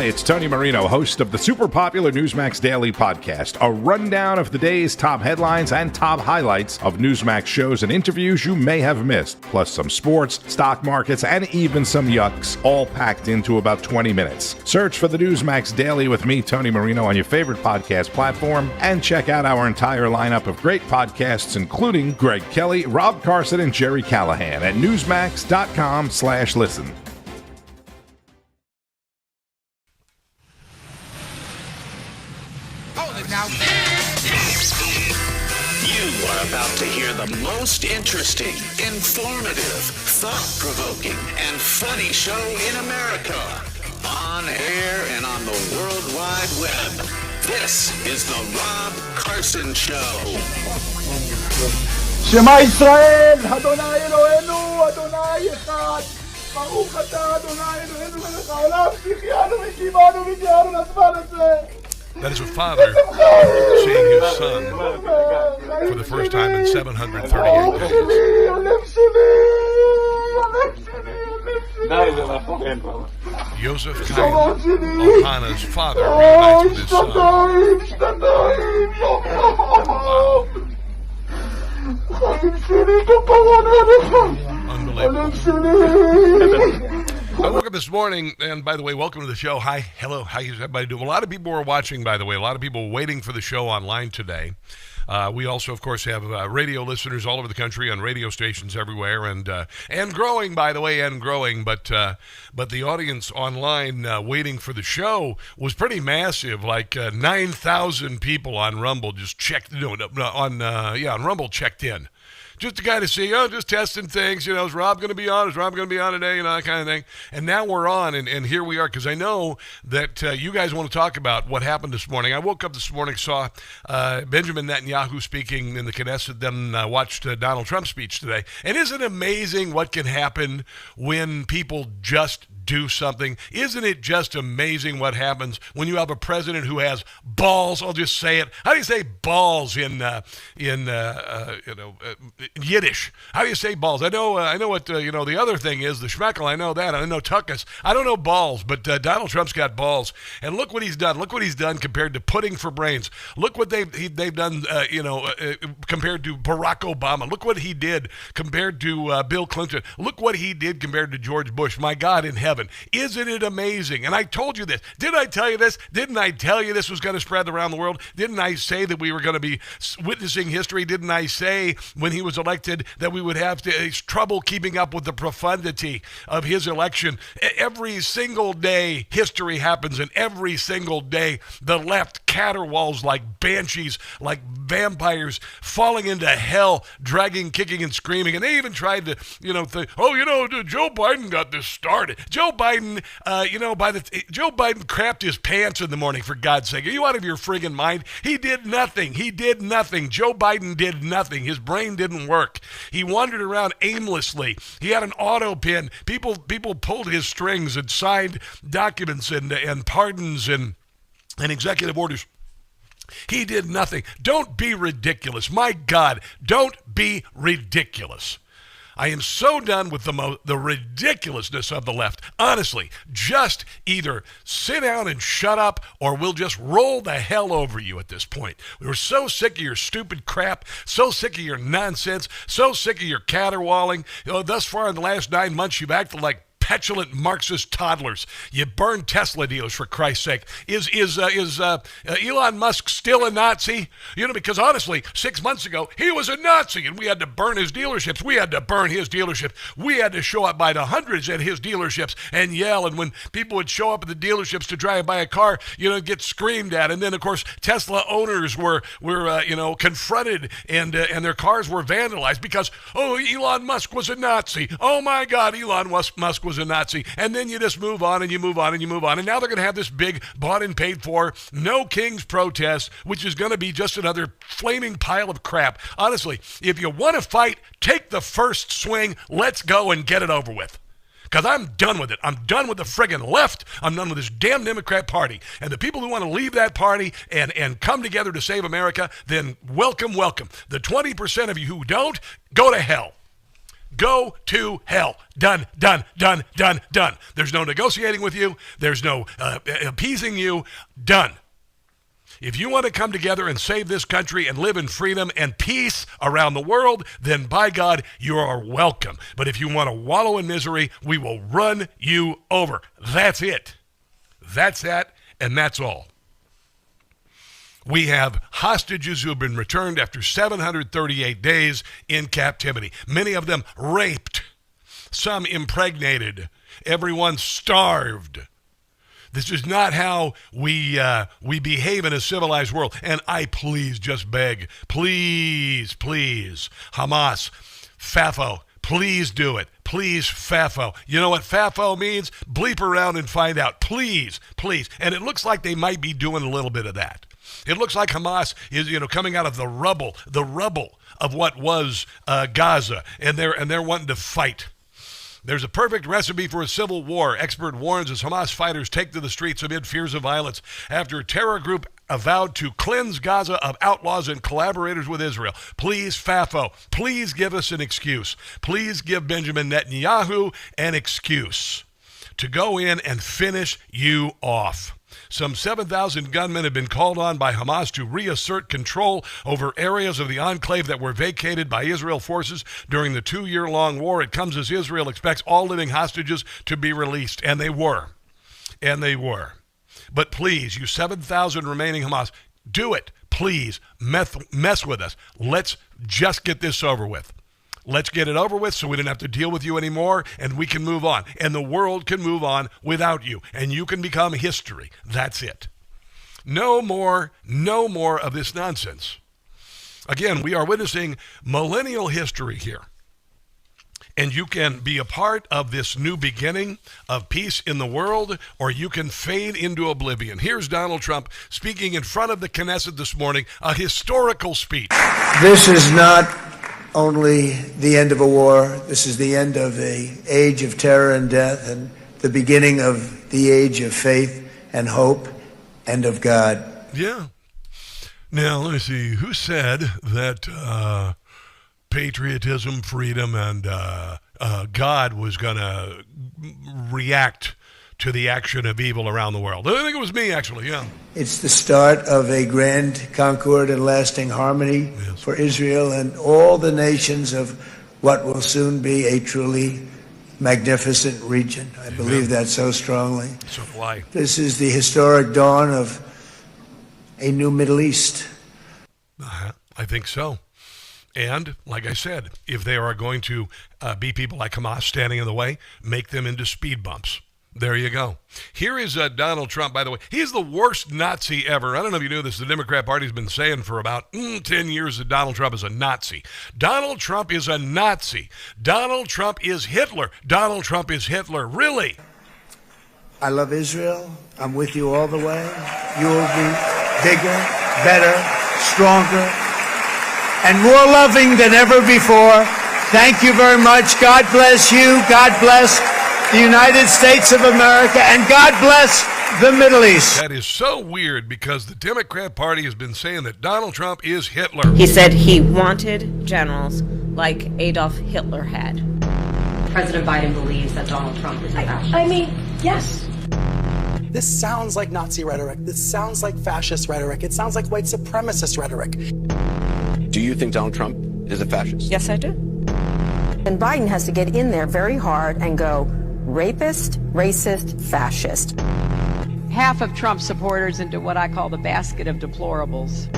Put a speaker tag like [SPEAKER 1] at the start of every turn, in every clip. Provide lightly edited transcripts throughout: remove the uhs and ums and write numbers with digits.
[SPEAKER 1] Hi, it's Tony Marino, host of the super popular Newsmax Daily podcast, a rundown of the day's top headlines and top highlights of Newsmax shows and interviews you may have missed, plus some sports, stock markets, and even some yucks, all packed into about 20 minutes. Search for the Newsmax Daily with me, Tony Marino, on your favorite podcast platform, and check out our entire lineup of great podcasts, including Greg Kelly, Rob Carson, and Jerry Callahan at newsmax.com/listen.
[SPEAKER 2] Now. You are about to hear the most interesting, informative, thought-provoking, and funny show in America. On air and on the World Wide Web. This is the Rob Carson Show.
[SPEAKER 3] Shema Israel, Adonai Eloheinu, Adonai Echad. Baruch atah Adonai Eloheinu melech haolam, שהחיינו וקיימנו והגיענו לזמן הזה.
[SPEAKER 4] That is a father seeing his son for the first time in 738 days. Joseph Chaim, Ohana's father, reunites with his son. Unbelievable. I woke up this morning, and by the way, welcome to the show. Hi, hello, how is everybody doing? A lot of people are watching, by the way. A lot of people waiting for the show online today. We also, of course, have radio listeners all over the country on radio stations everywhere, and growing, by the way, and growing. But the audience online waiting for the show was pretty massive. Like 9,000 people on Rumble just checked. On Rumble checked in. Just to kind of see, just testing things, is Rob going to be on? Is Rob going to be on today? That kind of thing. And now we're on, and here we are, because I know that you guys want to talk about what happened this morning. I woke up this morning, saw Benjamin Netanyahu speaking in the Knesset, then watched Donald Trump's speech today. And isn't it amazing what can happen when people just do something? Isn't it just amazing what happens when you have a president who has balls? I'll just say it. How do you say balls in Yiddish? How do you say balls? I know what the other thing is, the schmeckel. I know that. I know tuckus. I don't know balls, but Donald Trump's got balls. And look what he's done. Look what he's done compared to pudding for brains. Look what they've done. Compared to Barack Obama. Look what he did compared to Bill Clinton. Look what he did compared to George Bush. My God in heaven. Isn't it amazing? And I told you this. Didn't I tell you this? Didn't I tell you this was going to spread around the world? Didn't I say that we were going to be witnessing history? Didn't I say when he was elected that we would have trouble keeping up with the profundity of his election? Every single day history happens, and every single day the left caterwauls like banshees, like vampires, falling into hell, dragging, kicking, and screaming. And they even tried to, Joe Biden got this started. Joe Biden crapped his pants in the morning, for God's sake. Are you out of your friggin' mind? He did nothing. Joe Biden did nothing. His brain didn't work. He wandered around aimlessly. He had an auto pin. People pulled his strings and signed documents and pardons and executive orders. He did nothing. Don't be ridiculous. My God, don't be ridiculous. I am so done with the ridiculousness of the left. Honestly, just either sit down and shut up, or we'll just roll the hell over you at this point. We were so sick of your stupid crap, so sick of your nonsense, so sick of your caterwauling. Thus far in the last 9 months, you've acted like petulant Marxist toddlers. You burned Tesla dealers, for Christ's sake. Is Elon Musk still a Nazi? Because honestly, 6 months ago, he was a Nazi, and we had to burn his dealerships. We had to burn his dealership. We had to show up by the hundreds at his dealerships and yell. And when people would show up at the dealerships to try and buy a car, get screamed at. And then, of course, Tesla owners were confronted, and their cars were vandalized because, Elon Musk was a Nazi. Oh my God, Elon Musk was a Nazi. And then you just move on and you move on and you move on. And now they're going to have this big bought and paid for No Kings protest, which is going to be just another flaming pile of crap. Honestly, if you want to fight, take the first swing. Let's go and get it over with. Because I'm done with it. I'm done with the friggin' left. I'm done with this damn Democrat Party. And the people who want to leave that party and come together to save America, then welcome. The 20% of you who don't, go to hell. Go to hell. Done, done, done, done, done. There's no negotiating with you. There's no appeasing you. Done. If you want to come together and save this country and live in freedom and peace around the world, then by God, you are welcome. But if you want to wallow in misery, we will run you over. That's it. That's that, and that's all. We have hostages who have been returned after 738 days in captivity. Many of them raped, some impregnated, everyone starved. This is not how we behave in a civilized world. And I just beg, please, Hamas, FAFO, please do it. Please, FAFO. You know what FAFO means? Bleep around and find out. Please. And it looks like they might be doing a little bit of that. It looks like Hamas is, coming out of the rubble of what was Gaza, and they're wanting to fight. There's a perfect recipe for a civil war, expert warns, as Hamas fighters take to the streets amid fears of violence after a terror group avowed to cleanse Gaza of outlaws and collaborators with Israel. Please, FAFO, please give us an excuse. Please give Benjamin Netanyahu an excuse to go in and finish you off. Some 7,000 gunmen have been called on by Hamas to reassert control over areas of the enclave that were vacated by Israel forces during the 2-year-long war. It comes as Israel expects all living hostages to be released, and they were. But please, you 7,000 remaining Hamas, do it. Please, mess with us. Let's just get this over with. Let's get it over with so we don't have to deal with you anymore, and we can move on. And the world can move on without you, and you can become history. That's it. No more of this nonsense. Again, we are witnessing millennial history here. And you can be a part of this new beginning of peace in the world, or you can fade into oblivion. Here's Donald Trump speaking in front of the Knesset this morning, a historical speech.
[SPEAKER 5] This is not only the end of a war. This is the end of an age of terror and death, and the beginning of the age of faith and hope and of God.
[SPEAKER 4] Yeah. Now, let me see. Who said that patriotism, freedom, and God was going to react to the action of evil around the world? I think it was me, actually, yeah.
[SPEAKER 5] It's the start of a grand concord and lasting harmony for Israel and all the nations of what will soon be a truly magnificent region. I believe that so strongly.
[SPEAKER 4] So do I.
[SPEAKER 5] This is the historic dawn of a new Middle East.
[SPEAKER 4] I think so. And, like I said, if they are going to be people like Hamas standing in the way, make them into speed bumps. There you go. Here is Donald Trump, by the way. He's the worst Nazi ever. I don't know if you knew this. The Democrat Party's been saying for about 10 years that Donald Trump is a Nazi. Donald Trump is a Nazi. Donald Trump is Hitler. Donald Trump is Hitler. Really?
[SPEAKER 5] I love Israel. I'm with you all the way. You will be bigger, better, stronger, and more loving than ever before. Thank you very much. God bless you. God bless the United States of America, and God bless the Middle East.
[SPEAKER 4] That is so weird because the Democrat Party has been saying that Donald Trump is Hitler.
[SPEAKER 6] He said he wanted generals like Adolf Hitler had.
[SPEAKER 7] President Biden believes that Donald Trump is a fascist.
[SPEAKER 8] I mean, yes.
[SPEAKER 9] This sounds like Nazi rhetoric. This sounds like fascist rhetoric. It sounds like white supremacist rhetoric.
[SPEAKER 10] Do you think Donald Trump is a fascist?
[SPEAKER 6] Yes, I do.
[SPEAKER 8] And Biden has to get in there very hard and go, rapist, racist, fascist.
[SPEAKER 11] Half of Trump's supporters into what I call the basket of deplorables.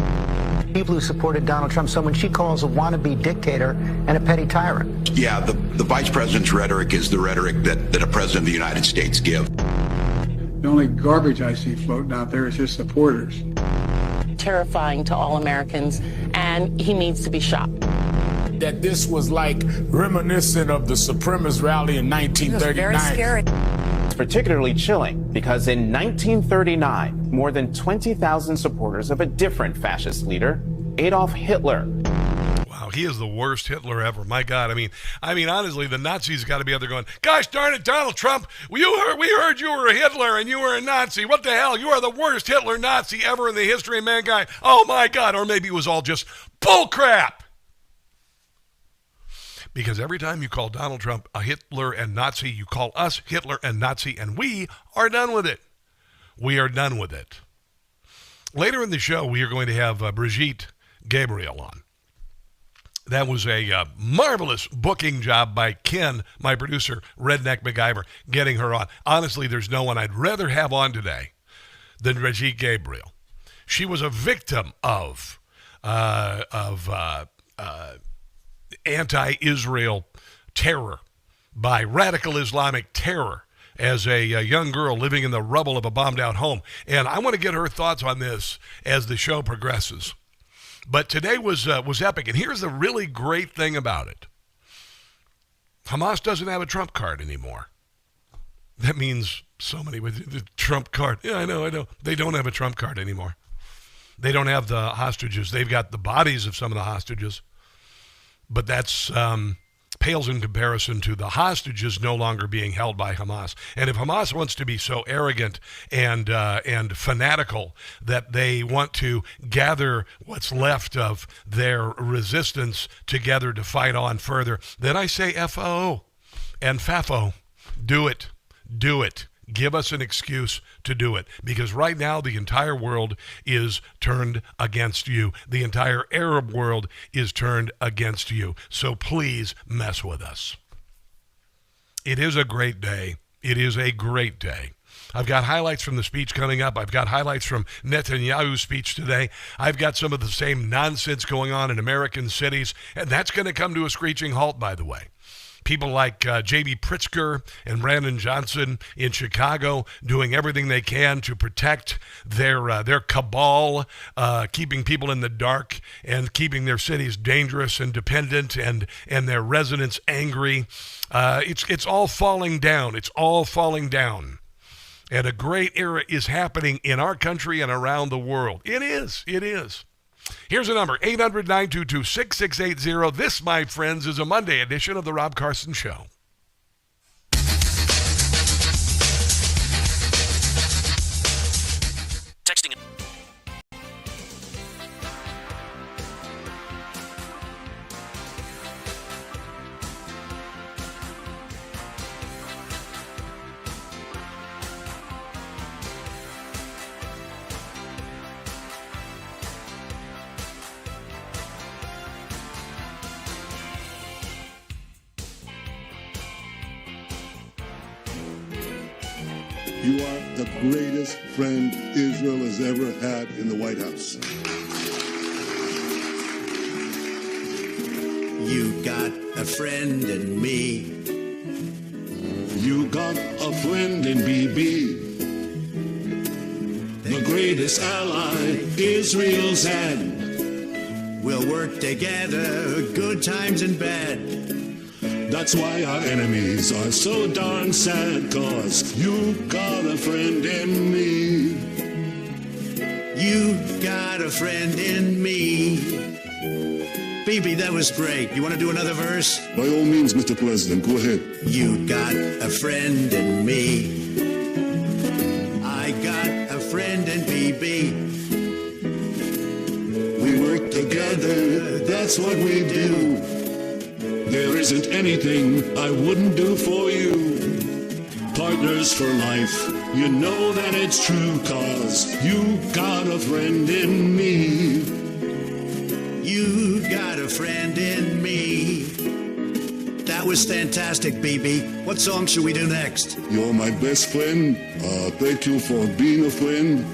[SPEAKER 12] People who supported Donald Trump, someone she calls a wannabe dictator and a petty tyrant.
[SPEAKER 10] Yeah, the vice president's rhetoric is the rhetoric that a president of the United States gives.
[SPEAKER 13] The only garbage I see floating out there is his supporters.
[SPEAKER 14] Terrifying to all Americans, and he needs to be shot.
[SPEAKER 15] That this was like reminiscent of the supremacist rally in 1939.
[SPEAKER 16] Very scary.
[SPEAKER 17] It's particularly chilling because in 1939, more than 20,000 supporters of a different fascist leader, Adolf Hitler.
[SPEAKER 4] Wow, he is the worst Hitler ever. My God, I mean, honestly, the Nazis got to be out there going, "Gosh darn it, Donald Trump! We heard you were a Hitler and you were a Nazi. What the hell? You are the worst Hitler Nazi ever in the history of mankind. Oh my God!" Or maybe it was all just bull crap. Because every time you call Donald Trump a Hitler and Nazi, you call us Hitler and Nazi, and we are done with it. We are done with it. Later in the show, we are going to have Brigitte Gabriel on. That was a marvelous booking job by Ken, my producer, Redneck MacGyver, getting her on. Honestly, there's no one I'd rather have on today than Brigitte Gabriel. She was a victim of anti-Israel terror, by radical Islamic terror, as a young girl living in the rubble of a bombed-out home. And I want to get her thoughts on this as the show progresses. But today was epic, and here's the really great thing about it. Hamas doesn't have a Trump card anymore. That means so many with the Trump card. Yeah, I know. They don't have a Trump card anymore. They don't have the hostages. They've got the bodies of some of the hostages. But that's pales in comparison to the hostages no longer being held by Hamas. And if Hamas wants to be so arrogant and fanatical that they want to gather what's left of their resistance together to fight on further, then I say FO and FAFO. Do it. Do it. Give us an excuse to do it, because right now the entire world is turned against you. The entire Arab world is turned against you. So please mess with us. It is a great day. It is a great day. I've got highlights from the speech coming up. I've got highlights from Netanyahu's speech today. I've got some of the same nonsense going on in American cities, and that's going to come to a screeching halt, by the way. People like J.B. Pritzker and Brandon Johnson in Chicago doing everything they can to protect their cabal, keeping people in the dark and keeping their cities dangerous and dependent and their residents angry. It's all falling down. It's all falling down. And a great era is happening in our country and around the world. It is. It is. Here's a number, 800-922-6680. This, my friends, is a Monday edition of The Rob Carson Show.
[SPEAKER 16] Texting.
[SPEAKER 18] You are the greatest friend Israel has ever had in the White House.
[SPEAKER 19] You got a friend in me.
[SPEAKER 18] You got a friend in BB. The greatest ally Israel's had.
[SPEAKER 19] We'll work together, good times and bad.
[SPEAKER 18] That's why our enemies are so darn sad, 'cause you got a friend in me.
[SPEAKER 19] You got a friend in me. BB, that was great. You want to do another verse?
[SPEAKER 18] By all means, Mr. President, go ahead.
[SPEAKER 19] You got a friend in me. I got a friend in BB.
[SPEAKER 18] We work together, that's what we do. There isn't anything I wouldn't do for you. Partners for life, you know that it's true, 'cause you got a friend in me.
[SPEAKER 19] You got a friend in me. That was fantastic, BB. What song should we do next?
[SPEAKER 18] You're my best friend. Thank you for being a friend.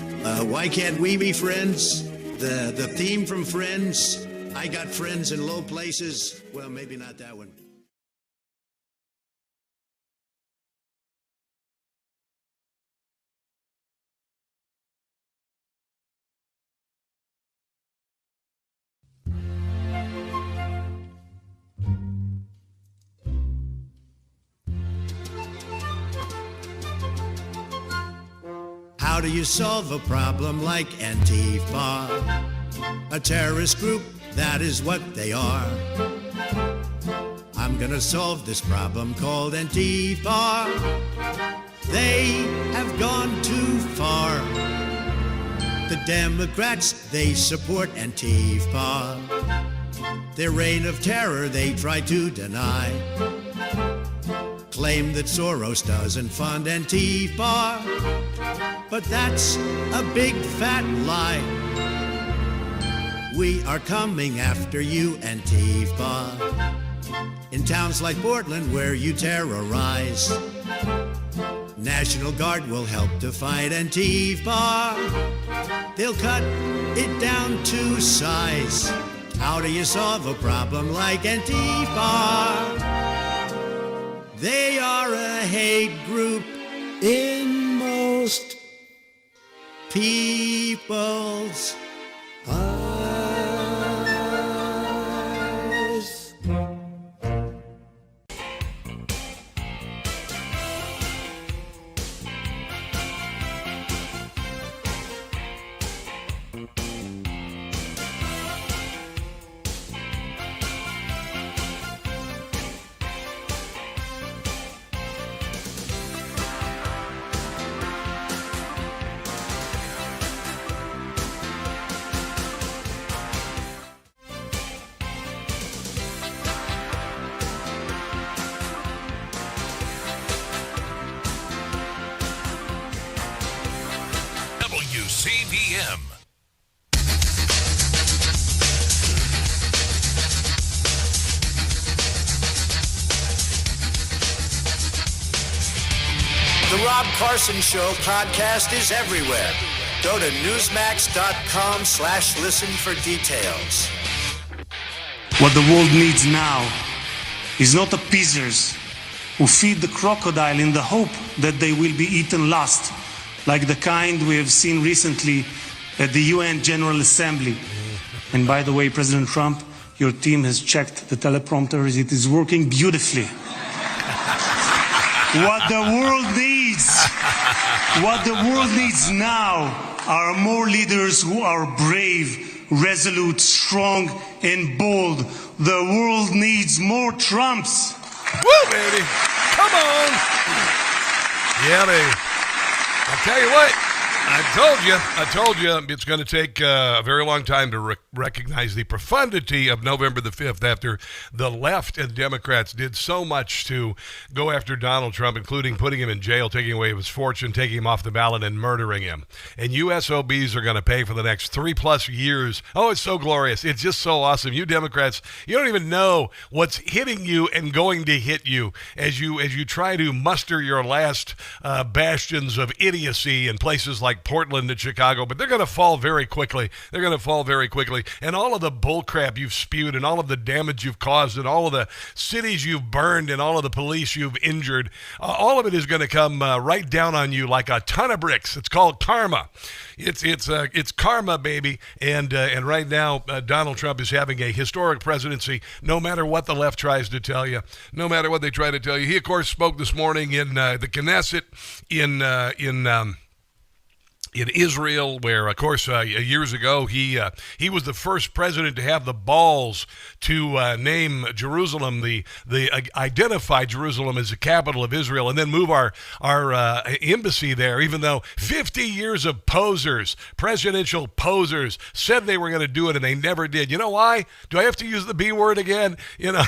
[SPEAKER 19] Why can't we be friends? The theme from Friends. I got friends in low places. Well, maybe not that one. How do you solve a problem like Antifa? A terrorist group, that is what they are. I'm gonna solve this problem called Antifa. They have gone too far. The Democrats, they support Antifa. Their reign of terror they try to deny. Claim that Soros doesn't fund Antifa, but that's a big fat lie. We are coming after you, Antifa, in towns like Portland where you terrorize. National Guard will help to fight Antifa. They'll cut it down to size. How do you solve a problem like Antifa? They are a hate group in most people's eyes.
[SPEAKER 16] WCBM.
[SPEAKER 19] The Rob Carson Show podcast is everywhere. Go to newsmax.com/listen for details.
[SPEAKER 20] What the world needs now is not appeasers who feed the crocodile in the hope that they will be eaten last, like the kind we have seen recently at the UN General Assembly. And by the way, President Trump, your team has checked the teleprompters. It is working beautifully. What the world needs now are more leaders who are brave, resolute, strong, and bold. The world needs more Trumps.
[SPEAKER 4] Woo, baby. Come on. Yeah, baby. I'll tell you what. I told you it's going to take a very long time to recognize the profundity of November the 5th after the left and Democrats did so much to go after Donald Trump, including putting him in jail, taking away his fortune, taking him off the ballot, and murdering him. And you SOBs are going to pay for the next 3+ years. Oh, it's so glorious. It's just so awesome. You Democrats, you don't even know what's hitting you and going to hit you as you try to muster your last bastions of idiocy in places like Portland and Chicago, but they're going to fall very quickly. They're going to fall very quickly. And all of the bullcrap you've spewed and all of the damage you've caused and all of the cities you've burned and all of the police you've injured, all of it is going to come right down on you like a ton of bricks. It's called karma. It's karma, baby. And right now, Donald Trump is having a historic presidency, no matter what the left tries to tell you, no matter what they try to tell you. He, of course, spoke this morning in the Knesset in Israel, where, of course, years ago, he was the first president to have the balls to name Jerusalem, identify Jerusalem as the capital of Israel, and then move our embassy there, even though 50 years of posers, presidential posers, said they were going to do it, and they never did. You know why? Do I have to use the B word again? You know...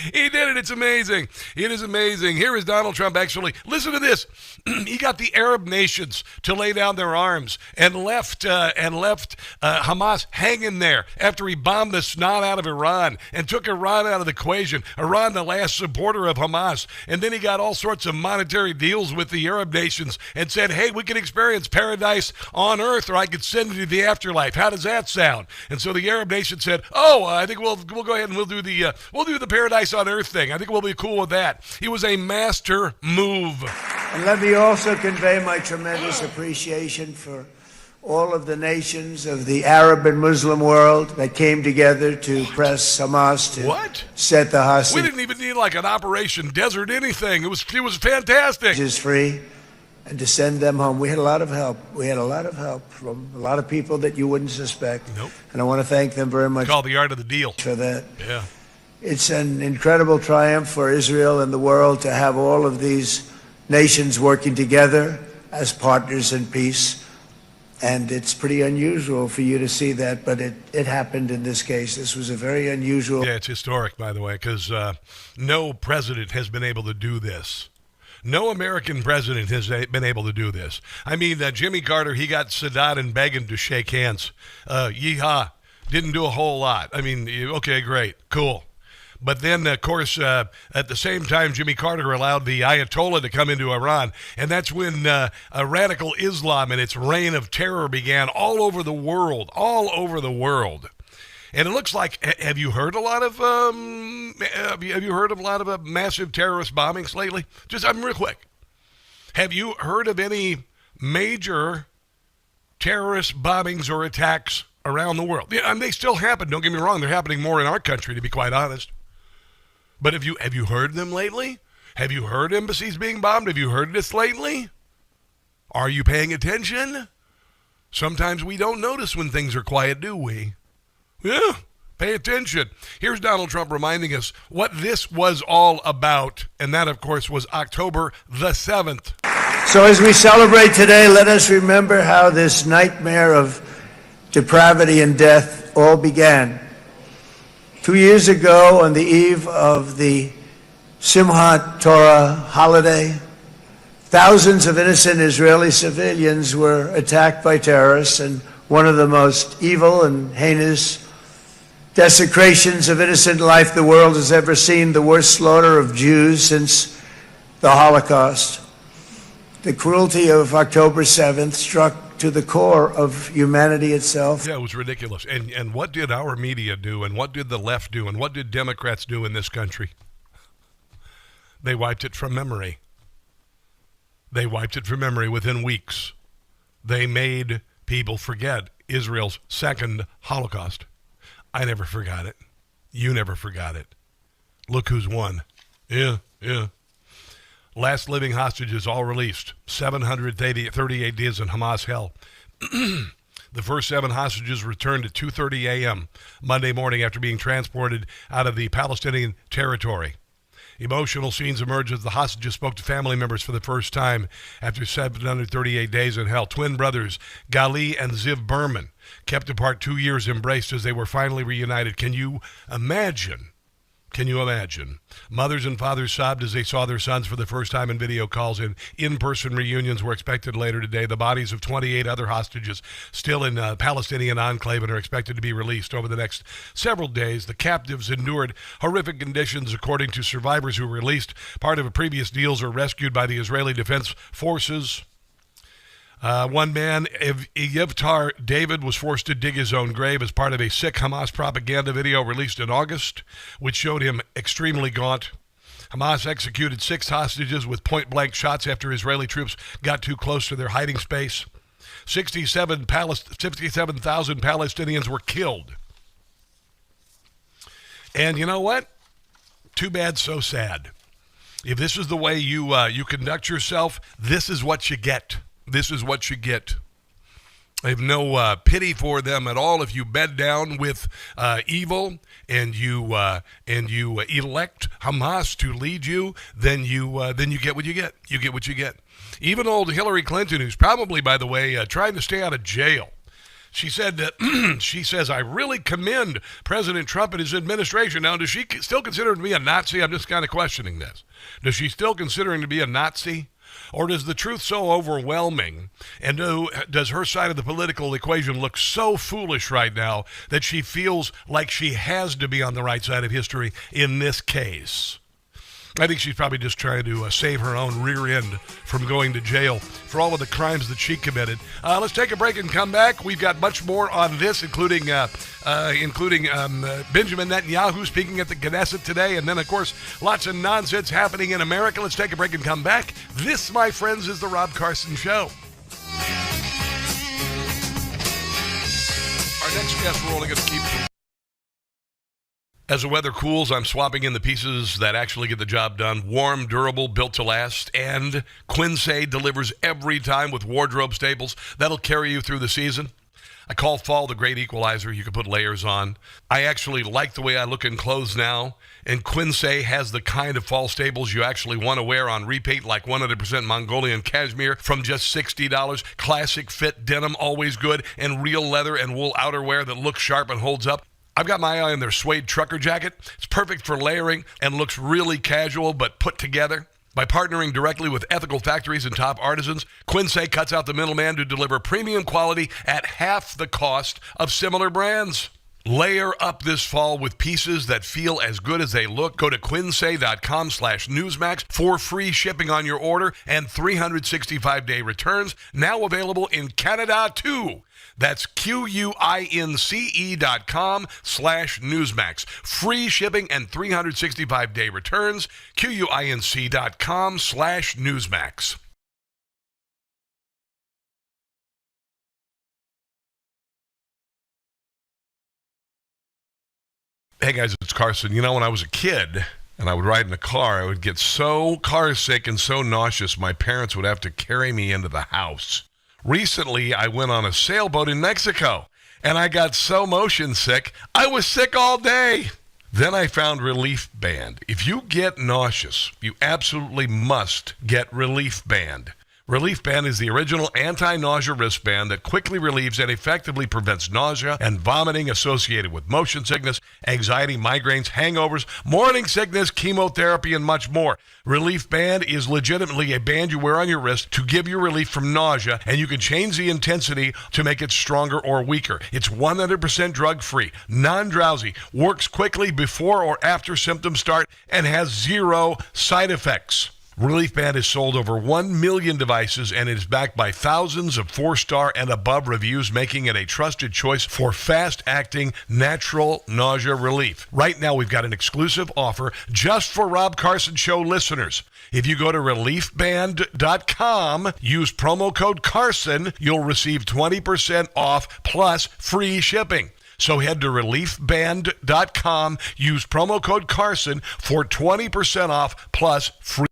[SPEAKER 4] He did it. It's amazing. It is amazing. Here is Donald Trump actually. Listen to this. He got the Arab nations to lay down their arms and left Hamas hanging there after he bombed the snot out of Iran and took Iran out of the equation. Iran, the last supporter of Hamas. And then he got all sorts of monetary deals with the Arab nations and said, hey, we can experience paradise on earth, or I could send you to the afterlife. How does that sound? And so the Arab nation said, I think we'll go ahead and we'll do the paradise on earth thing. I think we'll be cool with that. It was a master move.
[SPEAKER 5] And let me also convey my tremendous appreciation for all of the nations of the Arab and Muslim world that came together to press Hamas to set the hostage.
[SPEAKER 4] We didn't even need like an Operation Desert anything. It was fantastic.
[SPEAKER 5] Just free, and to send them home. We had a lot of help. We had a lot of help from a lot of people that you wouldn't suspect.
[SPEAKER 4] Nope.
[SPEAKER 5] And I want to thank them very much.
[SPEAKER 4] It's called the art of the deal.
[SPEAKER 5] For that.
[SPEAKER 4] Yeah.
[SPEAKER 5] It's an incredible triumph for Israel and the world to have all of these nations working together as partners in peace. And it's pretty unusual for you to see that, but it happened in this case. This was a very unusual.
[SPEAKER 4] Yeah, it's historic, by the way, because no president has been able to do this. No American president has been able to do this. I mean, Jimmy Carter, he got Sadat and Begin to shake hands. Yeehaw. Didn't do a whole lot. I mean, okay, great, cool. But then, of course, at the same time, Jimmy Carter allowed the Ayatollah to come into Iran. And that's when radical Islam and its reign of terror began all over the world. And it looks like, have you heard a lot of massive terrorist bombings lately? Just, real quick. Have you heard of any major terrorist bombings or attacks around the world? Yeah, and they still happen. Don't get me wrong. They're happening more in our country, to be quite honest. But have you heard them lately? Have you heard embassies being bombed? Have you heard this lately? Are you paying attention? Sometimes we don't notice when things are quiet, do we? Yeah, pay attention. Here's Donald Trump reminding us what this was all about. And that, of course, was October the 7th.
[SPEAKER 5] So as we celebrate today, let us remember how this nightmare of depravity and death all began. 2 years ago, on the eve of the Simchat Torah holiday, thousands of innocent Israeli civilians were attacked by terrorists, and one of the most evil and heinous desecrations of innocent life the world has ever seen, the worst slaughter of Jews since the Holocaust. The cruelty of October 7th struck to the core of humanity itself.
[SPEAKER 4] Yeah, it was ridiculous. And what did our media do, and what did the left do, and what did Democrats do in this country? They wiped it from memory. They wiped it from memory within weeks. They made people forget Israel's second Holocaust. I never forgot it. You never forgot it. Look who's won. Yeah. Last living hostages all released. 738 days in Hamas hell. The first 7 hostages returned at 2:30 a.m. Monday morning after being transported out of the Palestinian territory. Emotional scenes emerged as the hostages spoke to family members for the first time after 738 days in hell. Twin brothers Gali and Ziv Berman, kept apart 2 years, embraced as they were finally reunited. Can you imagine? Mothers and fathers sobbed as they saw their sons for the first time in video calls, and in-person reunions were expected later today. The bodies of 28 other hostages still in Palestinian enclave and are expected to be released over the next several days. The captives endured horrific conditions, according to survivors who were released. Part of a previous deals are rescued by the Israeli Defense Forces. One man, Yevtar David, was forced to dig his own grave as part of a sick Hamas propaganda video released in August, which showed him extremely gaunt. Hamas executed 6 hostages with point-blank shots after Israeli troops got too close to their hiding space. 67,000 Palestinians were killed. And you know what? Too bad, so sad. If this is the way you conduct yourself, this is what you get. This is what you get. I have no pity for them at all. If you bed down with evil and you elect Hamas to lead you, then you get what you get. You get what you get. Even old Hillary Clinton, who's probably, by the way, trying to stay out of jail. She said that she says, I really commend President Trump and his administration. Now, does she still consider him to be a Nazi? I'm just kind of questioning this. Does she still consider him to be a Nazi? Or does the truth so overwhelming, and does her side of the political equation look so foolish right now that she feels like she has to be on the right side of history in this case? I think she's probably just trying to save her own rear end from going to jail for all of the crimes that she committed. Let's take a break and come back. We've got much more on this, including Benjamin Netanyahu speaking at the Knesset today, and then, of course, lots of nonsense happening in America. Let's take a break and come back. This, my friends, is The Rob Carson Show. Our next guest, we're only going to keep... As the weather cools, I'm swapping in the pieces that actually get the job done. Warm, durable, built to last, and Quincy delivers every time with wardrobe staples that'll carry you through the season. I call fall the great equalizer. You can put layers on. I actually like the way I look in clothes now. And Quinsay has the kind of fall staples you actually want to wear on repeat, like 100% Mongolian cashmere from just $60. Classic fit denim, always good, and real leather and wool outerwear that looks sharp and holds up. I've got my eye on their suede trucker jacket. It's perfect for layering and looks really casual but put together. By partnering directly with ethical factories and top artisans, Quinsay cuts out the middleman to deliver premium quality at half the cost of similar brands. Layer up this fall with pieces that feel as good as they look. Go to quinsay.com/newsmax for free shipping on your order and 365-day returns. Now available in Canada too. That's QUINCE.com/newsmax. Free shipping and 365-day returns. QUINCE.com/newsmax. Hey guys, it's Carson. You know, when I was a kid and I would ride in a car, I would get so car sick and so nauseous, my parents would have to carry me into the house. Recently, I went on a sailboat in Mexico and I got so motion sick, I was sick all day. Then I found Relief Band. If you get nauseous, you absolutely must get Relief Band. Relief Band is the original anti-nausea wristband that quickly relieves and effectively prevents nausea and vomiting associated with motion sickness, anxiety, migraines, hangovers, morning sickness, chemotherapy, and much more. Relief Band is legitimately a band you wear on your wrist to give you relief from nausea, and you can change the intensity to make it stronger or weaker. It's 100% drug-free, non-drowsy, works quickly before or after symptoms start, and has zero side effects. Relief Band has sold over 1 million devices and is backed by thousands of 4-star and above reviews, making it a trusted choice for fast-acting, natural nausea relief. Right now, we've got an exclusive offer just for Rob Carson Show listeners. If you go to reliefband.com, use promo code Carson, you'll receive 20% off plus free shipping. So head to reliefband.com, use promo code Carson for 20% off plus free.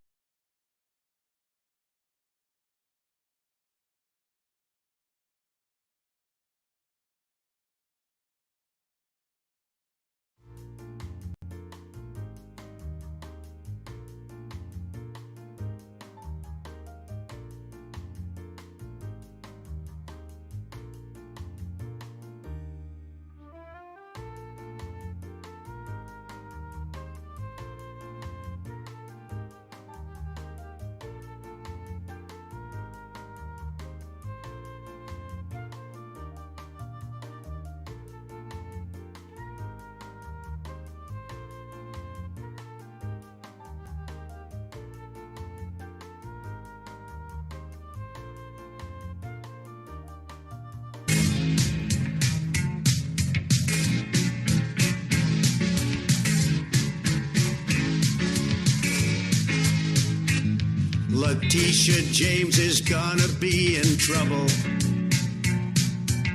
[SPEAKER 19] Letitia James is gonna be in trouble.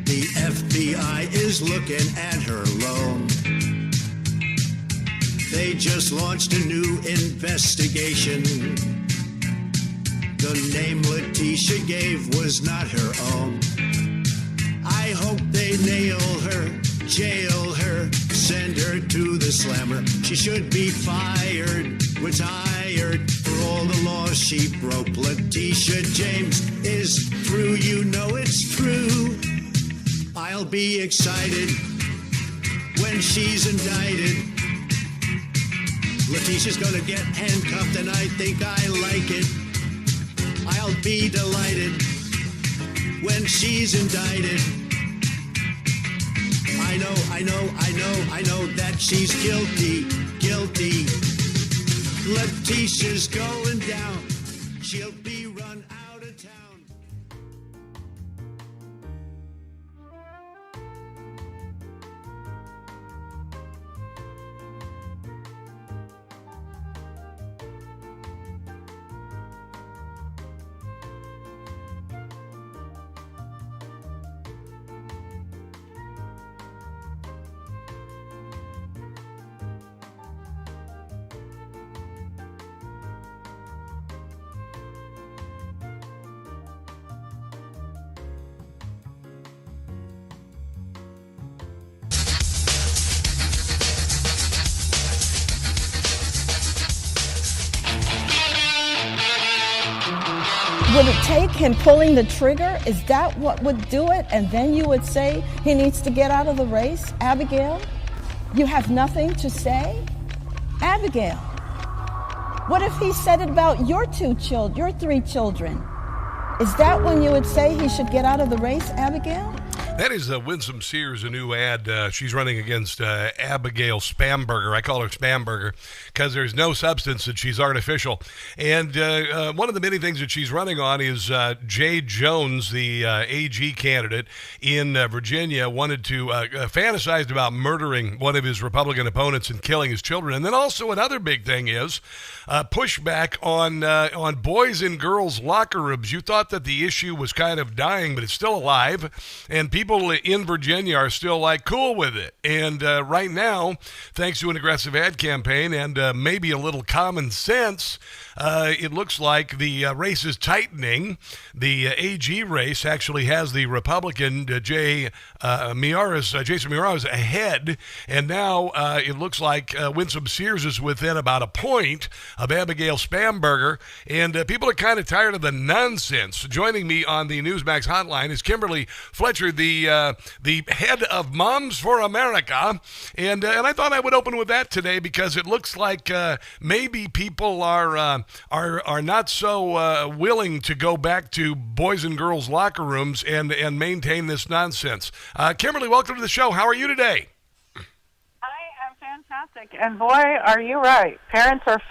[SPEAKER 19] The FBI is looking at her loan. They just launched a new investigation. The name Letitia gave was not her own. I hope they nail her, jail her, send her to the slammer. She should be fired, retired for all the laws she broke. Letitia James is through, you know it's true. I'll be excited when she's indicted. Letitia's gonna get handcuffed and I think I like it. I'll be delighted when she's indicted. I know that she's guilty. Letitia's going down. She'll be run out of town.
[SPEAKER 21] Would it take him pulling the trigger? Is that what would do it? And then you would say he needs to get out of the race? Abigail, you have nothing to say? Abigail, what if he said it about your 3 children? Is that when you would say he should get out of the race, Abigail?
[SPEAKER 4] That is Winsome Sears, a new ad. She's running against Abigail Spamberger. I call her Spamberger because there's no substance and she's artificial. And one of the many things that she's running on is Jay Jones, the AG candidate in Virginia, wanted to fantasized about murdering one of his Republican opponents and killing his children. And then also another big thing is pushback on boys and girls locker rooms. You thought that the issue was kind of dying, but it's still alive. And people in Virginia are still like cool with it. And right now, thanks to an aggressive ad campaign and maybe a little common sense, it looks like the race is tightening. The AG race actually has the Republican Jason Miyares ahead. And now it looks like Winsome Sears is within about a point of Abigail Spamberger. And people are kind of tired of the nonsense. Joining me on the Newsmax hotline is Kimberly Fletcher, the head of Moms for America. And I thought I would open with that today because it looks like maybe people are not so willing to go back to boys and girls locker rooms and maintain this nonsense. Kimberly, welcome to the show. How are you today?
[SPEAKER 22] I am fantastic. And boy, are you right. Parents are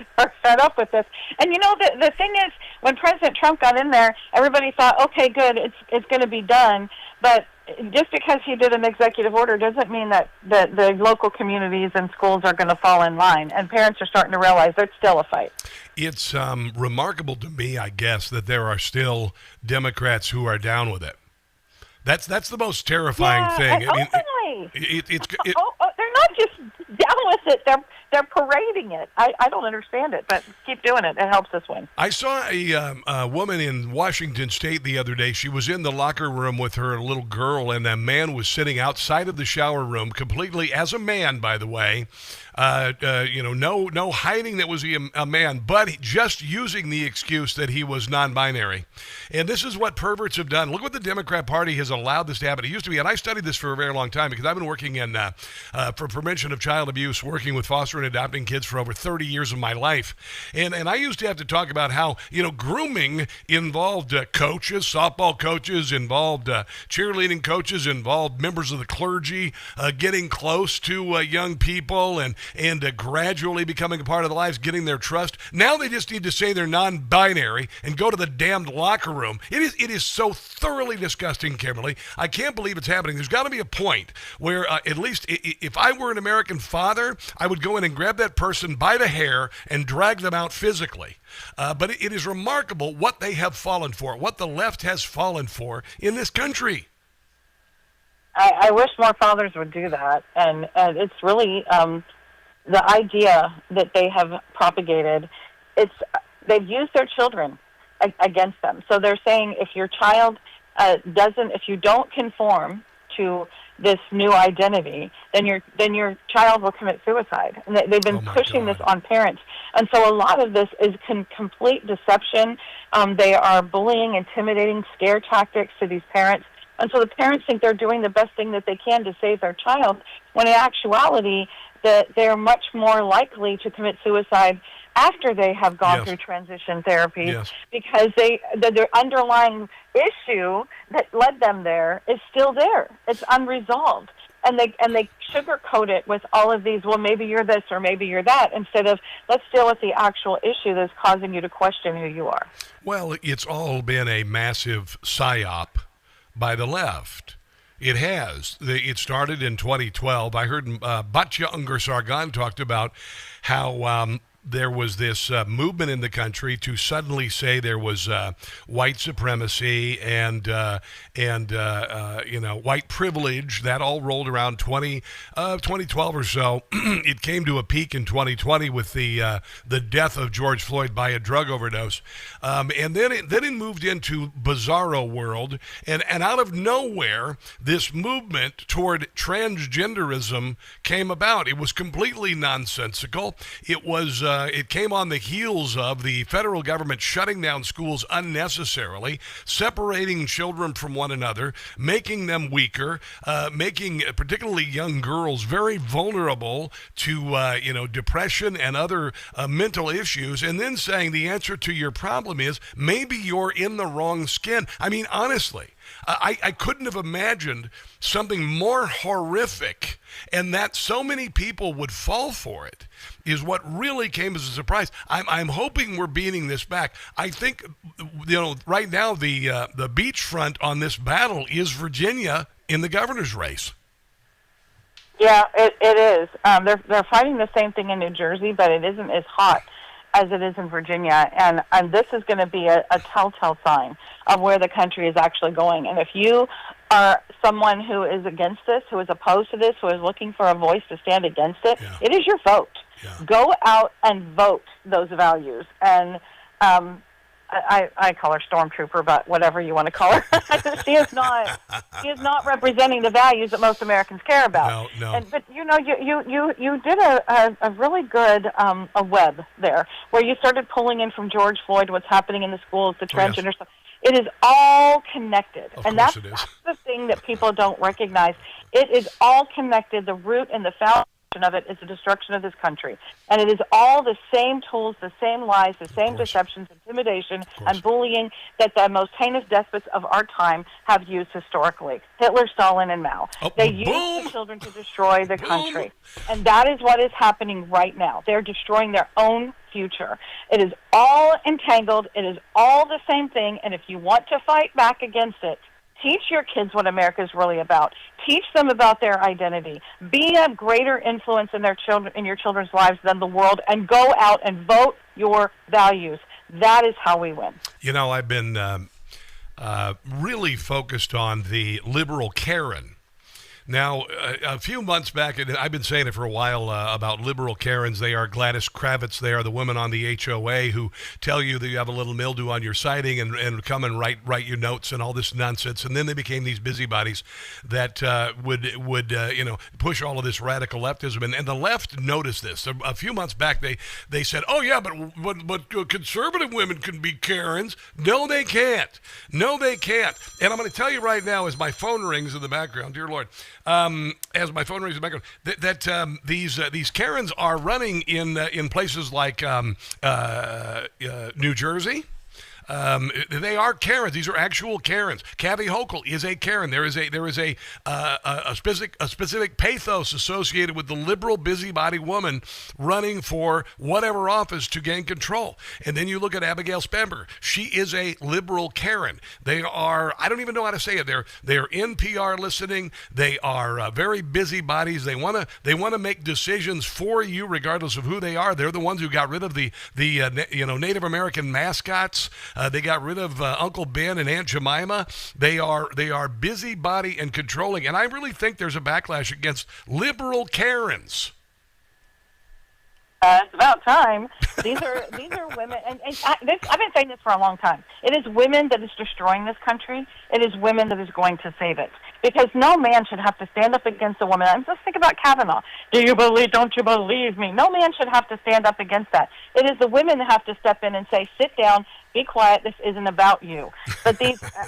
[SPEAKER 22] fed up with this. And you know, the thing is, when President Trump got in there, everybody thought, okay, good, it's going to be done. But just because he did an executive order doesn't mean that the local communities and schools are going to fall in line. And parents are starting to realize there's still a fight.
[SPEAKER 4] It's remarkable to me, I guess, that there are still Democrats who are down with it. That's the most terrifying thing.
[SPEAKER 22] I mean, they're not just down with it. They're parading it. I don't understand it, but keep doing it. It helps us win.
[SPEAKER 4] I saw a woman in Washington State the other day. She was in the locker room with her little girl, and a man was sitting outside of the shower room, completely as a man, by the way. No hiding that was a man, but just using the excuse that he was non-binary. And this is what perverts have done. Look what the Democrat Party has allowed this to happen. It used to be, and I studied this for a very long time because I've been working in for prevention of child abuse, working with foster and adopting kids for over 30 years of my life. And I used to have to talk about how, grooming involved coaches, softball coaches, involved cheerleading coaches, involved members of the clergy, getting close to young people and gradually becoming a part of their lives, getting their trust. Now they just need to say they're non-binary and go to the damned locker room. It is so thoroughly disgusting, Kimberly. I can't believe it's happening. There's got to be a point where at least if I were an American father, I would go in and grab that person by the hair and drag them out physically. But it is remarkable what they have fallen for, what the left has fallen for in this country.
[SPEAKER 22] I wish more fathers would do that. And it's really the idea that they have propagated. They've used their children against them. So they're saying if your child if you don't conform to this new identity, then your child will commit suicide. And they've been pushing this on parents. And so a lot of this is complete deception. They are bullying, intimidating, scare tactics to these parents. And so the parents think they're doing the best thing that they can to save their child, when in actuality, that they're much more likely to commit suicide after they have gone through transition therapy, because the underlying issue that led them there is still there. It's unresolved. And they sugarcoat it with all of these, well, maybe you're this or maybe you're that, instead of let's deal with the actual issue that's causing you to question who you are.
[SPEAKER 4] Well, it's all been a massive psyop by the left. It has. It started in 2012. I heard Batya Ungar-Sargon talked about how there was this movement in the country to suddenly say there was white supremacy and white privilege. That all rolled around 2012 or so. It came to a peak in 2020 with the death of George Floyd by a drug overdose, and then it moved into bizarro world, and out of nowhere this movement toward transgenderism came about. It was completely nonsensical. It was it came on the heels of the federal government shutting down schools unnecessarily, separating children from one another, making them weaker, making particularly young girls very vulnerable to depression and other mental issues, and then saying the answer to your problem is maybe you're in the wrong skin. I mean, honestly, I couldn't have imagined something more horrific, and that so many people would fall for it is what really came as a surprise. I'm hoping we're beating this back. I think, right now the beachfront on this battle is Virginia in the governor's race.
[SPEAKER 22] Yeah, it is. They're fighting the same thing in New Jersey, but it isn't as hot as it is in Virginia, and this is going to be a telltale sign of where the country is actually going. And if you are someone who is against this, who is opposed to this, who is looking for a voice to stand against it, it is your vote. Yeah. Go out and vote those values. And I call her Stormtrooper, but whatever you want to call her. She is not representing the values that most Americans care about.
[SPEAKER 4] No.
[SPEAKER 22] But you did a really good a web there where you started pulling in from George Floyd what's happening in the schools, the transgender stuff. It is all connected, and that's the thing that people don't recognize. It is all connected. The root and the foundation of it is the destruction of this country. And it is all the same tools, the same lies, the same deceptions, intimidation, and bullying that the most heinous despots of our time have used historically. Hitler, Stalin, and Mao. They used the children to destroy the country. And that is what is happening right now. They're destroying their own future. It is all entangled. It is all the same thing. And if you want to fight back against it, teach your kids what America is really about. Teach them about their identity. Be a greater influence in your children's lives than the world, and go out and vote your values. That is how we win.
[SPEAKER 4] I've been really focused on the liberal Karen. Now, a few months back, and I've been saying it for a while about liberal Karens. They are Gladys Kravitz. They are the women on the HOA who tell you that you have a little mildew on your siding and come and write your notes and all this nonsense. And then they became these busybodies that would push all of this radical leftism. And the left noticed this. A few months back, they said, oh, yeah, but conservative women can be Karens. No, they can't. No, they can't. And I'm going to tell you right now as my phone rings in the background, dear Lord, as my phone rings in the background, that these Karens are running in places like New Jersey. They are Karens. These are actual Karens. Kathy Hochul is a Karen. There is a specific pathos associated with the liberal busybody woman running for whatever office to gain control. And then you look at Abigail Spanberger. She is a liberal Karen. They are, I don't even know how to say it. They're NPR listening. They are very busybodies. They want to make decisions for you regardless of who they are. They're the ones who got rid of the Native American mascots. They got rid of Uncle Ben and Aunt Jemima. They are busybody and controlling, and I really think there's a backlash against liberal Karens.
[SPEAKER 22] It's about time. These are women, and I've been saying this for a long time. It is women that is destroying this country. It is women that is going to save it. Because no man should have to stand up against a woman. And just think about Kavanaugh. Don't you believe me? No man should have to stand up against that. It is the women that have to step in and say, sit down, be quiet, this isn't about you. But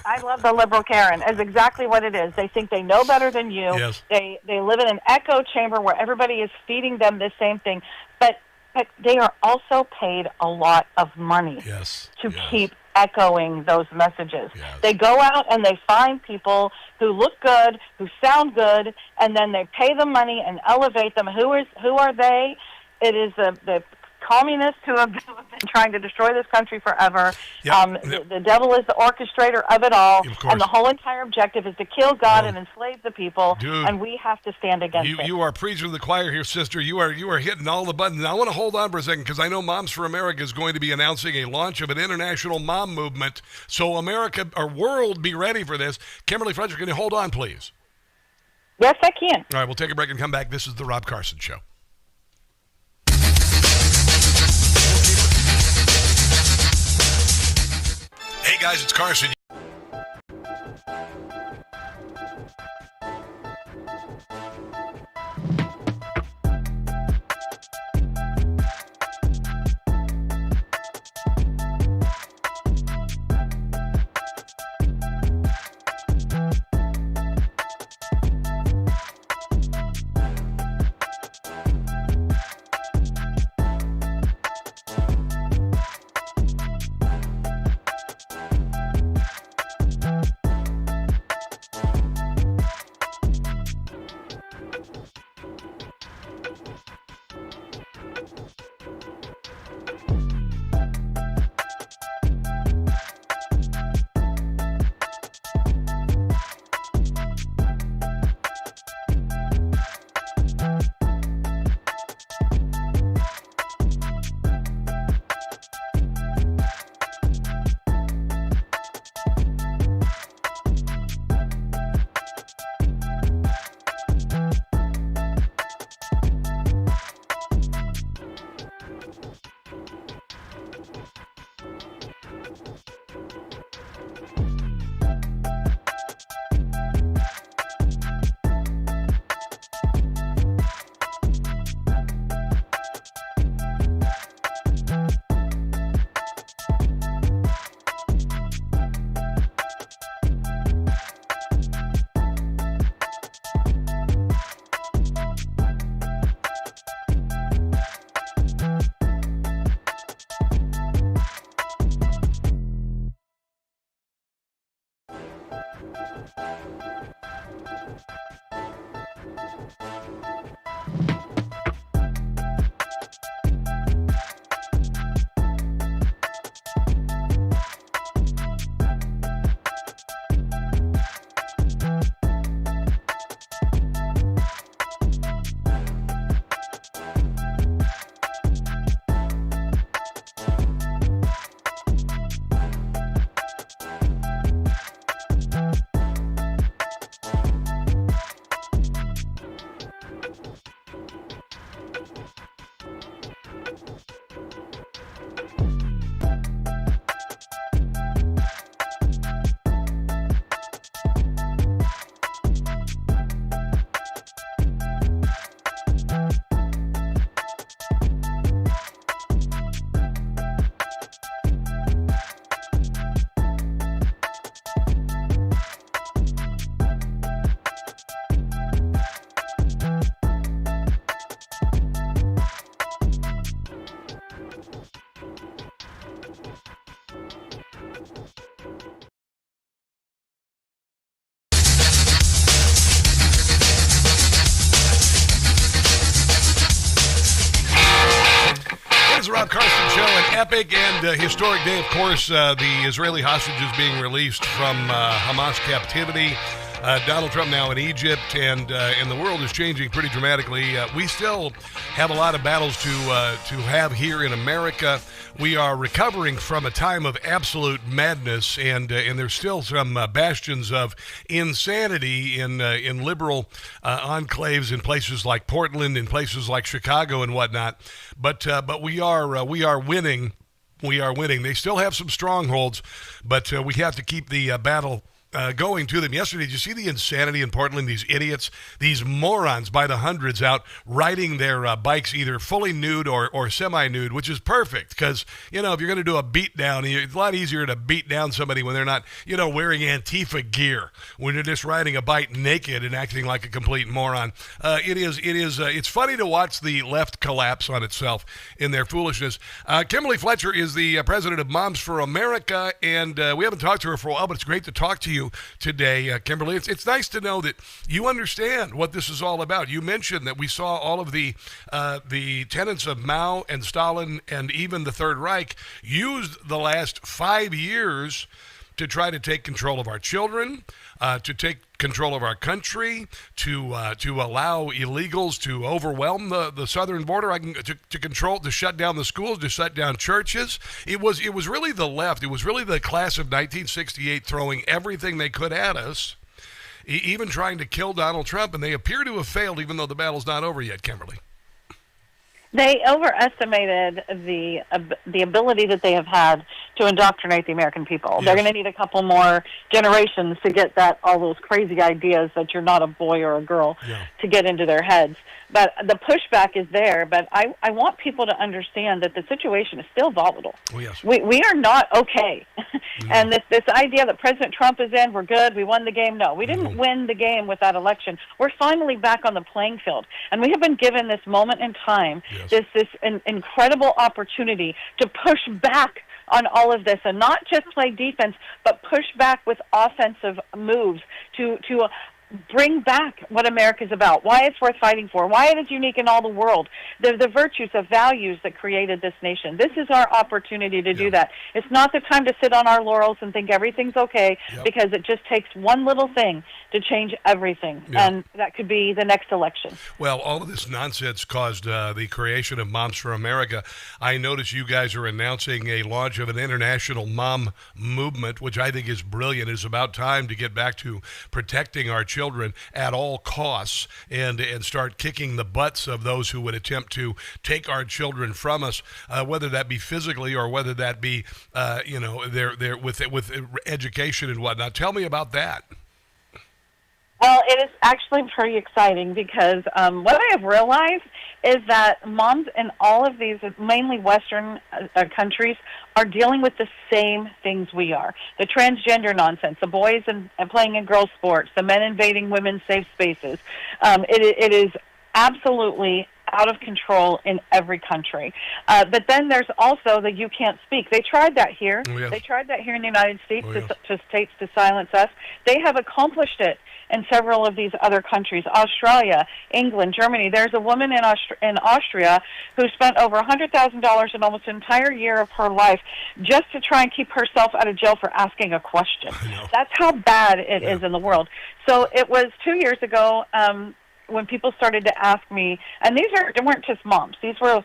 [SPEAKER 22] I love the liberal Karen, is exactly what it is. They think they know better than you.
[SPEAKER 4] Yes.
[SPEAKER 22] They live in an echo chamber where everybody is feeding them the same thing. But they are also paid a lot of money to keep echoing those messages. Yes. They go out and they find people who look good, who sound good, and then they pay them money and elevate them. Who are they? It is the communists who have been trying to destroy this country forever. Yep. The devil is the orchestrator of it all, and the whole entire objective is to kill God and enslave the people.
[SPEAKER 4] Dude,
[SPEAKER 22] and we have to stand against it.
[SPEAKER 4] You are preaching to the choir here, sister. You are hitting all the buttons. Now, I want to hold on for a second because I know Moms for America is going to be announcing a launch of an international mom movement. So America, our world, be ready for this. Kimberly Fletcher, can you hold on, please?
[SPEAKER 22] Yes, I can.
[SPEAKER 4] All right, we'll take a break and come back. This is the Rob Carson Show. Hey guys, it's Carson. Carson Show, an epic and historic day. Of course, the Israeli hostages being released from Hamas captivity. Donald Trump now in Egypt, and the world is changing pretty dramatically. We still have a lot of battles to have here in America. We are recovering from a time of absolute madness, and there's still some bastions of insanity in liberal enclaves in places like Portland, in places like Chicago, and whatnot. But we are winning. We are winning. They still have some strongholds, but we have to keep the battle going to them. Yesterday, did you see the insanity in Portland? These idiots, these morons by the hundreds out riding their bikes either fully nude or semi-nude, which is perfect because, if you're going to do a beat down, it's a lot easier to beat down somebody when they're not, wearing Antifa gear, when they're just riding a bike naked and acting like a complete moron. It's funny to watch the left collapse on itself in their foolishness. Kimberly Fletcher is the president of Moms for America, and we haven't talked to her for a while, but it's great to talk to you today, Kimberly. It's nice to know that you understand what this is all about. You mentioned that we saw all of the tenets of Mao and Stalin and even the Third Reich used the last 5 years to try to take control of our children, to take control of our country, to allow illegals to overwhelm the southern border, to shut down the schools, to shut down churches. It was really the left. It was really the class of 1968 throwing everything they could at us, even trying to kill Donald Trump, and they appear to have failed, even though the battle's not over yet, Kimberly.
[SPEAKER 22] They overestimated the ability that they have had to indoctrinate the American people. Yes. They're going to need a couple more generations to get all those crazy ideas that you're not a boy or a girl to get into their heads. But the pushback is there. But I want people to understand that the situation is still volatile.
[SPEAKER 4] Oh, yes.
[SPEAKER 22] We are not okay. And this idea that President Trump is in, we're good, we won the game. No, we didn't win the game with that election. We're finally back on the playing field. And we have been given this moment in time, this incredible opportunity to push back on all of this and not just play defense, but push back with offensive moves to bring back what America's about, why it's worth fighting for, why it is unique in all the world, the virtues, the values that created this nation. This is our opportunity to do that. It's not the time to sit on our laurels and think everything's okay, because it just takes one little thing to change everything, and that could be the next election.
[SPEAKER 4] Well, all of this nonsense caused the creation of Moms for America. I notice you guys are announcing a launch of an international mom movement, which I think is brilliant. It's about time to get back to protecting our children at all costs and start kicking the butts of those who would attempt to take our children from us, whether that be physically or whether that be they're with education and whatnot. Tell me about that.
[SPEAKER 22] Well, it is actually pretty exciting because what I have realized is that moms in all of these, mainly Western countries, are dealing with the same things we are. The transgender nonsense, the boys and playing in girls' sports, the men invading women's safe spaces. It is absolutely out of control in every country. But then there's also the you can't speak. They tried that here.
[SPEAKER 4] Oh, yeah.
[SPEAKER 22] They tried that here in the United States
[SPEAKER 4] Oh, yeah.
[SPEAKER 22] to silence us. They have accomplished it in several of these other countries, Australia, England, Germany. There's a woman in Austria who spent over $100,000 in almost an entire year of her life just to try and keep herself out of jail for asking a question. That's how bad it is in the world. So it was 2 years ago when people started to ask me, and they weren't just moms. These were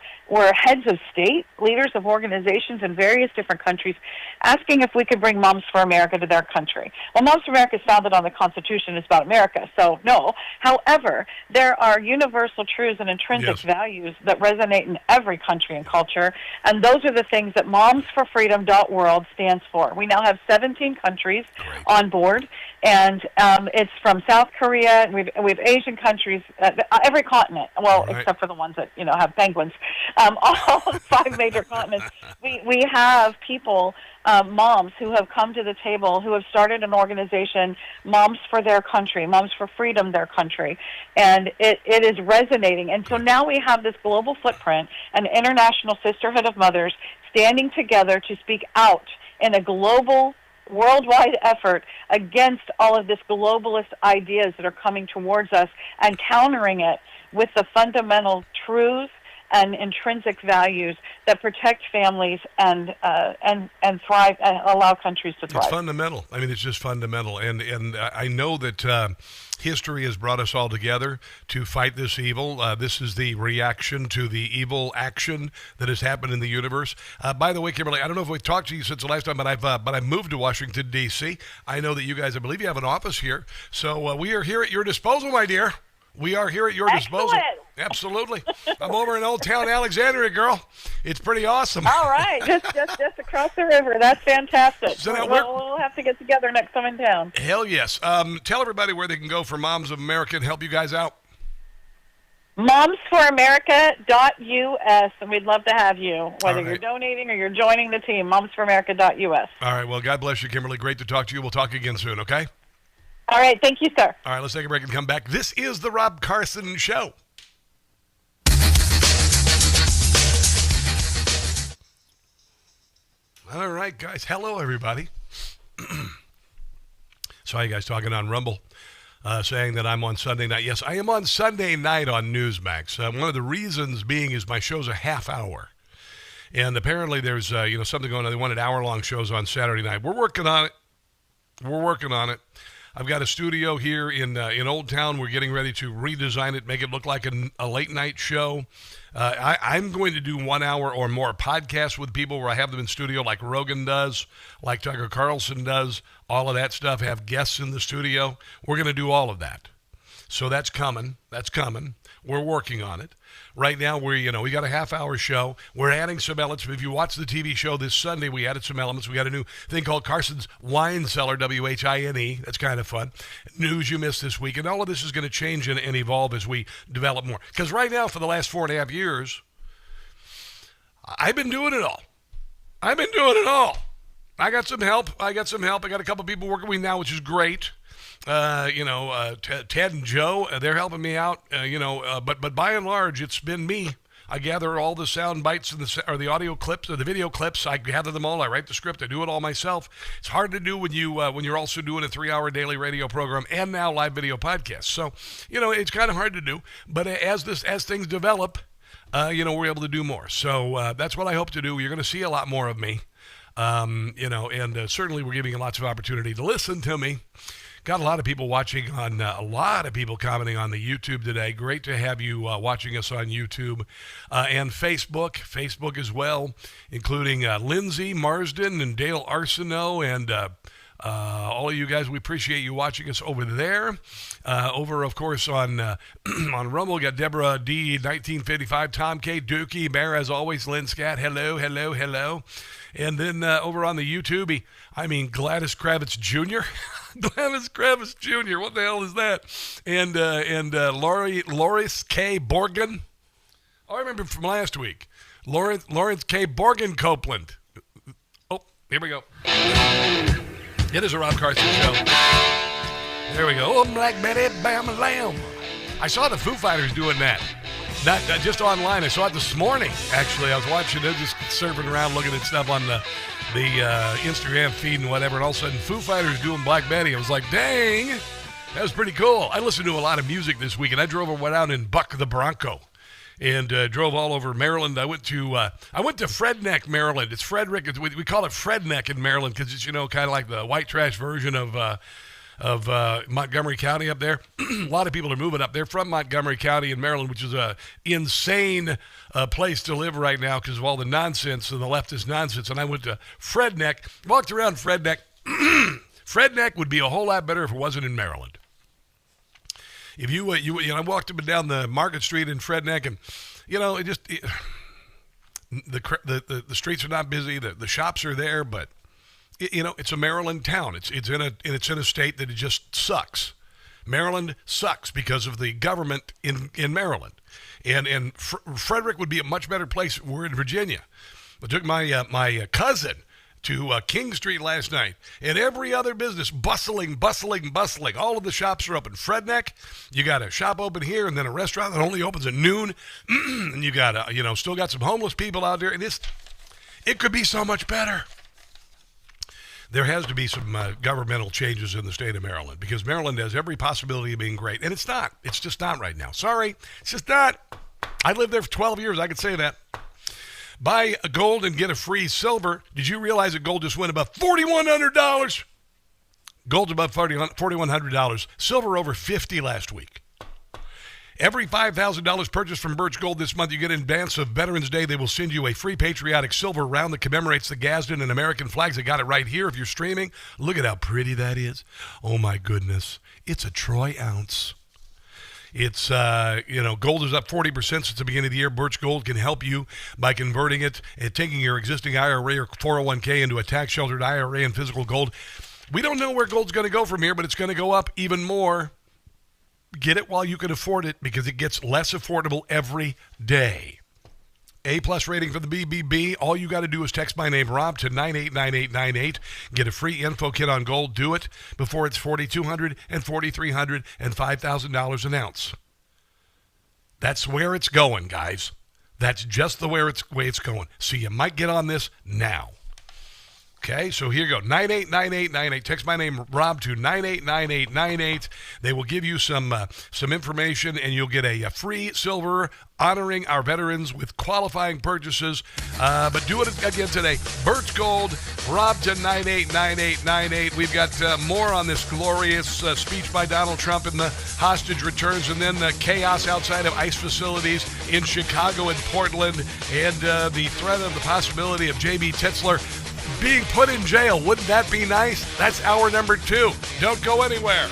[SPEAKER 22] heads of state, leaders of organizations in various different countries, asking if we could bring Moms for America to their country. Well, Moms for America is founded on the Constitution. It's about America, so no. However, there are universal truths and intrinsic values that resonate in every country and culture, and those are the things that momsforfreedom.world stands for. We now have 17 countries on board, and it's from South Korea. We have Asian countries, every continent, well, except for the ones that have penguins. All 5 major continents. We have people, moms who have come to the table, who have started an organization, Moms for their country, Moms for Freedom, their country, and it is resonating. And so now we have this global footprint, an international sisterhood of mothers standing together to speak out in a global, worldwide effort against all of this globalist ideas that are coming towards us and countering it with the fundamental truths and intrinsic values that protect families and thrive and allow countries to thrive.
[SPEAKER 4] It's fundamental. I mean, it's just fundamental. And I know that history has brought us all together to fight this evil. This is the reaction to the evil action that has happened in the universe. By the way, Kimberly, I don't know if we've talked to you since the last time, but I've moved to Washington, D.C. I know that you guys, I believe you have an office here. So we are here at your disposal, my dear. We are here at your disposal. Absolutely. I'm over in Old Town Alexandria, girl. It's pretty awesome.
[SPEAKER 22] All right. Just across the river. That's fantastic.
[SPEAKER 4] So now
[SPEAKER 22] we'll have to get together next time in town.
[SPEAKER 4] Hell yes. Tell everybody where they can go for Moms of America and help you guys out.
[SPEAKER 22] Momsforamerica.us, and we'd love to have you, whether you're donating or you're joining the team, momsforamerica.us.
[SPEAKER 4] All right. Well, God bless you, Kimberly. Great to talk to you. We'll talk again soon, okay?
[SPEAKER 22] All right. Thank you, sir.
[SPEAKER 4] All right. Let's take a break and come back. This is the Rob Carson Show. All right, guys. Hello, everybody. Saw you guys talking on Rumble, saying that I'm on Sunday night. Yes, I am on Sunday night on Newsmax. One of the reasons being is my show's a half hour. And apparently there's something going on. They wanted hour-long shows on Saturday night. We're working on it. I've got a studio here in Old Town. We're getting ready to redesign it, make it look like a late-night show. I'm going to do 1 hour or more podcasts with people where I have them in studio like Rogan does, like Tucker Carlson does, all of that stuff, have guests in the studio. We're going to do all of that. So that's coming. We're working on it. Right now, we got a half-hour show. We're adding some elements. If you watch the TV show this Sunday, we added some elements. We got a new thing called Carson's Wine Cellar, WHINE. That's kind of fun. News you missed this week. And all of this is going to change and evolve as we develop more. Because right now, for the last 4.5 years, I've been doing it all. I got some help. I got a couple people working with me now, which is great. Ted and Joe, they're helping me out, but by and large, it's been me. I gather all the sound bites or the audio clips or the video clips. I gather them all. I write the script. I do it all myself. It's hard to do when you're also doing a 3-hour daily radio program and now live video podcast. So, it's kind of hard to do, but as things develop, we're able to do more. So, that's what I hope to do. You're going to see a lot more of me, and certainly we're giving you lots of opportunity to listen to me. Got a lot of people watching a lot of people commenting on the YouTube today. Great to have you watching us on YouTube and Facebook as well, including Lindsay Marsden and Dale Arsenault and all of you guys. We appreciate you watching us over there. Over, of course, on on Rumble, we got Deborah D, 1955, Tom K, Dookie, Bear, as always, Lynn Scat, hello. And then over on the YouTube, Gladys Kravitz Jr., Gladys Kravitz Jr., what the hell is that? And Loris K. Borgen. Oh, I remember from last week. Lawrence K. Borgen Copeland. Oh, here we go. It is a Rob Carson Show. There we go. Oh, Black Betty, Bam, Lamb. I saw the Foo Fighters doing that. Not just online. I saw it this morning, actually. I was watching it, just surfing around, looking at stuff on the Instagram feed and whatever, and all of a sudden Foo Fighters doing Black Betty. I was like, dang, that was pretty cool. I listened to a lot of music this week, and I went out and bucked the Bronco and drove all over Maryland. I went to Fredneck, Maryland. It's Frederick. We call it Fredneck in Maryland because it's, kind of like the white trash version of Montgomery County up there. A lot of people are moving up there from Montgomery County in Maryland, which is a insane place to live right now because of all the nonsense and the leftist nonsense. And I went to Fredneck, walked around Fredneck. Fredneck would be a whole lot better if it wasn't in Maryland. If I walked up and down the Market Street in Fredneck, and the streets are not busy. The shops are there, but it's a Maryland town. It's in a state that it just sucks. Maryland sucks because of the government in Maryland, and Frederick would be a much better place. We're in Virginia. I took my cousin to King Street last night, and every other business bustling. All of the shops are open. Fredneck, you got a shop open here, and then a restaurant that only opens at noon, and you got still got some homeless people out there, and it could be so much better. There has to be some governmental changes in the state of Maryland because Maryland has every possibility of being great, and it's not. It's just not right now. Sorry, it's just not. I lived there for 12 years. I could say that. Buy a gold and get a free silver. Did you realize that gold just went above $4,100? Gold's above $4,100. Silver over $50 last week. Every $5,000 purchased from Birch Gold this month, you get in advance of Veterans Day. They will send you a free patriotic silver round that commemorates the Gadsden and American flags. I got it right here if you're streaming. Look at how pretty that is. Oh, my goodness. It's a troy ounce. It's, gold is up 40% since the beginning of the year. Birch Gold can help you by converting it and taking your existing IRA or 401k into a tax-sheltered IRA and physical gold. We don't know where gold's going to go from here, but it's going to go up even more. Get it while you can afford it because it gets less affordable every day. A-plus rating for the BBB. All you got to do is text my name, Rob, to 989898. Get a free info kit on gold. Do it before it's $4,200 and $4,300 and $5,000 an ounce. That's where it's going, guys. That's just the way it's going. So you might get on this now. Okay, so here you go, 989898. Text my name, Rob, to 989898. They will give you some information, and you'll get a free silver honoring our veterans with qualifying purchases. But do it again today. Birch Gold, Rob to 989898. We've got more on this glorious speech by Donald Trump and the hostage returns, and then the chaos outside of ICE facilities in Chicago and Portland, and the threat of the possibility of J.B. Titzler being put in jail. Wouldn't that be nice? That's hour number 2. Don't go anywhere.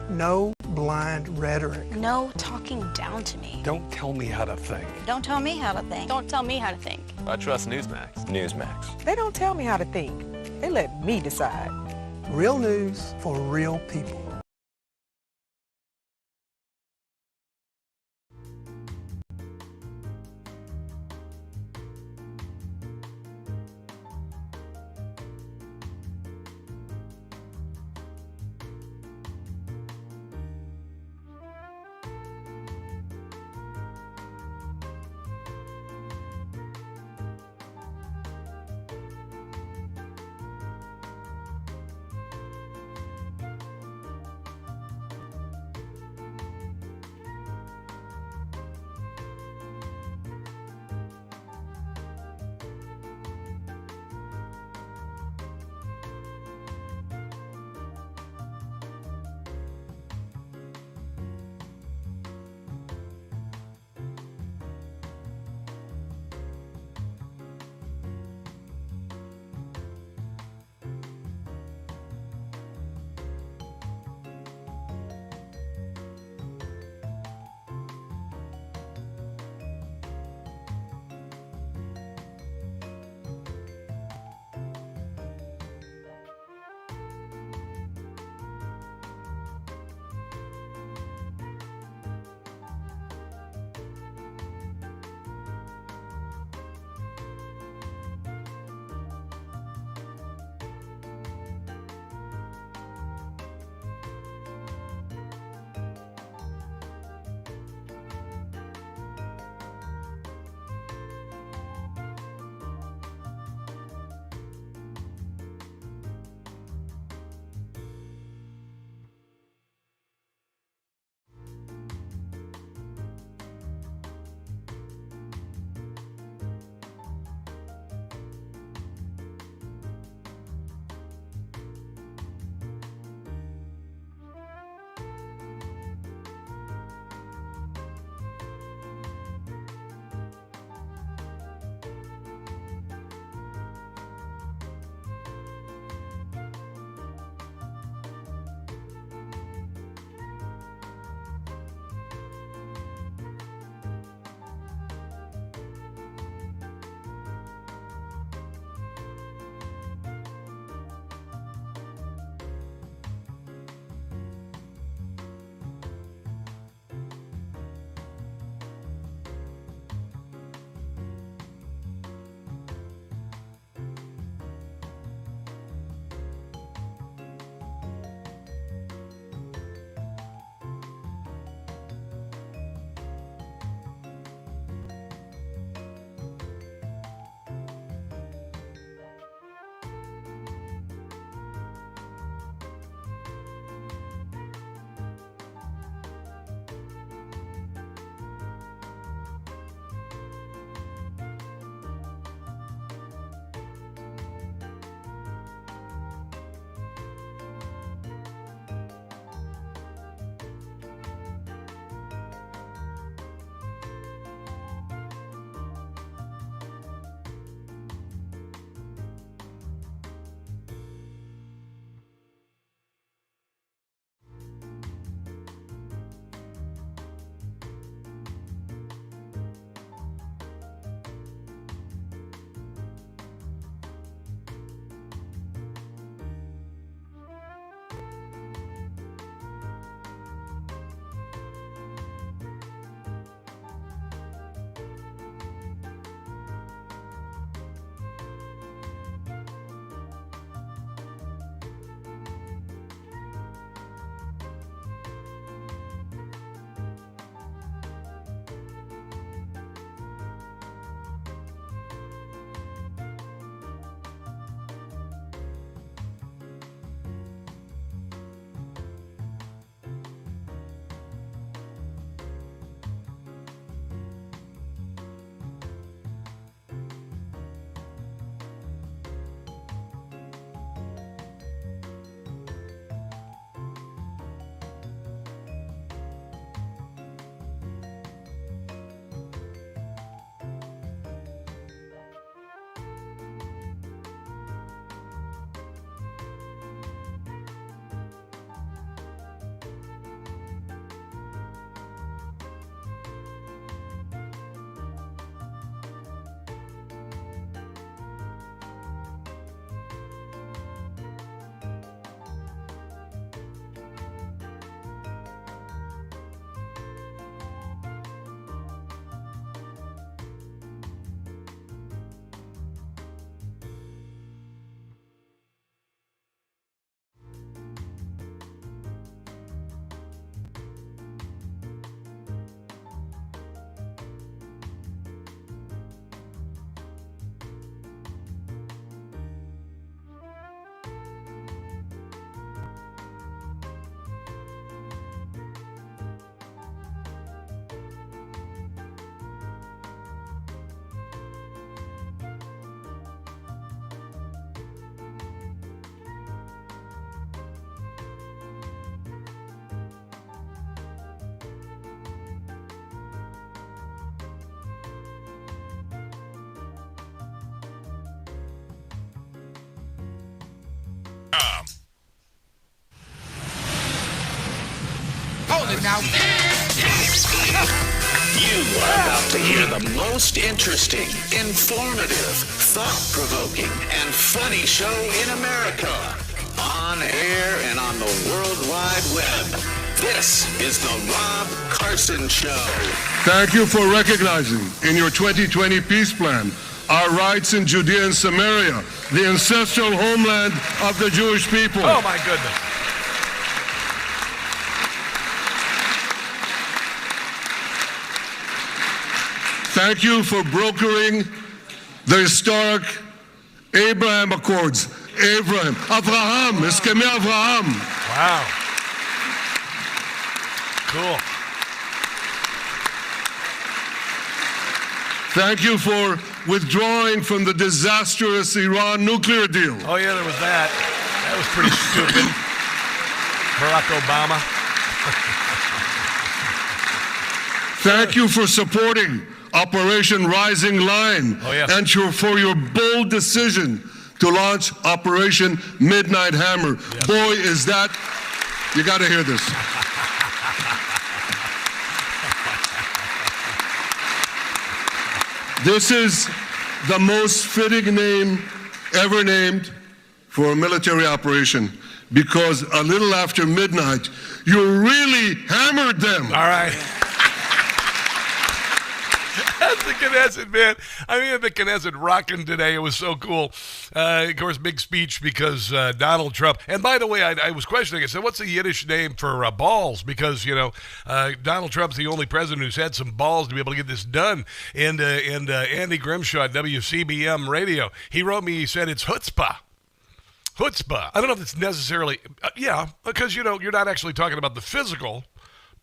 [SPEAKER 1] No blind rhetoric.
[SPEAKER 2] No talking down to me.
[SPEAKER 23] Don't tell me how to think.
[SPEAKER 2] Don't tell me how to think.
[SPEAKER 24] Don't tell me how to think.
[SPEAKER 23] I trust Newsmax. Newsmax.
[SPEAKER 25] They don't tell me how to think. They let me decide.
[SPEAKER 1] Real news for real people.
[SPEAKER 3] it now.
[SPEAKER 10] You are about to hear the most interesting, informative, thought-provoking, and funny show in America. On air and on the World Wide Web. This is the Rob Carson Show.
[SPEAKER 6] Thank you for recognizing in your 2020 peace plan our rights in Judea and Samaria, the ancestral homeland of the Jewish people.
[SPEAKER 4] Oh, my goodness.
[SPEAKER 6] Thank you for brokering the historic Abraham Accords. Avraham, Eskemei Avraham.
[SPEAKER 4] Wow. Cool.
[SPEAKER 6] Thank you for withdrawing from the disastrous Iran nuclear deal.
[SPEAKER 4] Oh, yeah, there was that. That was pretty stupid. Barack Obama.
[SPEAKER 6] Thank you for supporting Operation Rising Lion and for your bold decision to launch Operation Midnight Hammer. Yes. Boy, is that... You got to hear this. This is the most fitting name ever named for a military operation, because a little after midnight, you really hammered them.
[SPEAKER 4] All right. That's the Knesset, man. I mean, the Knesset rocking today. It was so cool. Of course, big speech because Donald Trump. And by the way, I was questioning. I said, what's the Yiddish name for balls? Because, you know, Donald Trump's the only president who's had some balls to be able to get this done. And Andy Grimshaw at WCBM Radio, he wrote me, he said, it's chutzpah. Chutzpah. I don't know if it's necessarily, yeah, because, you know, you're not actually talking about the physical,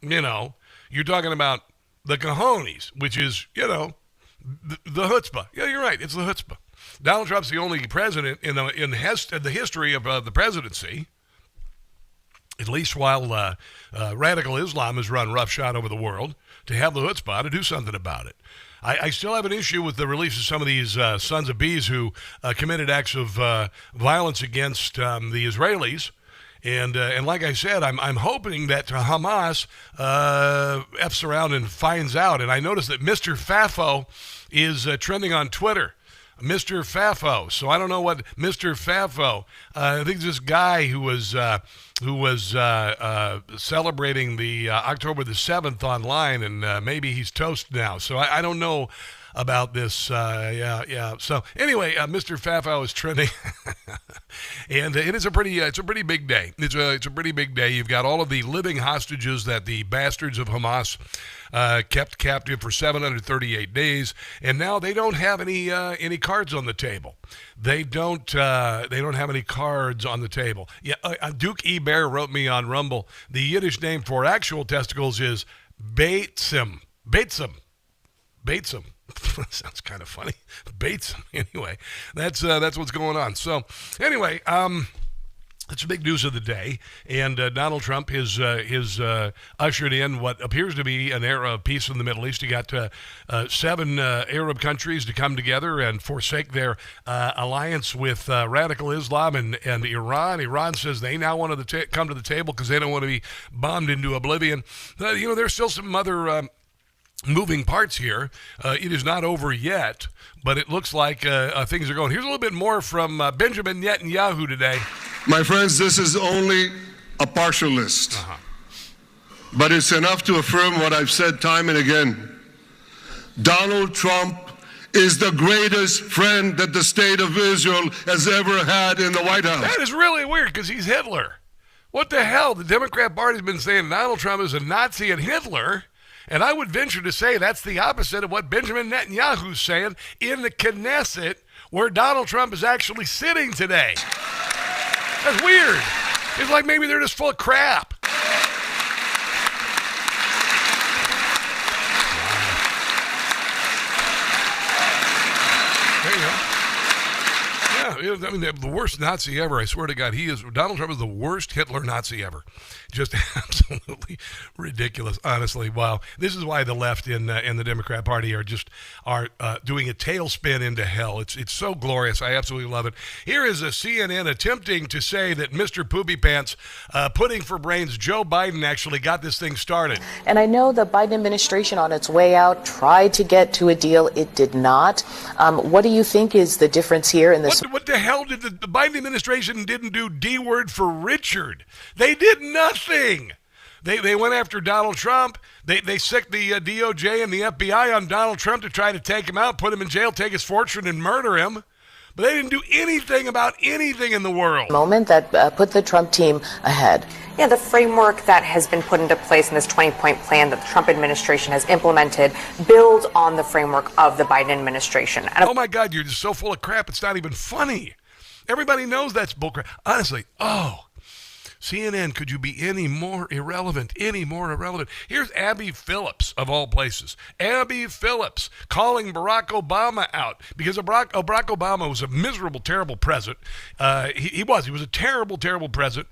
[SPEAKER 4] you know. You're talking about the cojones, which is, you know, the chutzpah. Yeah, you're right. It's the chutzpah. Donald Trump's the only president in the history of the presidency, at least while radical Islam has run roughshod over the world, to have the chutzpah to do something about it. I still have an issue with the release of some of these sons of bees who committed acts of violence against the Israelis. And like I said, I'm hoping that Hamas F's around and finds out. And I noticed that Mr. Fafo is trending on Twitter. Mr. Fafo. So I don't know what Mr. Fafo. I think this guy who was celebrating the October the 7th online, and maybe he's toast now. So I don't know about this. Yeah. So anyway, Mr. Fafo is trending, and it is a pretty big day. It's a pretty big day. You've got all of the living hostages that the bastards of Hamas kept captive for 738 days, and now they don't have any cards on the table. They don't have any cards on the table. Yeah, Duke E. Bear wrote me on Rumble. The Yiddish name for actual testicles is Beitzim. Sounds kind of funny. Bates. Anyway, that's what's going on. So anyway, it's big news of the day, and Donald Trump has ushered in what appears to be an era of peace in the Middle East. He got 7 Arab countries to come together and forsake their alliance with radical Islam and Iran. Iran says they now want to come to the table because they don't want to be bombed into oblivion. There's still some other moving parts here. It is not over yet, but it looks like things are going. Here's a little bit more from Benjamin Netanyahu today.
[SPEAKER 6] My friends, this is only a partial list, but it's enough to affirm what I've said time and again. Donald Trump is the greatest friend that the state of Israel has ever had in the White House.
[SPEAKER 4] That is really weird because he's Hitler. What the hell? The Democrat Party's been saying Donald Trump is a Nazi and Hitler. And I would venture to say that's the opposite of what Benjamin Netanyahu's saying in the Knesset, where Donald Trump is actually sitting today. That's weird. It's like maybe they're just full of crap. There you go. I mean, the worst Nazi ever. I swear to God, Donald Trump is the worst Hitler Nazi ever. Just absolutely ridiculous, honestly. Wow. This is why the left in the Democrat Party are doing a tailspin into hell. It's so glorious. I absolutely love it. Here is a CNN attempting to say that Mr. Poopy Pants, pudding for brains, Joe Biden actually got this thing started.
[SPEAKER 14] And I know the Biden administration on its way out tried to get to a deal. It did not. What do you think is the difference here in this?
[SPEAKER 4] What the hell did the Biden administration didn't do D-word for Richard? They did nothing. They went after Donald Trump. They sicked the DOJ and the FBI on Donald Trump to try to take him out, put him in jail, take his fortune, and murder him. But they didn't do anything about anything in the world.
[SPEAKER 14] Moment that put the Trump team ahead.
[SPEAKER 3] Yeah, the framework that has been put into place in this 20-point plan that the Trump administration has implemented builds on the framework of the Biden administration. And
[SPEAKER 4] oh, my God, you're just so full of crap, it's not even funny. Everybody knows that's bullcrap. Honestly, CNN, could you be any more irrelevant? Here's Abby Phillips, of all places. Abby Phillips calling Barack Obama out because Barack Obama was a miserable, terrible president. He was a terrible, terrible president.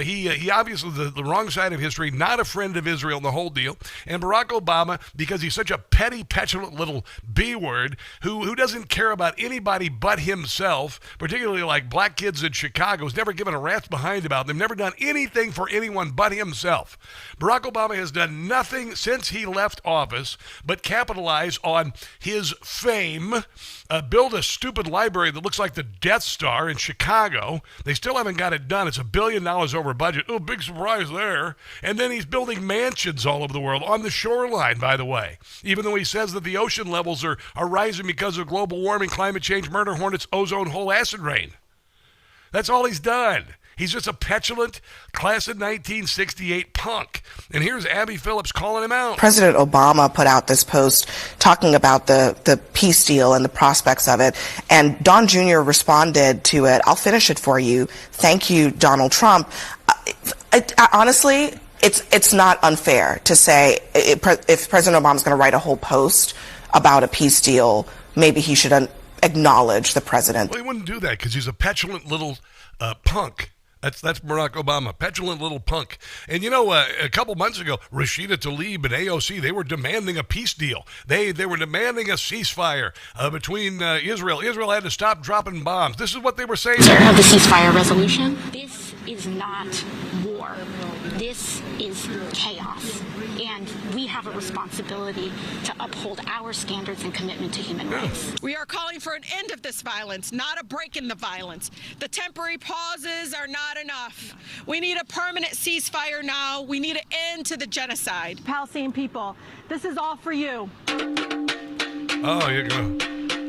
[SPEAKER 4] He obviously the wrong side of history, not a friend of Israel in the whole deal. And Barack Obama, because he's such a petty, petulant little B-word who doesn't care about anybody but himself, particularly like black kids in Chicago, has never given a rat's behind about them, never done anything for anyone but himself. Barack Obama has done nothing since he left office but capitalize on his fame, build a stupid library that looks like the Death Star in Chicago. They still haven't got it done. It's $1 billion over budget. Oh, big surprise there. And then he's building mansions all over the world, on the shoreline, by the way, even though he says that the ocean levels are rising because of global warming, climate change, murder hornets, ozone hole, acid rain. That's all he's done. He's just a petulant, class of 1968 punk. And here's Abby Phillips calling him out.
[SPEAKER 7] President Obama put out this post talking about the peace deal and the prospects of it. And Don Jr. responded to it. I'll finish it for you. Thank you, Donald Trump. Honestly, it's not unfair to say if President Obama's going to write a whole post about a peace deal, maybe he should acknowledge the president.
[SPEAKER 4] Well, he wouldn't do that because he's a petulant little punk. That's Barack Obama, petulant little punk. And you know, a couple months ago, Rashida Tlaib and AOC, they were demanding a peace deal. They were demanding a ceasefire between Israel. Israel had to stop dropping bombs. This is what they were saying.
[SPEAKER 8] Sir, have the ceasefire resolution. This is not war. This is chaos. And we have a responsibility to uphold our standards and commitment to human rights.
[SPEAKER 9] We are calling for an end of this violence, not a break in the violence. The temporary pauses are not enough. We need a permanent ceasefire now. We need an end to the genocide.
[SPEAKER 24] Palestinian people, this is all for you.
[SPEAKER 4] Oh, you go.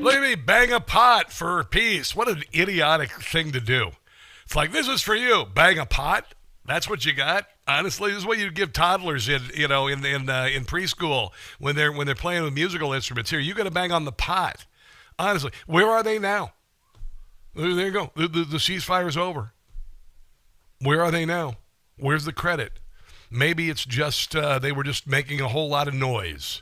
[SPEAKER 4] Look at me bang a pot for peace. What an idiotic thing to do. It's like, this is for you. Bang a pot? That's what you got? Honestly, this is what you give toddlers in preschool when they're playing with musical instruments. Here, you got to bang on the pot. Honestly, where are they now? There you go. The ceasefire's over. Where are they now? Where's the credit? Maybe it's just they were just making a whole lot of noise.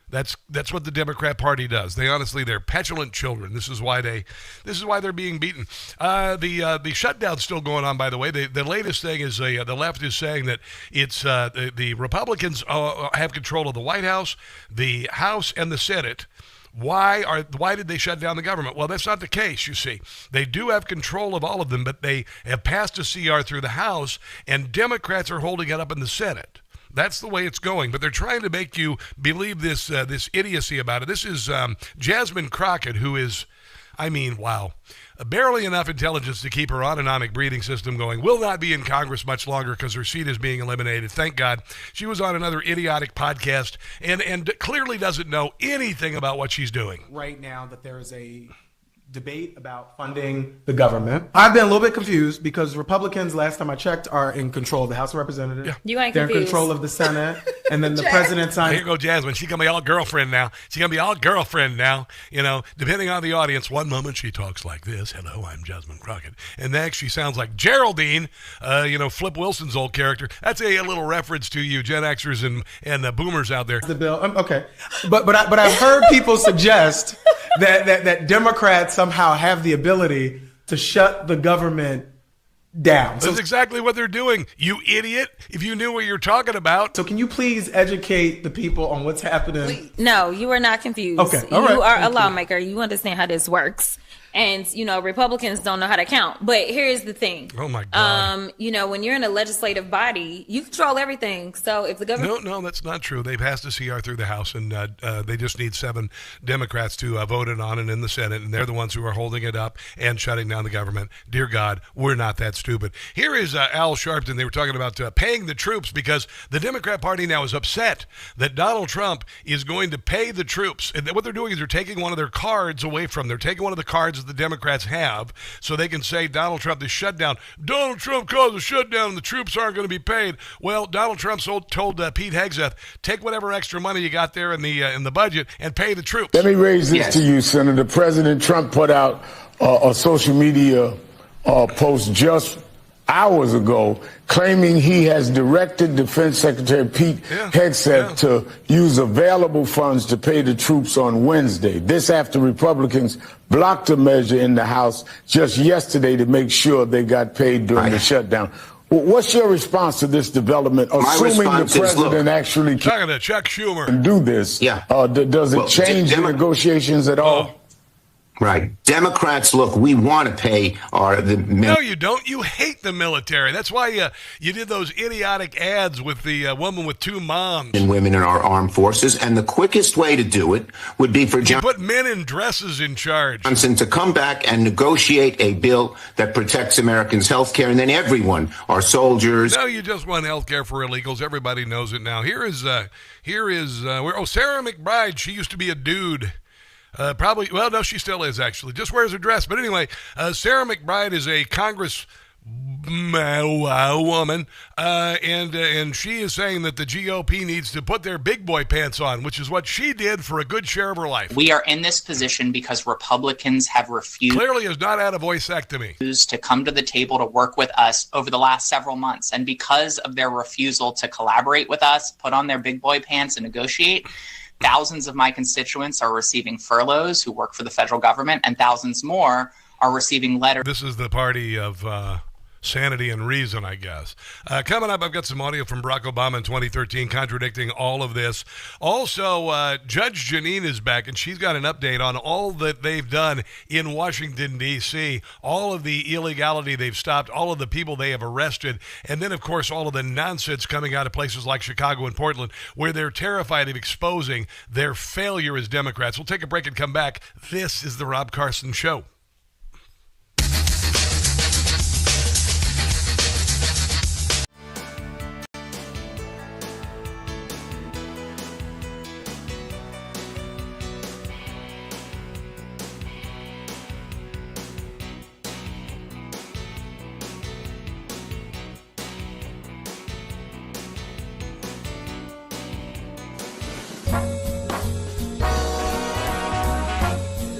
[SPEAKER 4] That's what the Democrat Party does. They're petulant children. This is why they're being beaten. The shutdown's still going on, by the way. The latest thing is the left is saying that it's the Republicans have control of the White House, the House, and the Senate. Why did they shut down the government? Well, that's not the case, you see. They do have control of all of them, but they have passed a CR through the House, and Democrats are holding it up in the Senate. That's the way it's going, but they're trying to make you believe this idiocy about it. This is Jasmine Crockett, who is, wow, barely enough intelligence to keep her autonomic breathing system going. Will not be in Congress much longer because her seat is being eliminated. Thank God. She was on another idiotic podcast and clearly doesn't know anything about what she's doing.
[SPEAKER 26] Right now that there is a debate about funding the government. I've been a little bit confused because Republicans, last time I checked, are in control of the House of Representatives.
[SPEAKER 2] Yeah. You ain't
[SPEAKER 26] They're
[SPEAKER 2] confused.
[SPEAKER 26] in control of the Senate, and then the president signed.
[SPEAKER 4] Here you go, Jasmine. She's going to be all girlfriend now. You know, depending on the audience. One moment she talks like this. Hello, I'm Jasmine Crockett. And next she sounds like Geraldine, Flip Wilson's old character. That's a little reference to you Gen Xers and boomers out there.
[SPEAKER 26] The bill. Okay. But I've heard people suggest that Democrats somehow have the ability to shut the government down.
[SPEAKER 4] That's exactly what they're doing, you idiot, if you knew what you're talking about.
[SPEAKER 26] So can you please educate the people on what's happening?
[SPEAKER 11] No, you are not confused.
[SPEAKER 26] Okay, all right.
[SPEAKER 11] You are a
[SPEAKER 26] Thank you.
[SPEAKER 11] lawmaker. You understand how this works. And, Republicans don't know how to count. But here's the thing.
[SPEAKER 4] Oh, my God.
[SPEAKER 11] When you're in a legislative body, you control everything. So if the government...
[SPEAKER 4] No, that's not true. They passed a CR through the House, and they just need 7 Democrats to vote it on and in the Senate, and they're the ones who are holding it up and shutting down the government. Dear God, we're not that stupid. Here is Al Sharpton. They were talking about paying the troops because the Democrat Party now is upset that Donald Trump is going to pay the troops. And what they're doing is they're taking one of their cards away from them. They're taking one of the cards the Democrats have so they can say Donald Trump is shut down. Donald Trump caused a shutdown and the troops aren't going to be paid. Well, Donald Trump told Pete Hegseth, take whatever extra money you got there in the budget and pay the troops.
[SPEAKER 12] Let me raise this to you, Senator. President Trump put out a social media post just hours ago claiming he has directed Defense Secretary Pete Hegseth to use available funds to pay the troops on Wednesday. This after Republicans blocked a measure in the House just yesterday to make sure they got paid during the shutdown. What's your response to this development, assuming the president actually
[SPEAKER 4] talking to Chuck Schumer
[SPEAKER 12] can do this? Does it change the negotiations at all?
[SPEAKER 13] Right. Democrats, look, we want to pay
[SPEAKER 4] No, you don't. You hate the military. That's why you did those idiotic ads with the woman with 2 moms.
[SPEAKER 13] And women in our armed forces. And the quickest way to do it would be for
[SPEAKER 4] put men in dresses in charge.
[SPEAKER 13] Johnson to come back and negotiate a bill that protects Americans' health care. And then everyone, our soldiers.
[SPEAKER 4] No, you just want health care for illegals. Everybody knows it now. Here is Sarah McBride. She used to be a dude. Probably, well, no, she still is, actually. Just wears a dress. But anyway, Sarah McBride is a Congresswoman, and she is saying that the GOP needs to put their big boy pants on, which is what she did for a good share of her life.
[SPEAKER 15] We are in this position because Republicans have refused...
[SPEAKER 4] Clearly has not had a voicectomy.
[SPEAKER 15] ...to come to the table to work with us over the last several months. And because of their refusal to collaborate with us, put on their big boy pants and negotiate... Thousands of my constituents are receiving furloughs who work for the federal government, and thousands more are receiving letters.
[SPEAKER 4] This is the party of sanity and reason, I guess. Coming up, I've got some audio from Barack Obama in 2013 contradicting all of this. Also, Judge Janine is back, and she's got an update on all that they've done in Washington, D.C., all of the illegality they've stopped, all of the people they have arrested, and then, of course, all of the nonsense coming out of places like Chicago and Portland, where they're terrified of exposing their failure as Democrats. We'll take a break and come back. This is The Rob Carson Show.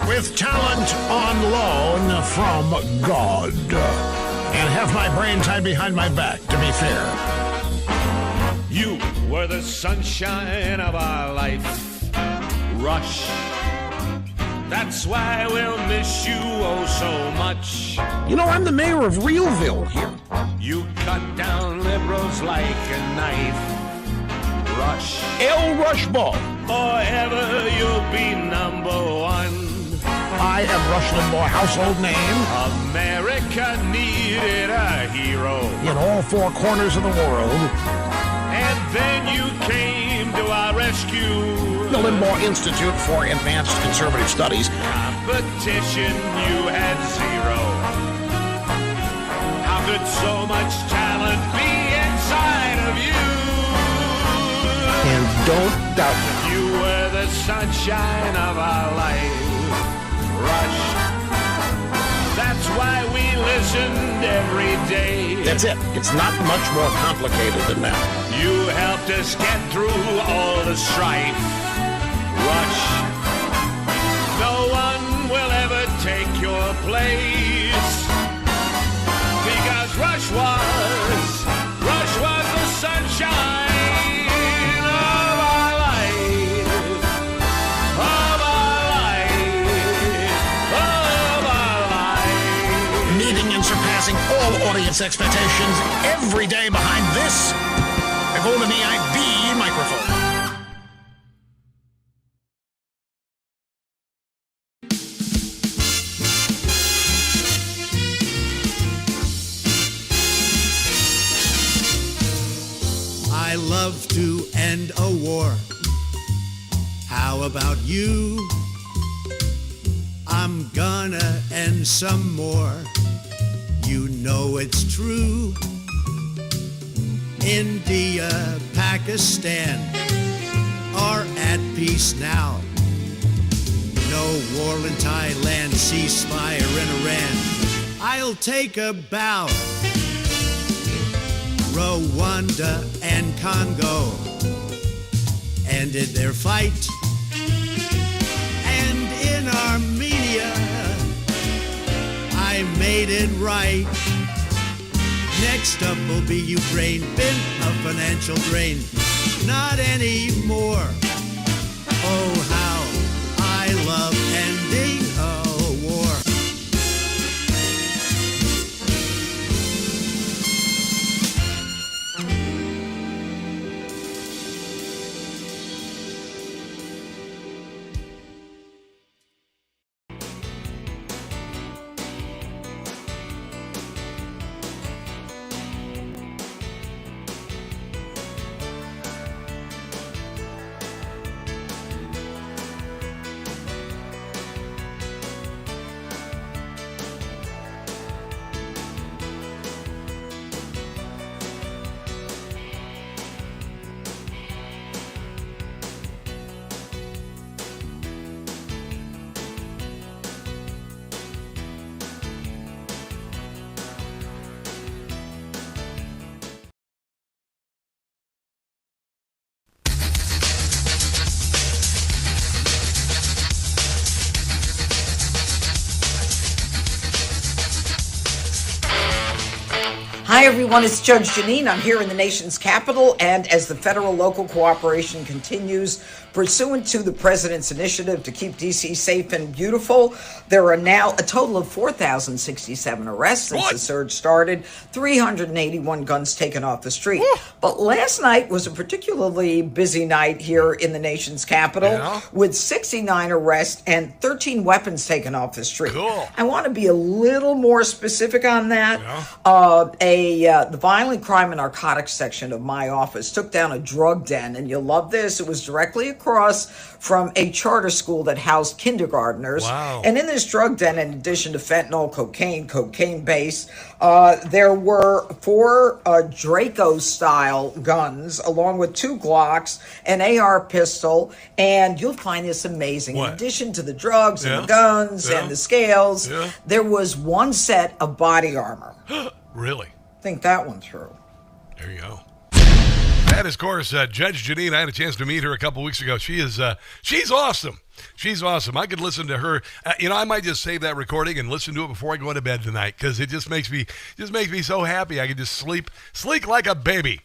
[SPEAKER 17] With talent on loan from God. And have my brain tied behind my back, to be fair.
[SPEAKER 18] You were the sunshine of our life, Rush. That's why we'll miss you oh so much.
[SPEAKER 17] You know, I'm the mayor of Realville here.
[SPEAKER 18] You cut down liberals like a knife, Rush.
[SPEAKER 17] El Rushball.
[SPEAKER 18] Forever you'll be number one.
[SPEAKER 17] I am Rush Limbaugh, household name.
[SPEAKER 18] America needed a hero
[SPEAKER 17] in all 4 corners of the world.
[SPEAKER 18] And then you came to our rescue.
[SPEAKER 17] The Limbaugh Institute for Advanced Conservative Studies.
[SPEAKER 18] Competition, you had zero. How could so much talent be inside of you?
[SPEAKER 17] And don't doubt it.
[SPEAKER 18] You were the sunshine of our life, Rush. That's why we listened every day.
[SPEAKER 17] That's it. It's not much more complicated than that.
[SPEAKER 18] You helped us get through all the strife, Rush. No one will ever take your place. Because Rush was the sunshine.
[SPEAKER 17] surpassing all audience expectations every day behind this, the Golden EIB microphone.
[SPEAKER 5] I love to end a war. How about you? I'm gonna end some more. You know it's true. India, Pakistan are at peace now. No war in Thailand, ceasefire in Iran. I'll take a bow. Rwanda and Congo ended their fight. And in Armenia, I made it right. Next up will be Ukraine, been a financial drain. Not anymore. Oh, how I love ending a war.
[SPEAKER 16] Hi, everyone. It's Judge Janine. I'm here in the nation's capital, and as the federal-local cooperation continues, pursuant to the president's initiative to keep D.C. safe and beautiful, there are now a total of 4,067 arrests since the surge started, 381 guns taken off the street. But last night was a particularly busy night here in the nation's capital, with 69 arrests and 13 weapons taken off the street.
[SPEAKER 4] Cool.
[SPEAKER 16] I want to be a little more specific on that. The violent crime and narcotics section of my office took down a drug den, and you'll love this. It was directly across from a charter school that housed kindergartners.
[SPEAKER 4] Wow.
[SPEAKER 16] And in this drug den, in addition to fentanyl, cocaine base, there were 4 Draco-style guns, along with 2 Glocks, an AR pistol, and you'll find this amazing. In addition to the drugs and the guns and the scales, there was 1 set of body armor.
[SPEAKER 4] Really?
[SPEAKER 16] Think that one through.
[SPEAKER 4] There you go. That is, of course, Judge Janine. I had a chance to meet her a couple weeks ago. She's awesome. She's awesome. I could listen to her. I might just save that recording and listen to it before I go to bed tonight, because it just makes me so happy. I can just sleep like a baby.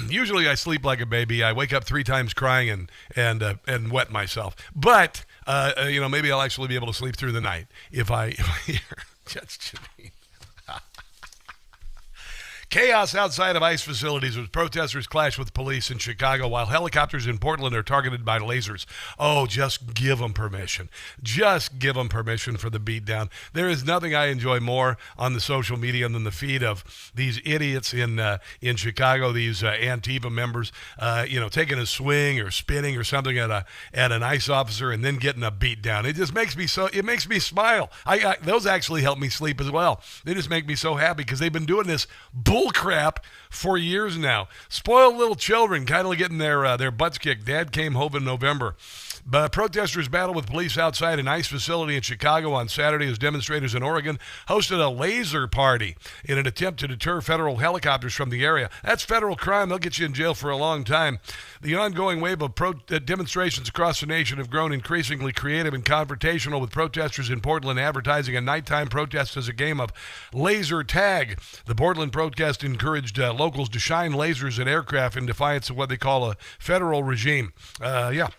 [SPEAKER 4] Usually I sleep like a baby. I wake up 3 times crying and wet myself. But maybe I'll actually be able to sleep through the night if I hear Judge Janine. Chaos outside of ICE facilities as protesters clash with police in Chicago while helicopters in Portland are targeted by lasers. Oh, just give them permission. Just give them permission for the beatdown. There is nothing I enjoy more on the social media than the feed of these idiots in Chicago, these Antifa members, taking a swing or spinning or something at an ICE officer and then getting a beatdown. It just makes me smile. Those actually help me sleep as well. They just make me so happy because they've been doing this bull crap for years now. Spoiled little children kind of getting their butts kicked. Dad came home in November. But protesters battled with police outside an ICE facility in Chicago on Saturday as demonstrators in Oregon hosted a laser party in an attempt to deter federal helicopters from the area. That's federal crime. They'll get you in jail for a long time. The ongoing wave of demonstrations across the nation have grown increasingly creative and confrontational, with protesters in Portland advertising a nighttime protest as a game of laser tag. The Portland protest encouraged locals to shine lasers at aircraft in defiance of what they call a federal regime.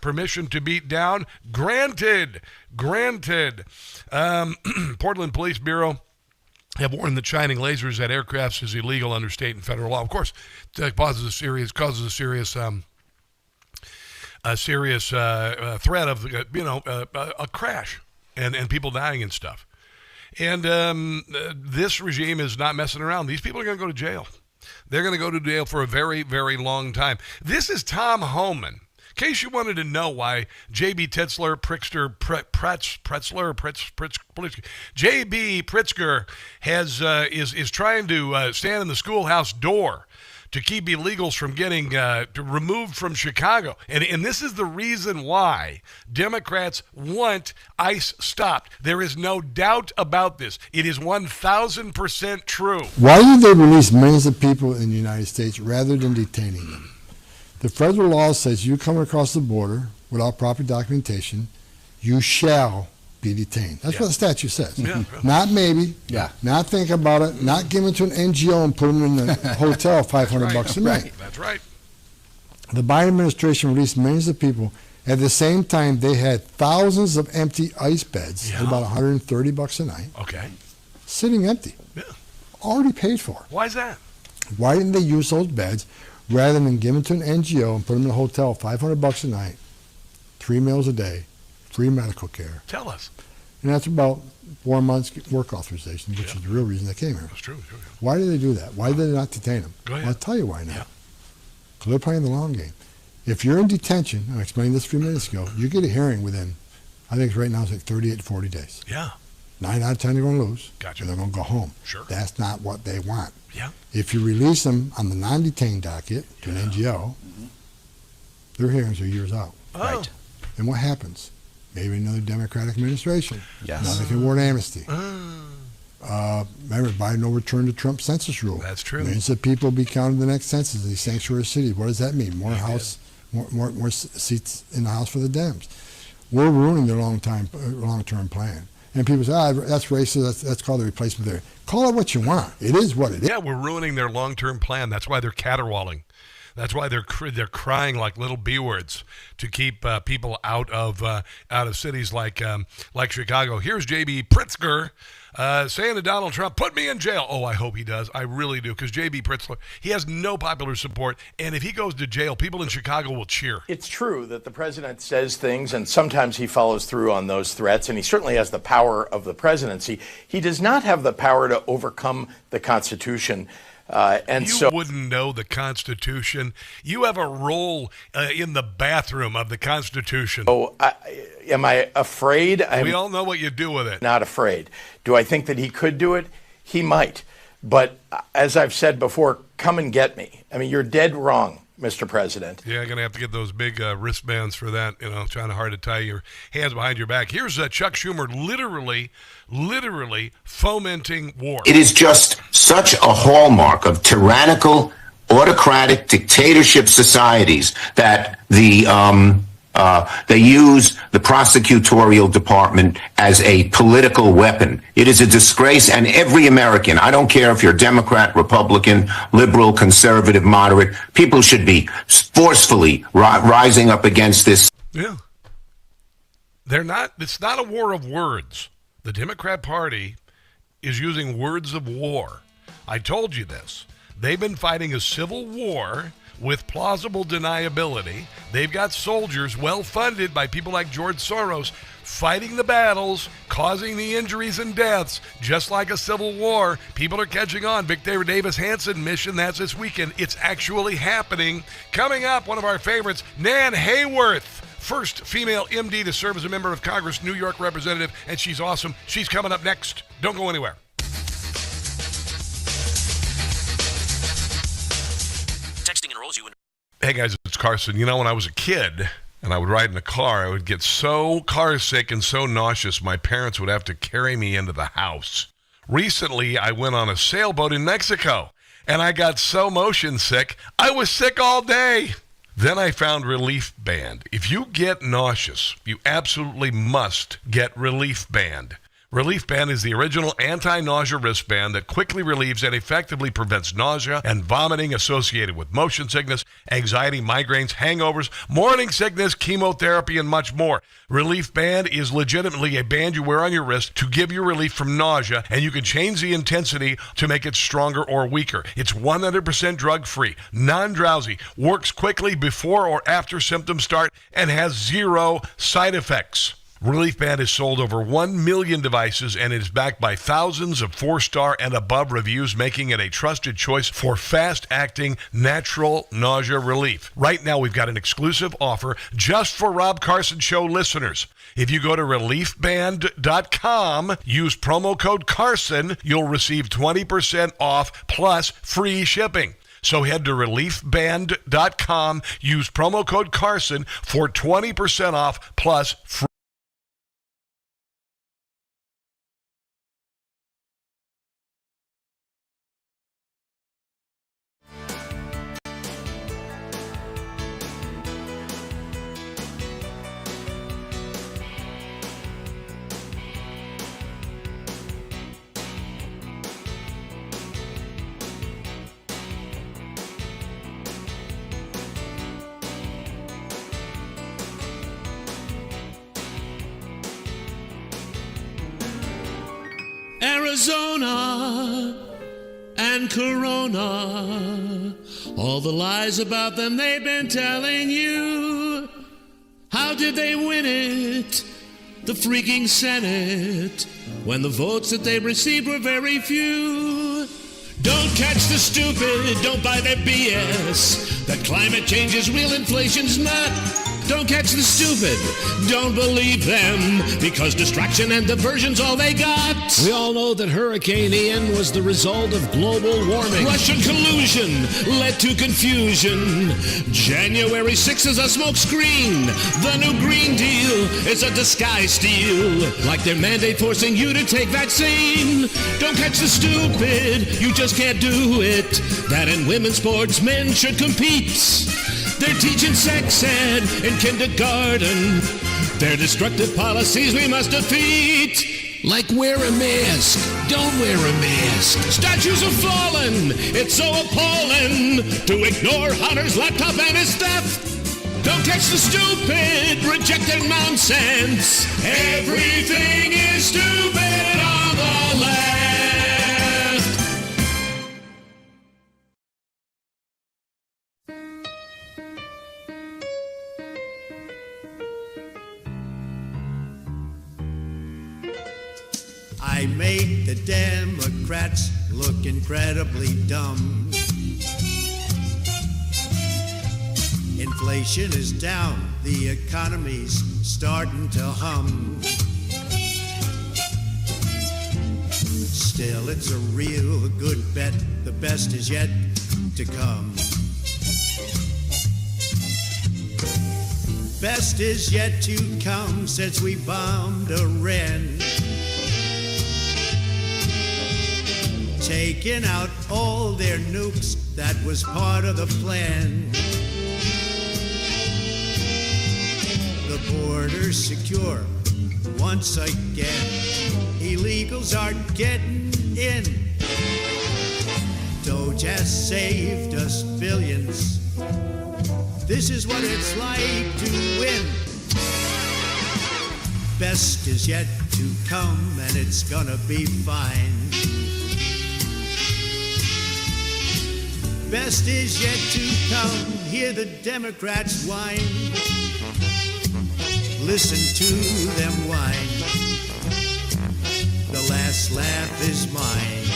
[SPEAKER 4] Permission to beat down granted. Portland Police Bureau have warned that shining lasers at aircrafts is illegal under state and federal law. Of course, that causes a serious threat of a crash and people dying and stuff. And this regime is not messing around. These people are going to go to jail. They're going to go to jail for a very, very long time. This is Tom Homan. In case you wanted to know why J.B. Pritzker is trying to stand in the schoolhouse door to keep illegals from getting removed from Chicago. And this is the reason why Democrats want ICE stopped. There is no doubt about this. It is 1,000% true.
[SPEAKER 19] Why did they release millions of people in the United States rather than detaining them? The federal law says you come across the border without proper documentation, you shall be detained. That's what the statute says.
[SPEAKER 4] Yeah.
[SPEAKER 19] Not maybe.
[SPEAKER 20] Yeah.
[SPEAKER 19] Not think about it. Not give it to an NGO and put them in the hotel $500 a night.
[SPEAKER 4] That's right.
[SPEAKER 19] The Biden administration released millions of people. At the same time, they had thousands of empty ICE beds at about $130 a night.
[SPEAKER 4] Okay.
[SPEAKER 19] Sitting empty.
[SPEAKER 4] Yeah.
[SPEAKER 19] Already paid for.
[SPEAKER 4] Why is that?
[SPEAKER 19] Why didn't they use those beds rather than give them to an NGO and put them in a hotel $500 a night, 3 meals a day, free medical care?
[SPEAKER 4] Tell us.
[SPEAKER 19] And that's about 4 months work authorization, which is the real reason they came here.
[SPEAKER 4] That's true.
[SPEAKER 19] Why did they do that? Why did they not detain them?
[SPEAKER 4] Go ahead.
[SPEAKER 19] Well, I'll tell you why now. Because they're playing the long game. If you're in detention, I explained this a few minutes ago, you get a hearing within, I think right now it's like 38 to 40 days.
[SPEAKER 4] Yeah.
[SPEAKER 19] 9 out of 10 are going to lose.
[SPEAKER 4] Gotcha.
[SPEAKER 19] And they're going to go home.
[SPEAKER 4] Sure.
[SPEAKER 19] That's not what they want.
[SPEAKER 4] Yeah.
[SPEAKER 19] If you release them on the non-detained docket to an NGO, their hearings are years out.
[SPEAKER 4] Oh.
[SPEAKER 20] Right.
[SPEAKER 19] And what happens? Maybe another Democratic administration.
[SPEAKER 20] Yes.
[SPEAKER 19] Now they can award amnesty. Remember, Biden overturned the Trump census rule.
[SPEAKER 4] That's true.
[SPEAKER 19] Millions of people will be counted in the next census in these sanctuary cities. What does that mean? More more seats in the House for the Dems. We're ruining their long-term plan. And people say, that's racist, that's called the replacement theory. Call it what you want. It is what it is.
[SPEAKER 4] Yeah, we're ruining their long-term plan. That's why they're caterwauling. That's why they're crying like little B-words to keep people out of cities like Chicago. Here's J.B. Pritzker saying to Donald Trump, put me in jail. Oh, I hope he does. I really do, because J.B. Pritzker, he has no popular support, and if he goes to jail, people in Chicago will cheer.
[SPEAKER 21] It's true that the president says things, and sometimes he follows through on those threats, and he certainly has the power of the presidency. He does not have the power to overcome the Constitution. You
[SPEAKER 4] wouldn't know the Constitution. You have a role in the bathroom of the Constitution.
[SPEAKER 21] Oh, am I afraid?
[SPEAKER 4] We all know what you do with it.
[SPEAKER 21] Not afraid. Do I think that he could do it? He might. But as I've said before, come and get me. I mean, you're dead wrong, Mr. President.
[SPEAKER 4] Yeah, I'm going to have to get those big wristbands for that, trying hard to tie your hands behind your back. Here's Chuck Schumer literally fomenting war.
[SPEAKER 13] It is just such a hallmark of tyrannical, autocratic dictatorship societies that they use the prosecutorial department as a political weapon. It is a disgrace, and every American, I don't care if you're Democrat, Republican, liberal, conservative, moderate, people should be forcefully rising up against this.
[SPEAKER 4] Yeah. It's not a war of words. The Democrat Party is using words of war. I told you this. They've been fighting a civil war with plausible deniability. They've got soldiers well funded by people like George Soros fighting the battles, causing the injuries and deaths, just like a civil war. People are catching on. Victor Davis Hanson mission, that's this weekend. It's actually happening. Coming up, one of our favorites, Nan Hayworth, first female MD to serve as a member of Congress, New York representative, and she's awesome. She's coming up next. Don't go anywhere. Hey guys, it's Carson. When I was a kid and I would ride in a car, I would get so car sick and so nauseous, my parents would have to carry me into the house. Recently, I went on a sailboat in Mexico and I got so motion sick, I was sick all day. Then I found Relief Band. If you get nauseous, you absolutely must get Relief Band. Relief Band is the original anti-nausea wristband that quickly relieves and effectively prevents nausea and vomiting associated with motion sickness, anxiety, migraines, hangovers, morning sickness, chemotherapy, and much more. Relief Band is legitimately a band you wear on your wrist to give you relief from nausea, and you can change the intensity to make it stronger or weaker. It's 100% drug-free, non-drowsy, works quickly before or after symptoms start, and has 0 side effects. Relief Band has sold over 1 million devices and is backed by thousands of 4-star and above reviews, making it a trusted choice for fast-acting, natural nausea relief. Right now, we've got an exclusive offer just for Rob Carson Show listeners. If you go to reliefband.com, use promo code Carson, you'll receive 20% off plus free shipping. So head to reliefband.com, use promo code Carson for 20% off plus free.
[SPEAKER 1] Arizona and Corona, all the lies about them they've been telling you. How did they win it? The freaking Senate, when the votes that they received were very few. Don't catch the stupid, don't buy their BS, that climate change is real, inflation's not. Don't catch the stupid, don't believe them, because distraction and diversion's all they got.
[SPEAKER 17] We all know that Hurricane Ian was the result of global warming.
[SPEAKER 1] Russian collusion led to confusion. January 6th is a smokescreen. The new Green Deal is a disguise steal, like their mandate forcing you to take vaccine. Don't catch the stupid, you just can't do it. That in women's sports, men should compete. They're teaching sex ed in kindergarten. Their destructive policies we must defeat.
[SPEAKER 17] Like wear a mask, don't wear a mask.
[SPEAKER 1] Statues have fallen, it's so appalling to ignore Hunter's laptop and his theft. Don't catch the stupid, reject their nonsense. Everything is stupid on the left.
[SPEAKER 5] I make the Democrats look incredibly dumb. Inflation is down, the economy's starting to hum. Still, it's a real good bet, the best is yet to come. Best is yet to come since we bombed Iran. Taking out all their nukes, that was part of the plan. The border's secure once again. Illegals are getting in. Doge has saved us billions. This is what it's like to win. Best is yet to come, and it's gonna be fine. Best is yet to come, hear the Democrats whine. Listen to them whine. The last laugh is mine.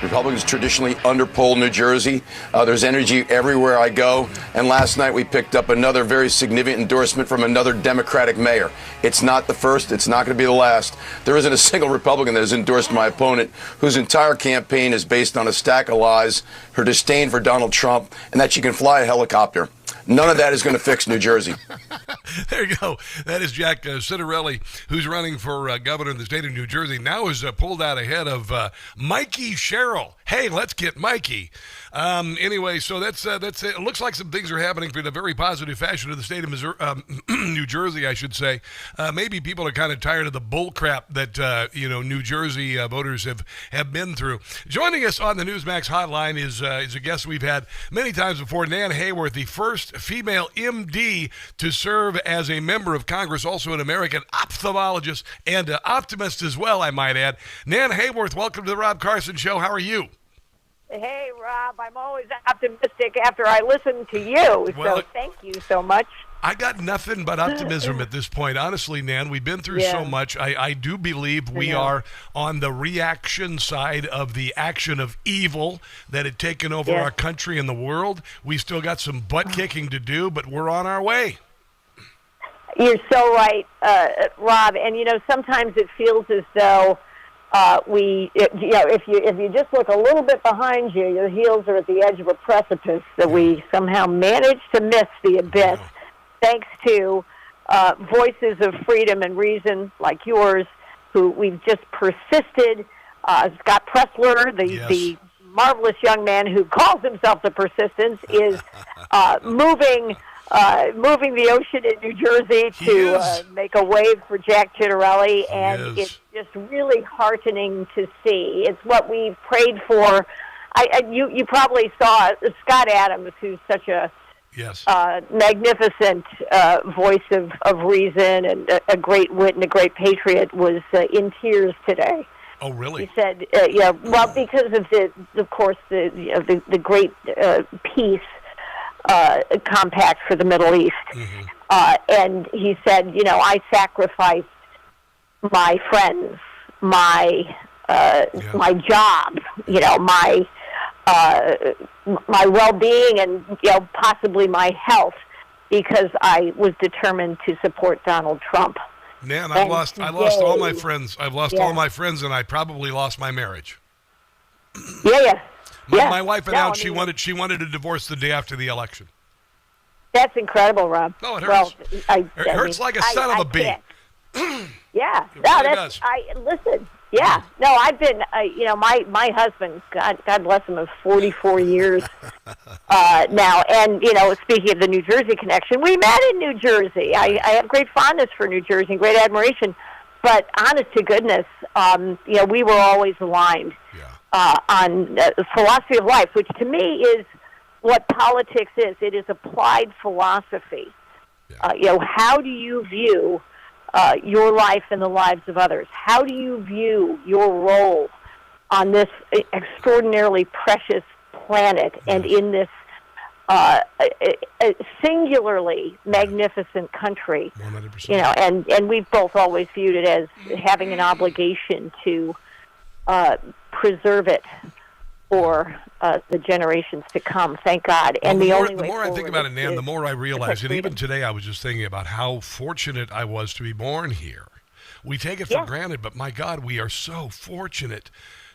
[SPEAKER 6] Republicans traditionally underpoll New Jersey. There's energy everywhere I go. And last night we picked up another very significant endorsement from another Democratic mayor. It's not the first. It's not going to be the last. There isn't a single Republican that has endorsed my opponent, whose entire campaign is based on a stack of lies, her disdain for Donald Trump, and that she can fly a helicopter. None of that is going to fix New Jersey.
[SPEAKER 4] There you go. That is Jack Citarelli, who's running for governor in the state of New Jersey. Now is pulled out ahead of Mikey Sherrill. Hey, let's get Mikey. Anyway, so that's it. It looks like some things are happening for the very positive fashion of the state of Missouri, New Jersey, I should say. Maybe people are kind of tired of the bull crap that New Jersey voters have been through. Joining us on the Newsmax hotline is a guest we've had many times before, Nan Hayworth, the first female MD to serve as a member of Congress, also an American ophthalmologist and optimist as well, I might add. Nan Hayworth, welcome to the Rob Carson Show. How are you?
[SPEAKER 10] Hey, Rob, I'm always optimistic after I listen to you, so thank you so much.
[SPEAKER 4] I got nothing but optimism at this point. Honestly, Nan, we've been through so much. I do believe we are on the reaction side of the action of evil that had taken over our country and the world. We still got some butt kicking to do, but we're on our way.
[SPEAKER 10] You're so right, Rob. And, sometimes it feels as though if you just look a little bit behind you, your heels are at the edge of a precipice, that we somehow managed to miss the abyss, thanks to voices of freedom and reason like yours, who we've just persisted. Scott Pressler, the marvelous young man who calls himself the Persistence, is moving the ocean in New Jersey to make a wave for Jack Citarelli, and it's just really heartening to see. It's what we've prayed for. You probably saw Scott Adams, who's such a magnificent voice of reason and a great wit and a great patriot, was in tears today.
[SPEAKER 4] Oh, really?
[SPEAKER 10] He said, because of the great peace compact for the Middle East. And he said, I sacrificed my friends, my job, my well-being, and possibly my health, because I was determined to support Donald Trump.
[SPEAKER 4] Nan, I lost all my friends. I've lost all my friends, and I probably lost my marriage. My wife announced she wanted a divorce the day after the election.
[SPEAKER 10] That's incredible, Rob.
[SPEAKER 4] Oh, it hurts. It hurts like a son of a bee.
[SPEAKER 10] Does. Listen. Yeah. No, I've been, my husband, God bless him, of 44 years now. And, speaking of the New Jersey connection, we met in New Jersey. I have great fondness for New Jersey and great admiration. But honest to goodness, we were always aligned on philosophy of life, which to me is what politics is. It is applied philosophy. How do you view your life and the lives of others? How do you view your role on this extraordinarily precious planet and in this singularly magnificent country? 100%. And we've both always viewed it as having an obligation to preserve it for the generations to come. Thank God. And the more
[SPEAKER 4] I think about it, Nan, the more I realize, and even today I was just thinking about how fortunate I was to be born here. We take it for granted, but my God, we are so fortunate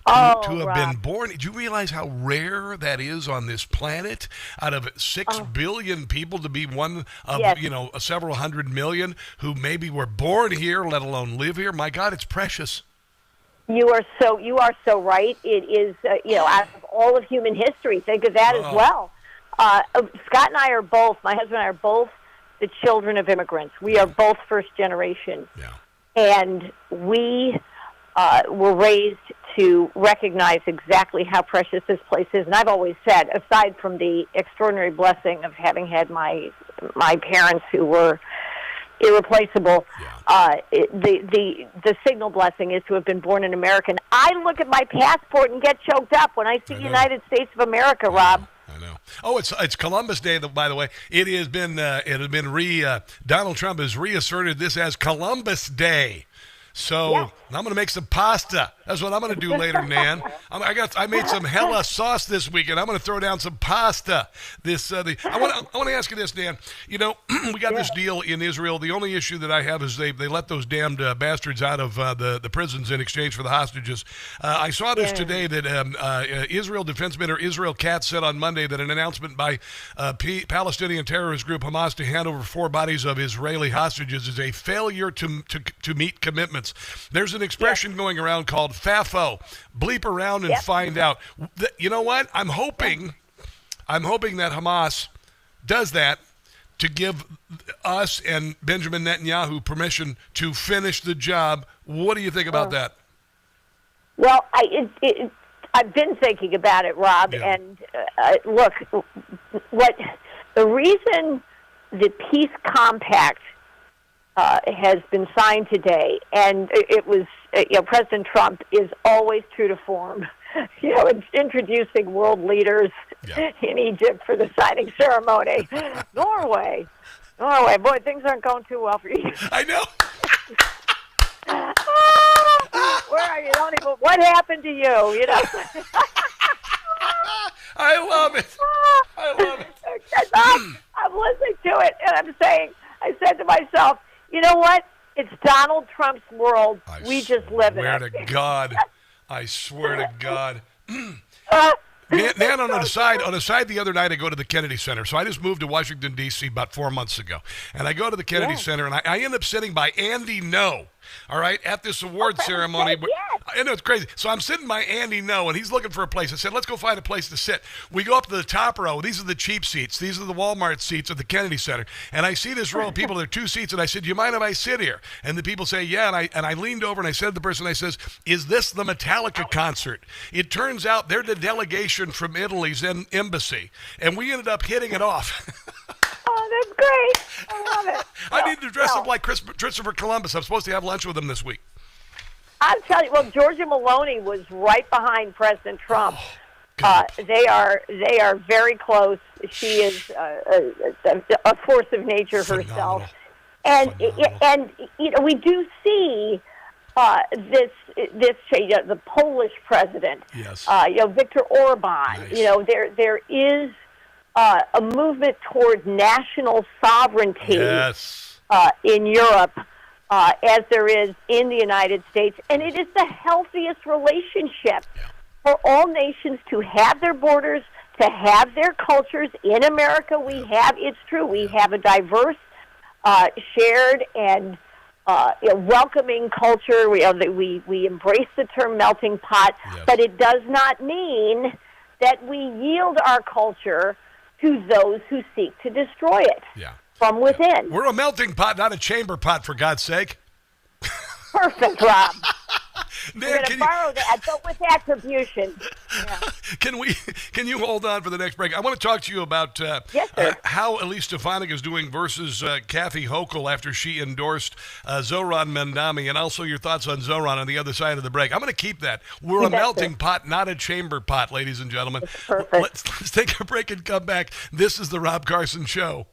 [SPEAKER 4] to have been born. Do you realize how rare that is on this planet? Out of 6 billion people, to be one of several hundred million who maybe were born here, let alone live here. My God, it's precious.
[SPEAKER 10] You are so right. It is, out of all of human history, think of that as well. Scott and I are both, my husband and I are both the children of immigrants. We are both first generation. And we were raised to recognize exactly how precious this place is. And I've always said, aside from the extraordinary blessing of having had my parents who were irreplaceable, the signal blessing is to have been born an American. I look at my passport and get choked up when I see United States of America, Rob.
[SPEAKER 4] I know. Oh, it's Columbus Day, by the way. It has been Donald Trump has reasserted this as Columbus Day. So I'm going to make some pasta That's what I'm going to do later, Nan. I made some hella sauce this weekend. I'm going to throw down some pasta. I want to ask you this, Nan. You know, we got this deal in Israel. The only issue that I have is they let those damned bastards out of the prisons in exchange for the hostages. I saw this today that Israel Defense Minister Israel Katz said on Monday that an announcement by Palestinian terrorist group Hamas to hand over 4 bodies of Israeli hostages is a failure to meet commitments. There's an expression going around called FAFO. Bleep around and find out. You know what? I'm hoping that Hamas does that to give us and Benjamin Netanyahu permission to finish the job. What do you think about that?
[SPEAKER 10] Well, I've been thinking about it, Rob, and look, the reason the peace compact has been signed today, and it was, President Trump is always true to form. Introducing world leaders in Egypt for the signing ceremony. Norway, boy, things aren't going too well for you.
[SPEAKER 4] I know.
[SPEAKER 10] Where are you? What happened to you? You know.
[SPEAKER 4] I love it.
[SPEAKER 10] I'm listening to it, and I said to myself, you know what? It's Donald Trump's world. We just live in it.
[SPEAKER 4] I swear to God. I swear to God. Nan, on a side, the other night I go to the Kennedy Center. So I just moved to Washington, D.C. about 4 months ago. And I go to the Kennedy Center, and I end up sitting by Andy No, all right, at this award ceremony. I know, it's crazy. So I'm sitting by Andy No, and he's looking for a place. I said, let's go find a place to sit. We go up to the top row. These are the cheap seats. These are the Walmart seats at the Kennedy Center. And I see this row of people. There are 2 seats, and I said, do you mind if I sit here? And the people say, yeah. And I leaned over, and I said to the person, I says, is this the Metallica concert? It turns out they're the delegation from Italy's embassy. And we ended up hitting it off.
[SPEAKER 10] Oh, that's great. I love it.
[SPEAKER 4] I need to dress up like Christopher Columbus. I'm supposed to have lunch with him this week.
[SPEAKER 10] I'll tell you, well, Georgia Maloney was right behind President Trump. They are very close. She is a force of nature herself. And we do see this change. The Polish president, Viktor Orban. Nice. There is a movement toward national sovereignty in Europe, as there is in the United States. And it is the healthiest relationship for all nations to have their borders, to have their cultures. In America, it's true, we have a diverse, shared, and welcoming culture. We embrace the term melting pot, but it does not mean that we yield our culture to those who seek to destroy it from within.
[SPEAKER 4] We're a melting pot, not a chamber pot, for God's sake.
[SPEAKER 10] Perfect, Rob.
[SPEAKER 4] Nan,
[SPEAKER 10] we're going to borrow that, but with attribution.
[SPEAKER 4] Can you hold on for the next break? I want to talk to you about how Elise Stefanik is doing versus Kathy Hochul after she endorsed Zohran Mandami, and also your thoughts on Zohran on the other side of the break. I'm going to keep that. We're a melting pot, not a chamber pot, ladies and gentlemen. Let's take a break and come back. This is the Rob Carson Show.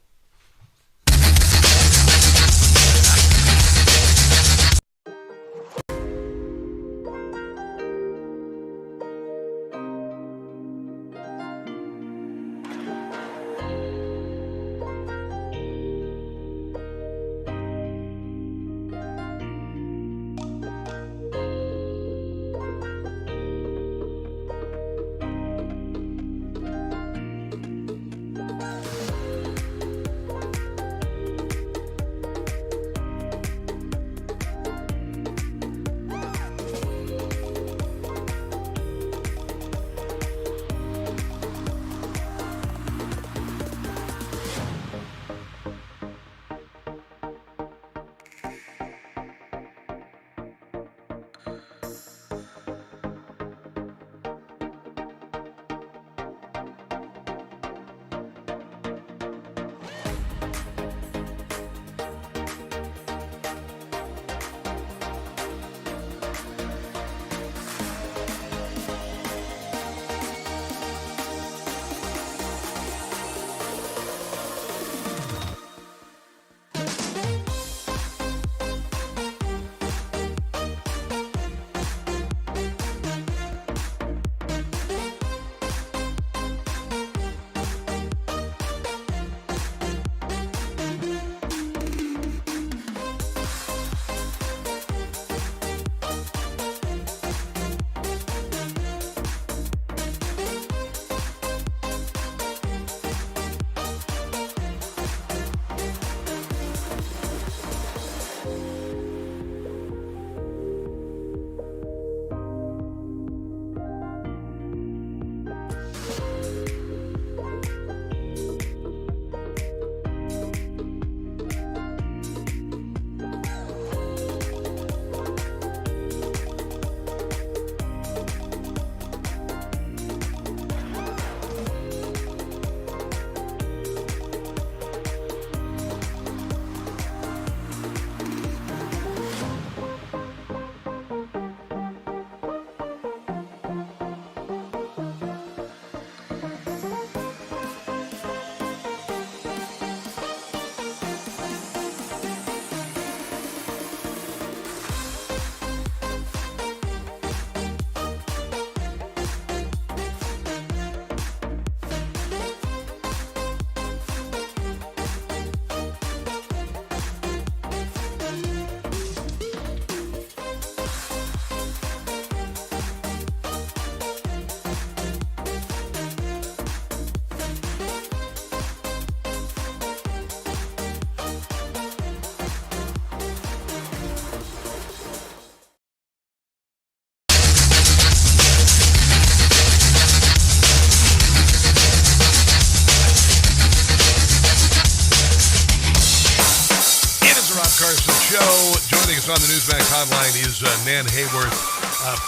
[SPEAKER 4] show. Joining us on the Newsmax hotline is Nan Hayworth,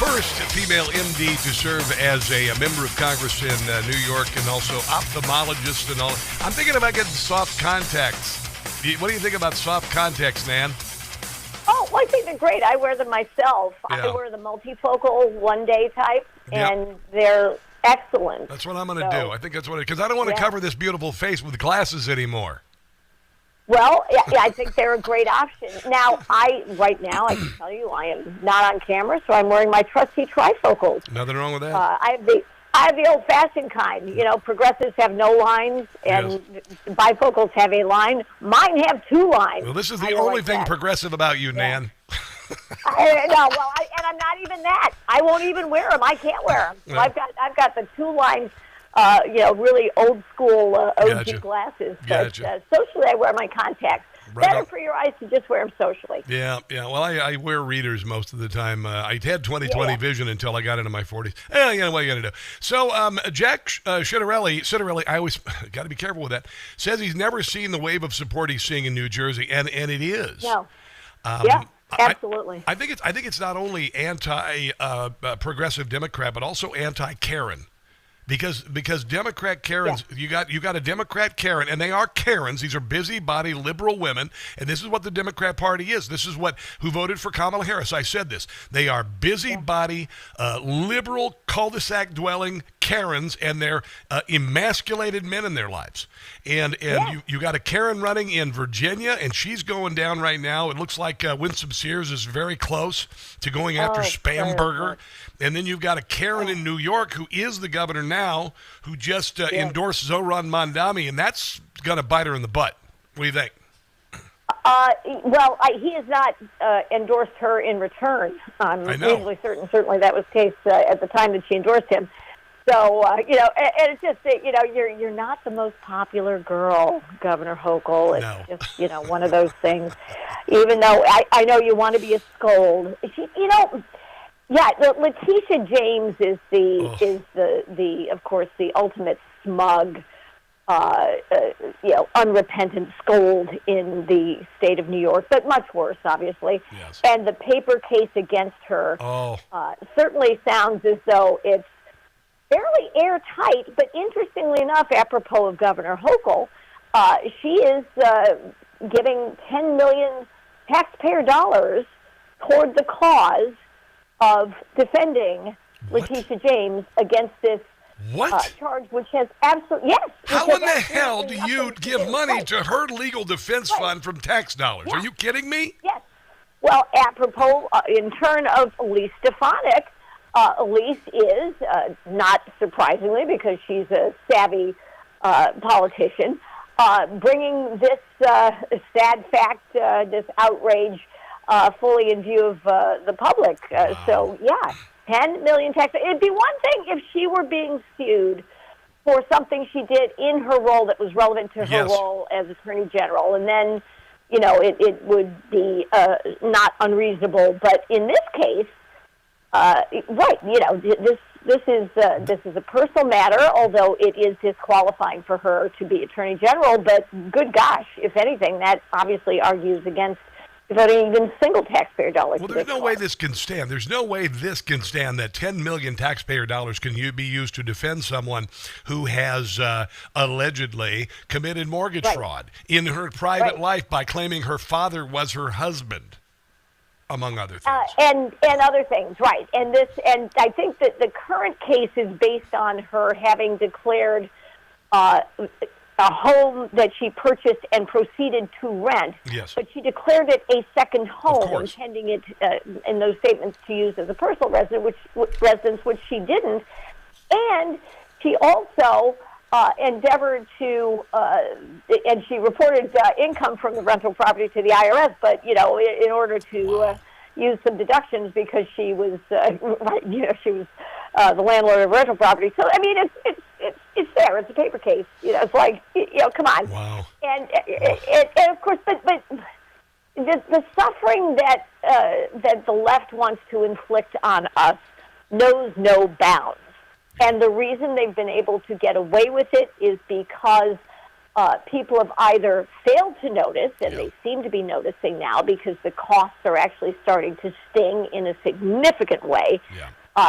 [SPEAKER 4] first female MD to serve as a member of Congress in New York, and also ophthalmologist and all. I'm thinking about getting soft contacts. What do you think about soft contacts, Nan?
[SPEAKER 10] Oh, well, I think they're great. I wear them myself.
[SPEAKER 4] Yeah.
[SPEAKER 10] I wear the multifocal one-day type, and they're excellent.
[SPEAKER 4] That's what I'm going to do. I think that's what because I don't want to cover this beautiful face with glasses anymore.
[SPEAKER 10] Well, yeah, I think they're a great option. Now, right now, I can tell you, I am not on camera, so I'm wearing my trusty trifocals.
[SPEAKER 4] Nothing wrong with that.
[SPEAKER 10] I have the old-fashioned kind. You know, progressives have no lines, and bifocals have a line. Mine have two lines.
[SPEAKER 4] Well, this is the only thing progressive about you, Nan.
[SPEAKER 10] And I'm not even that. I won't even wear them. I can't wear them. So I've got the two lines. Really old school OG glasses. But socially, I wear my contacts. Better for your eyes to just wear them socially.
[SPEAKER 4] Yeah. Well, I wear readers most of the time. I had 20/20 vision until I got into my 40s. What are you going to do? So, Jack Ciattarelli, I always got to be careful with that, says he's never seen the wave of support he's seeing in New Jersey, and it is.
[SPEAKER 10] No. Absolutely.
[SPEAKER 4] I think it's not only anti-progressive Democrat, but also anti-Karen. Because Democrat Karens, you got a Democrat Karen, and they are Karens. These are busybody liberal women, and this is what the Democrat Party is. This is who voted for Kamala Harris. I said this. They are busybody, liberal, cul-de-sac dwelling Karens, and they're emasculated men in their lives. And you got a Karen running in Virginia, and she's going down right now. It looks like Winsome Sears is very close to going after Spamberger. And then you've got a Karen in New York who is the governor now, who just endorsed Zohran Mamdani, and that's going to bite her in the butt. What do you think?
[SPEAKER 10] He has not endorsed her in return. I'm reasonably certain. Certainly that was the case at the time that she endorsed him. So, and it's just that, you're not the most popular girl, Governor Hochul. It's just, one of those things. Even though I know you want to be a scold. Letitia James is the of course the ultimate smug, unrepentant scold in the state of New York, but much worse, obviously. Yes. And the paper case against her certainly sounds as though it's fairly airtight. But interestingly enough, apropos of Governor Hochul, she is giving $10 million taxpayer dollars toward the cause of defending Letitia James against this charge, which has absolutely
[SPEAKER 4] How in the hell do you give money to her legal defense fund from tax dollars? Are you kidding me?
[SPEAKER 10] Yes. Well, apropos, in turn of Elise Stefanik, Elise is, not surprisingly, because she's a savvy politician, bringing this sad fact, this outrage, fully in view of the public. So, 10 million tax. It'd be one thing if she were being sued for something she did in her role that was relevant to her role as Attorney General, and then, it would be not unreasonable. But in this case, this is a personal matter, although it is disqualifying for her to be Attorney General. But good gosh, if anything, that obviously argues against devoting even single taxpayer dollars.
[SPEAKER 4] Well, there's no way this can stand. There's no way this can stand that 10 million taxpayer dollars can be used to defend someone who has allegedly committed mortgage fraud in her private life by claiming her father was her husband, among other things.
[SPEAKER 10] And other things, right. And I think that the current case is based on her having declared a home that she purchased and proceeded to rent.
[SPEAKER 4] Yes.
[SPEAKER 10] But she declared it a second home, intending it in those statements to use as a personal residence, which she didn't. And she also endeavored to, and she reported income from the rental property to the IRS, but, in order to use some deductions because she was, she was the landlord of rental property. So, I mean, it's there. It's a paper case. It's like, come on.
[SPEAKER 4] Wow.
[SPEAKER 10] And of course, but the suffering that the left wants to inflict on us knows no bounds. And the reason they've been able to get away with it is because people have either failed to notice, and they seem to be noticing now because the costs are actually starting to sting in a significant way.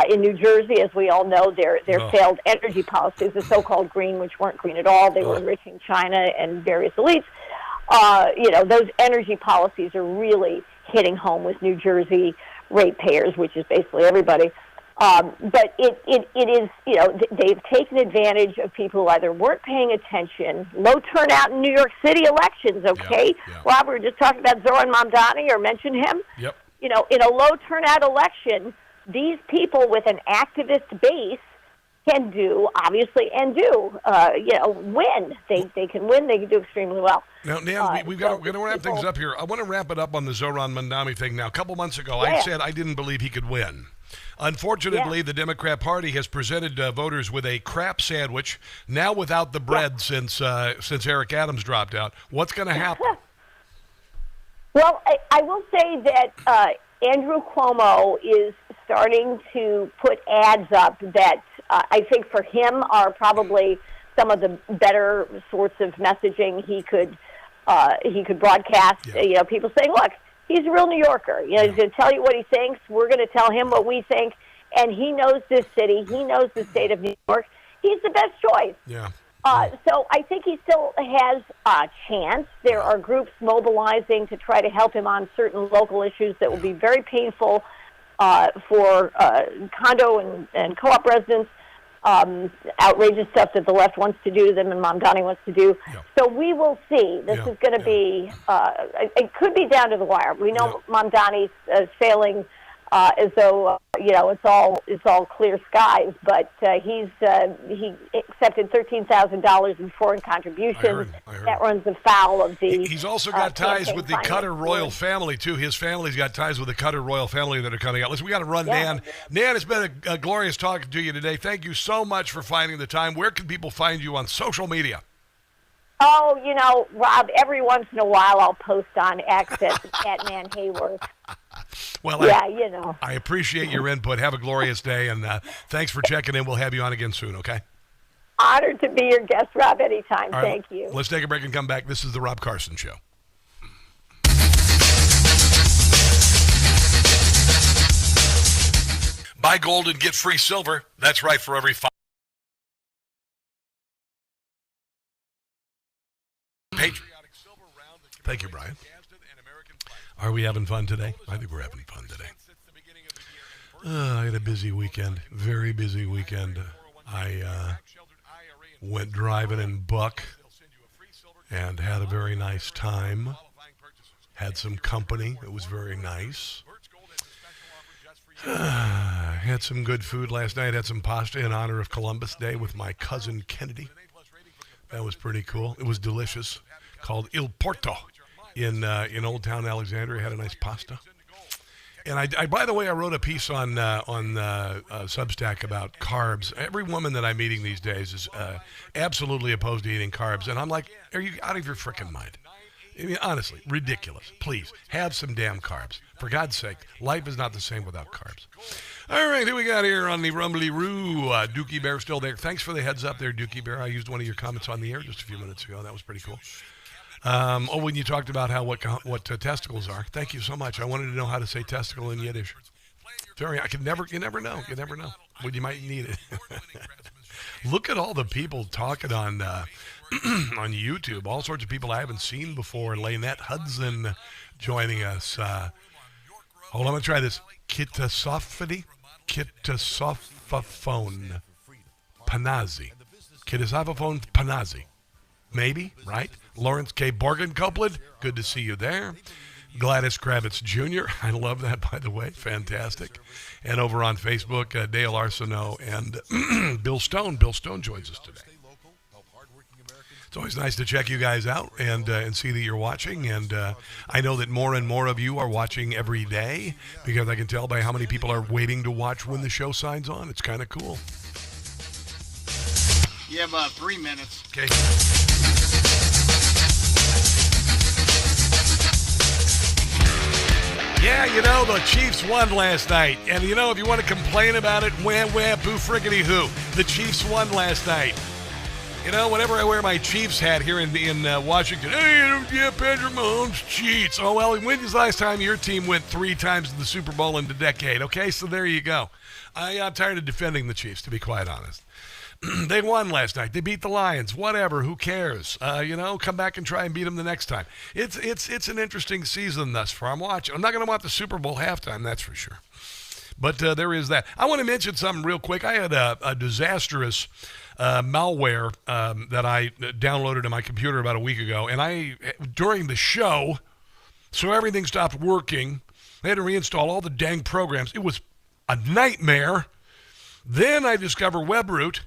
[SPEAKER 10] In New Jersey, as we all know, their failed energy policies, the so-called green, which weren't green at all, they were enriching China and various elites. Those energy policies are really hitting home with New Jersey ratepayers, which is basically everybody. But it is, they've taken advantage of people who either weren't paying attention, low turnout in New York City elections, okay? Rob, we were just talking about Zoran Mamdani, or mentioned him. In a low turnout election, these people with an activist base can do, obviously, and do, win. They can win. They can do extremely well.
[SPEAKER 4] Now, Nan, we're going to wrap things up here. I want to wrap it up on the Zoran Mamdani thing. Now, a couple months ago, I said I didn't believe he could win. Unfortunately, the Democrat Party has presented voters with a crap sandwich, now without the bread since Eric Adams dropped out. What's going to happen?
[SPEAKER 10] Well, I will say that Andrew Cuomo is starting to put ads up that I think for him are probably some of the better sorts of messaging he could broadcast. People saying, look, he's a real New Yorker. He's going to tell you what he thinks. We're going to tell him what we think. And he knows this city. He knows the state of New York. He's the best choice. So I think he still has a chance. There are groups mobilizing to try to help him on certain local issues that will be very painful for condo and co-op residents. Outrageous stuff that the left wants to do to them and Mamdani wants to do. So we will see. This is going to be, it could be down to the wire. We know Mamdani's failing as though, it's all clear skies, but he accepted $13,000 in foreign contributions. I heard. That runs afoul of the...
[SPEAKER 4] He's also got ties with the Qatar royal family, too. His family's got ties with the Qatar royal family that are coming out. Listen, we got to run, Nan. Nan, it's been a glorious talking to you today. Thank you so much for finding the time. Where can people find you on social media?
[SPEAKER 10] Oh, Rob, every once in a while I'll post on X at Nan Hayworth.
[SPEAKER 4] Well, I appreciate your input. Have a glorious day, and thanks for checking in. We'll have you on again soon, okay?
[SPEAKER 10] Honored to be your guest, Rob, anytime. Right, thank you.
[SPEAKER 4] Let's take a break and come back. This is The Rob Carson Show. Buy gold and get free silver. That's right, for every patriotic silver round. Thank you, Brian. Are we having fun today? I think we're having fun today. I had a busy weekend, very busy weekend. I went driving in Buck and had a very nice time. Had some company. It was very nice. Had some good food last night. Had some pasta in honor of Columbus Day with my cousin Kennedy. That was pretty cool. It was delicious. Called Il Porto in Old Town Alexandria. Had a nice pasta. And I by the way, I wrote a piece on Substack about carbs. Every woman that I'm meeting these days is absolutely opposed to eating carbs. And I'm like, are you out of your freaking mind? I mean, honestly, ridiculous. Please, have some damn carbs. For God's sake, life is not the same without carbs. All right, who we got here on the Rumbly-Roo? Dookie Bear still there. Thanks for the heads up there, Dookie Bear. I used one of your comments on the air just a few minutes ago. That was pretty cool. When you talked about what testicles are. Thank you so much. I wanted to know how to say testicle in Yiddish. Sorry, you never know. You never know when you might need it. Look at all the people talking on on YouTube. All sorts of people I haven't seen before. Lynette Hudson joining us. Hold on, I'm going to try this. Kitasophony? Kitasophone Panazi. Kitasophone Panazi. Maybe, right? Lawrence K. Borgen Copeland, good to see you there. Gladys Kravitz Jr., I love that, by the way, fantastic. And over on Facebook, Dale Arsenault and Bill Stone. Bill Stone joins us today. It's always nice to check you guys out and see that you're watching. And I know that more and more of you are watching every day because I can tell by how many people are waiting to watch when the show signs on. It's kind of cool.
[SPEAKER 3] You have about 3 minutes.
[SPEAKER 4] Okay. Yeah, the Chiefs won last night. And, if you want to complain about it, wham, wham, boo, friggity, who. The Chiefs won last night. You know, whenever I wear my Chiefs hat here in Washington, hey, yeah, Patrick Mahomes cheats. Oh, well, when was the last time your team went 3 times to the Super Bowl in the decade? Okay, so there you go. I'm tired of defending the Chiefs, to be quite honest. They won last night. They beat the Lions. Whatever. Who cares? Come back and try and beat them the next time. It's an interesting season thus far. I'm not going to watch the Super Bowl halftime, that's for sure. But there is that. I want to mention something real quick. I had a disastrous malware that I downloaded to my computer about a week ago. And during the show, so everything stopped working. I had to reinstall all the dang programs. It was a nightmare. Then I discovered WebRoot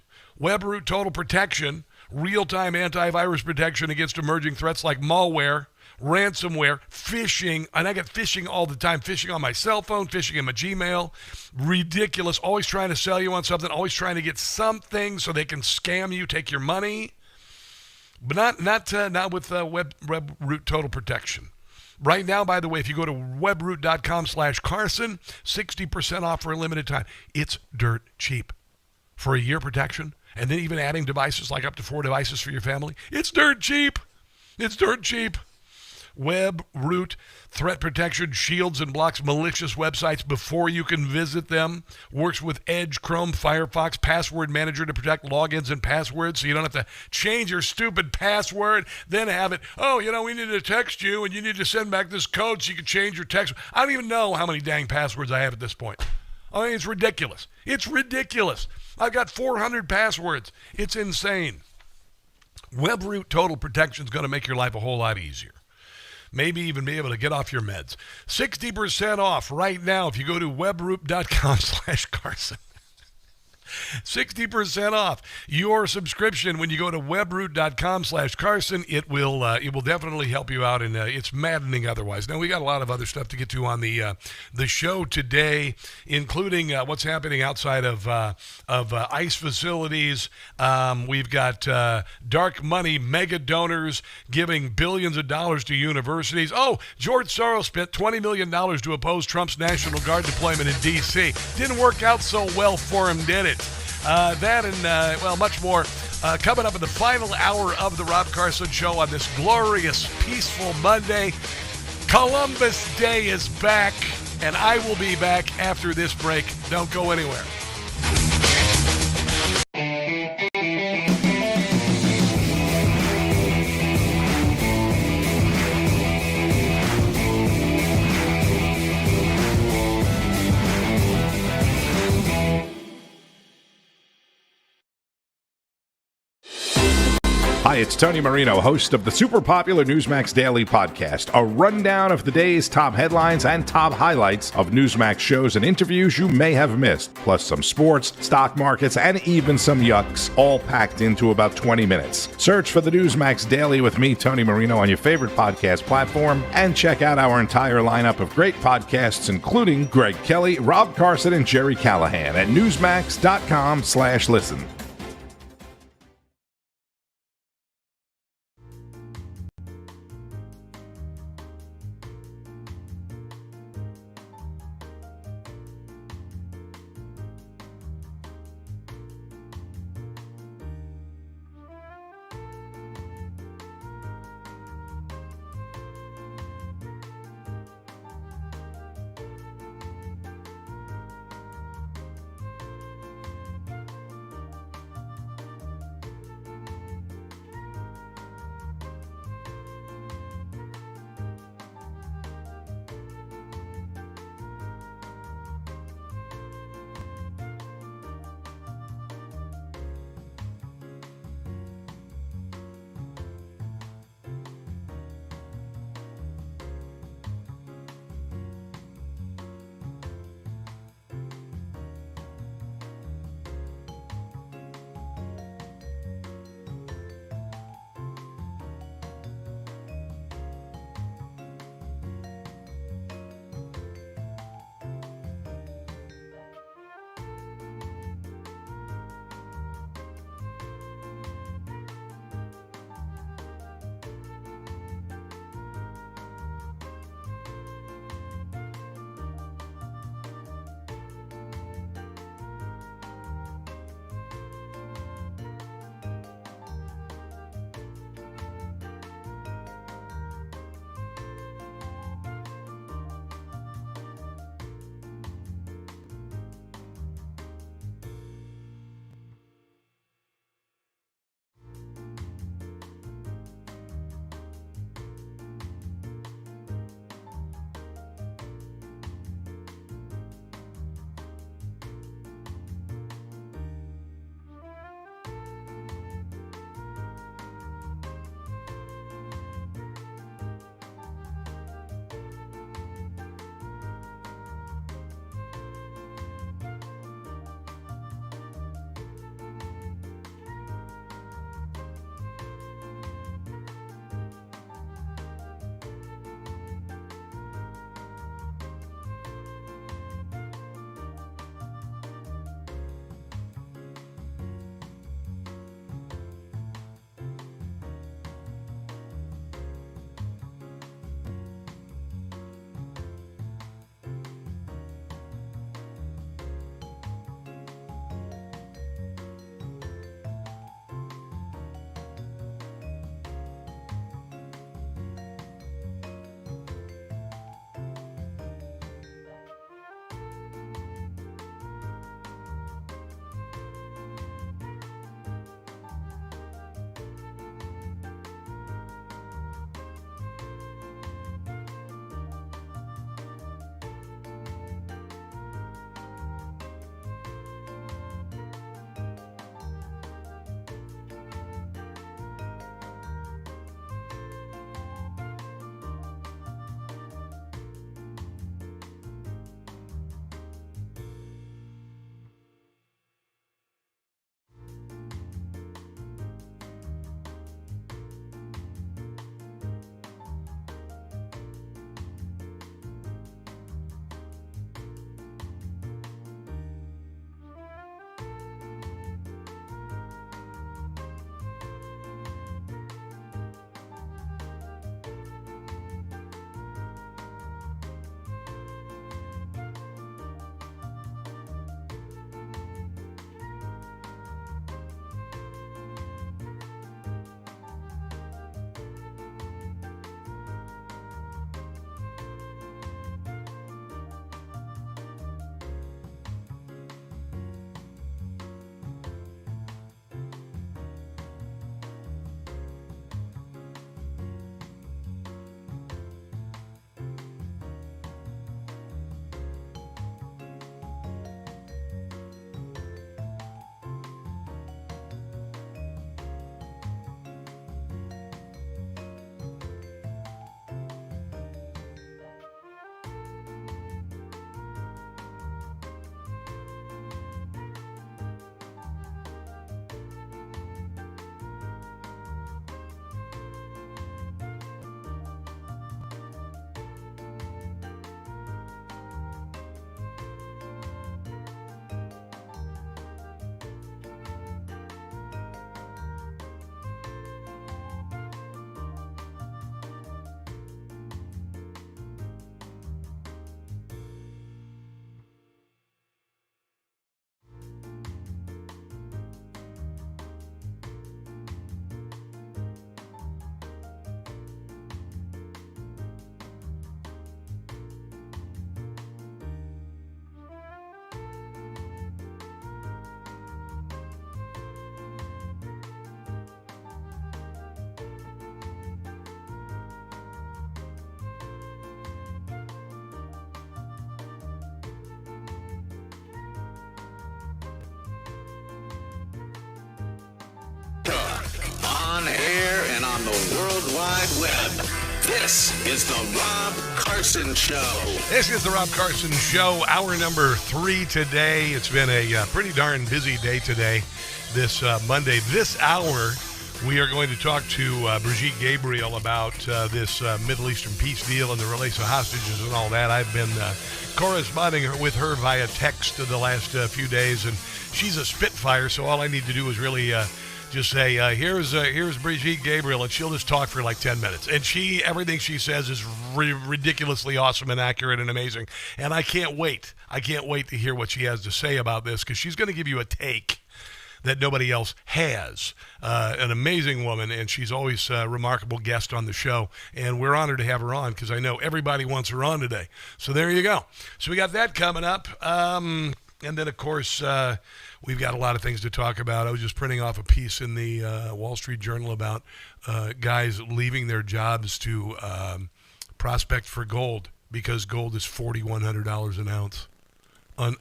[SPEAKER 4] Total Protection, real-time antivirus protection against emerging threats like malware, ransomware, phishing, and I get phishing all the time, phishing on my cell phone, phishing in my Gmail, ridiculous, always trying to sell you on something, always trying to get something so they can scam you, take your money, but not with WebRoot Total Protection. Right now, by the way, if you go to webroot.com/Carson, 60% off for a limited time. It's dirt cheap. For a year protection, and then even adding devices, like up to 4 devices for your family. It's dirt cheap. It's dirt cheap. WebRoot threat protection shields and blocks malicious websites before you can visit them. Works with Edge, Chrome, Firefox, Password Manager to protect logins and passwords so you don't have to change your stupid password, then have it, we need to text you and you need to send back this code so you can change your text. I don't even know how many dang passwords I have at this point. I mean, it's ridiculous. It's ridiculous. I've got 400 passwords. It's insane. WebRoot Total Protection is going to make your life a whole lot easier. Maybe even be able to get off your meds. 60% off right now if you go to webroot.com/Carson. 60% off your subscription when you go to webroot.com/Carson. It will definitely help you out, and it's maddening otherwise. Now, we got a lot of other stuff to get to on the show today, including what's happening outside of ICE facilities. We've got dark money mega donors giving billions of dollars to universities. Oh, George Soros spent $20 million to oppose Trump's National Guard deployment in D.C. Didn't work out so well for him, did it? That and, much more coming up in the final hour of the Rob Carson Show on this glorious, peaceful Monday. Columbus Day is back, and I will be back after this break. Don't go anywhere.
[SPEAKER 7] Hi, it's Tony Marino, host of the super popular Newsmax Daily Podcast, a rundown of the day's top headlines and top highlights of Newsmax shows and interviews you may have missed, plus some sports, stock markets, and even some yucks, all packed into about 20 minutes. Search for the Newsmax Daily with me, Tony Marino, on your favorite podcast platform, and check out our entire lineup of great podcasts, including Greg Kelly, Rob Carson, and Jerry Callahan at newsmax.com/listen.
[SPEAKER 8] web. This is the Rob Carson Show.
[SPEAKER 4] This is the Rob Carson Show, hour number 3 today. It's been a pretty darn busy day today, this Monday. This hour, we are going to talk to Brigitte Gabriel about this Middle Eastern peace deal and the release of hostages and all that. I've been corresponding with her via text the last few days, and she's a spitfire, so all I need to do is really just say, here's Brigitte Gabriel, and she'll just talk for like 10 minutes. And everything she says is ridiculously awesome and accurate and amazing. And I can't wait. I can't wait to hear what she has to say about this, because she's going to give you a take that nobody else has. An amazing woman, and she's always a remarkable guest on the show. And we're honored to have her on, because I know everybody wants her on today. So there you go. So we got that coming up. And then, of course, we've got a lot of things to talk about. I was just printing off a piece in the Wall Street Journal about guys leaving their jobs to prospect for gold, because gold is $4,100 an ounce.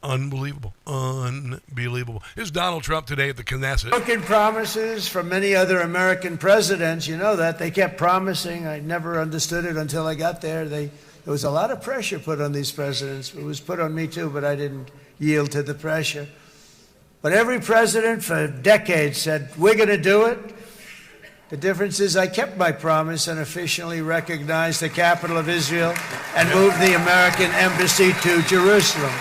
[SPEAKER 4] Unbelievable. Unbelievable. Here's Donald Trump today at the Knesset.
[SPEAKER 14] Broken promises from many other American presidents. You know that. They kept promising. I never understood it until I got there. There was a lot of pressure put on these presidents. It was put on me too, but I didn't yield to the pressure. But every president for decades said, we're going to do it. The difference is I kept my promise and officially recognized the capital of Israel and moved the American embassy to Jerusalem.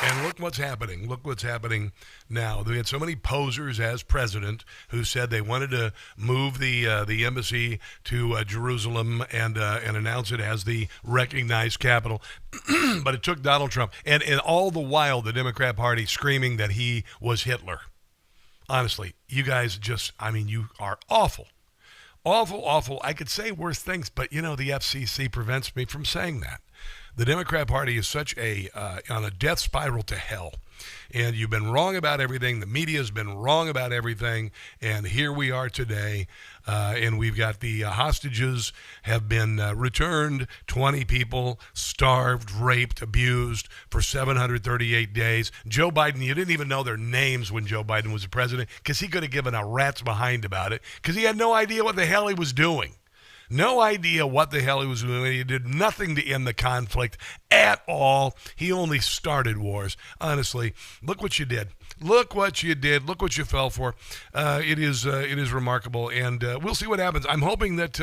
[SPEAKER 4] And look what's happening. Look what's happening now. We had so many posers as president who said they wanted to move the embassy to Jerusalem and announce it as the recognized capital. But it took Donald Trump. And all the while, the Democrat Party screaming that he was Hitler. Honestly, you guys you are awful. Awful, awful. I could say worse things, but, the FCC prevents me from saying that. The Democrat Party is such on a death spiral to hell. And you've been wrong about everything. The media has been wrong about everything. And here we are today. And we've got the hostages have been returned. 20 people starved, raped, abused for 738 days. Joe Biden, you didn't even know their names when Joe Biden was the president, because he could have given a rat's behind about it, because he had no idea what the hell he was doing. No idea what the hell he was doing. He did nothing to end the conflict at all. He only started wars. Honestly, look what you did. Look what you did. Look what you fell for. It is remarkable, and we'll see what happens. I'm hoping that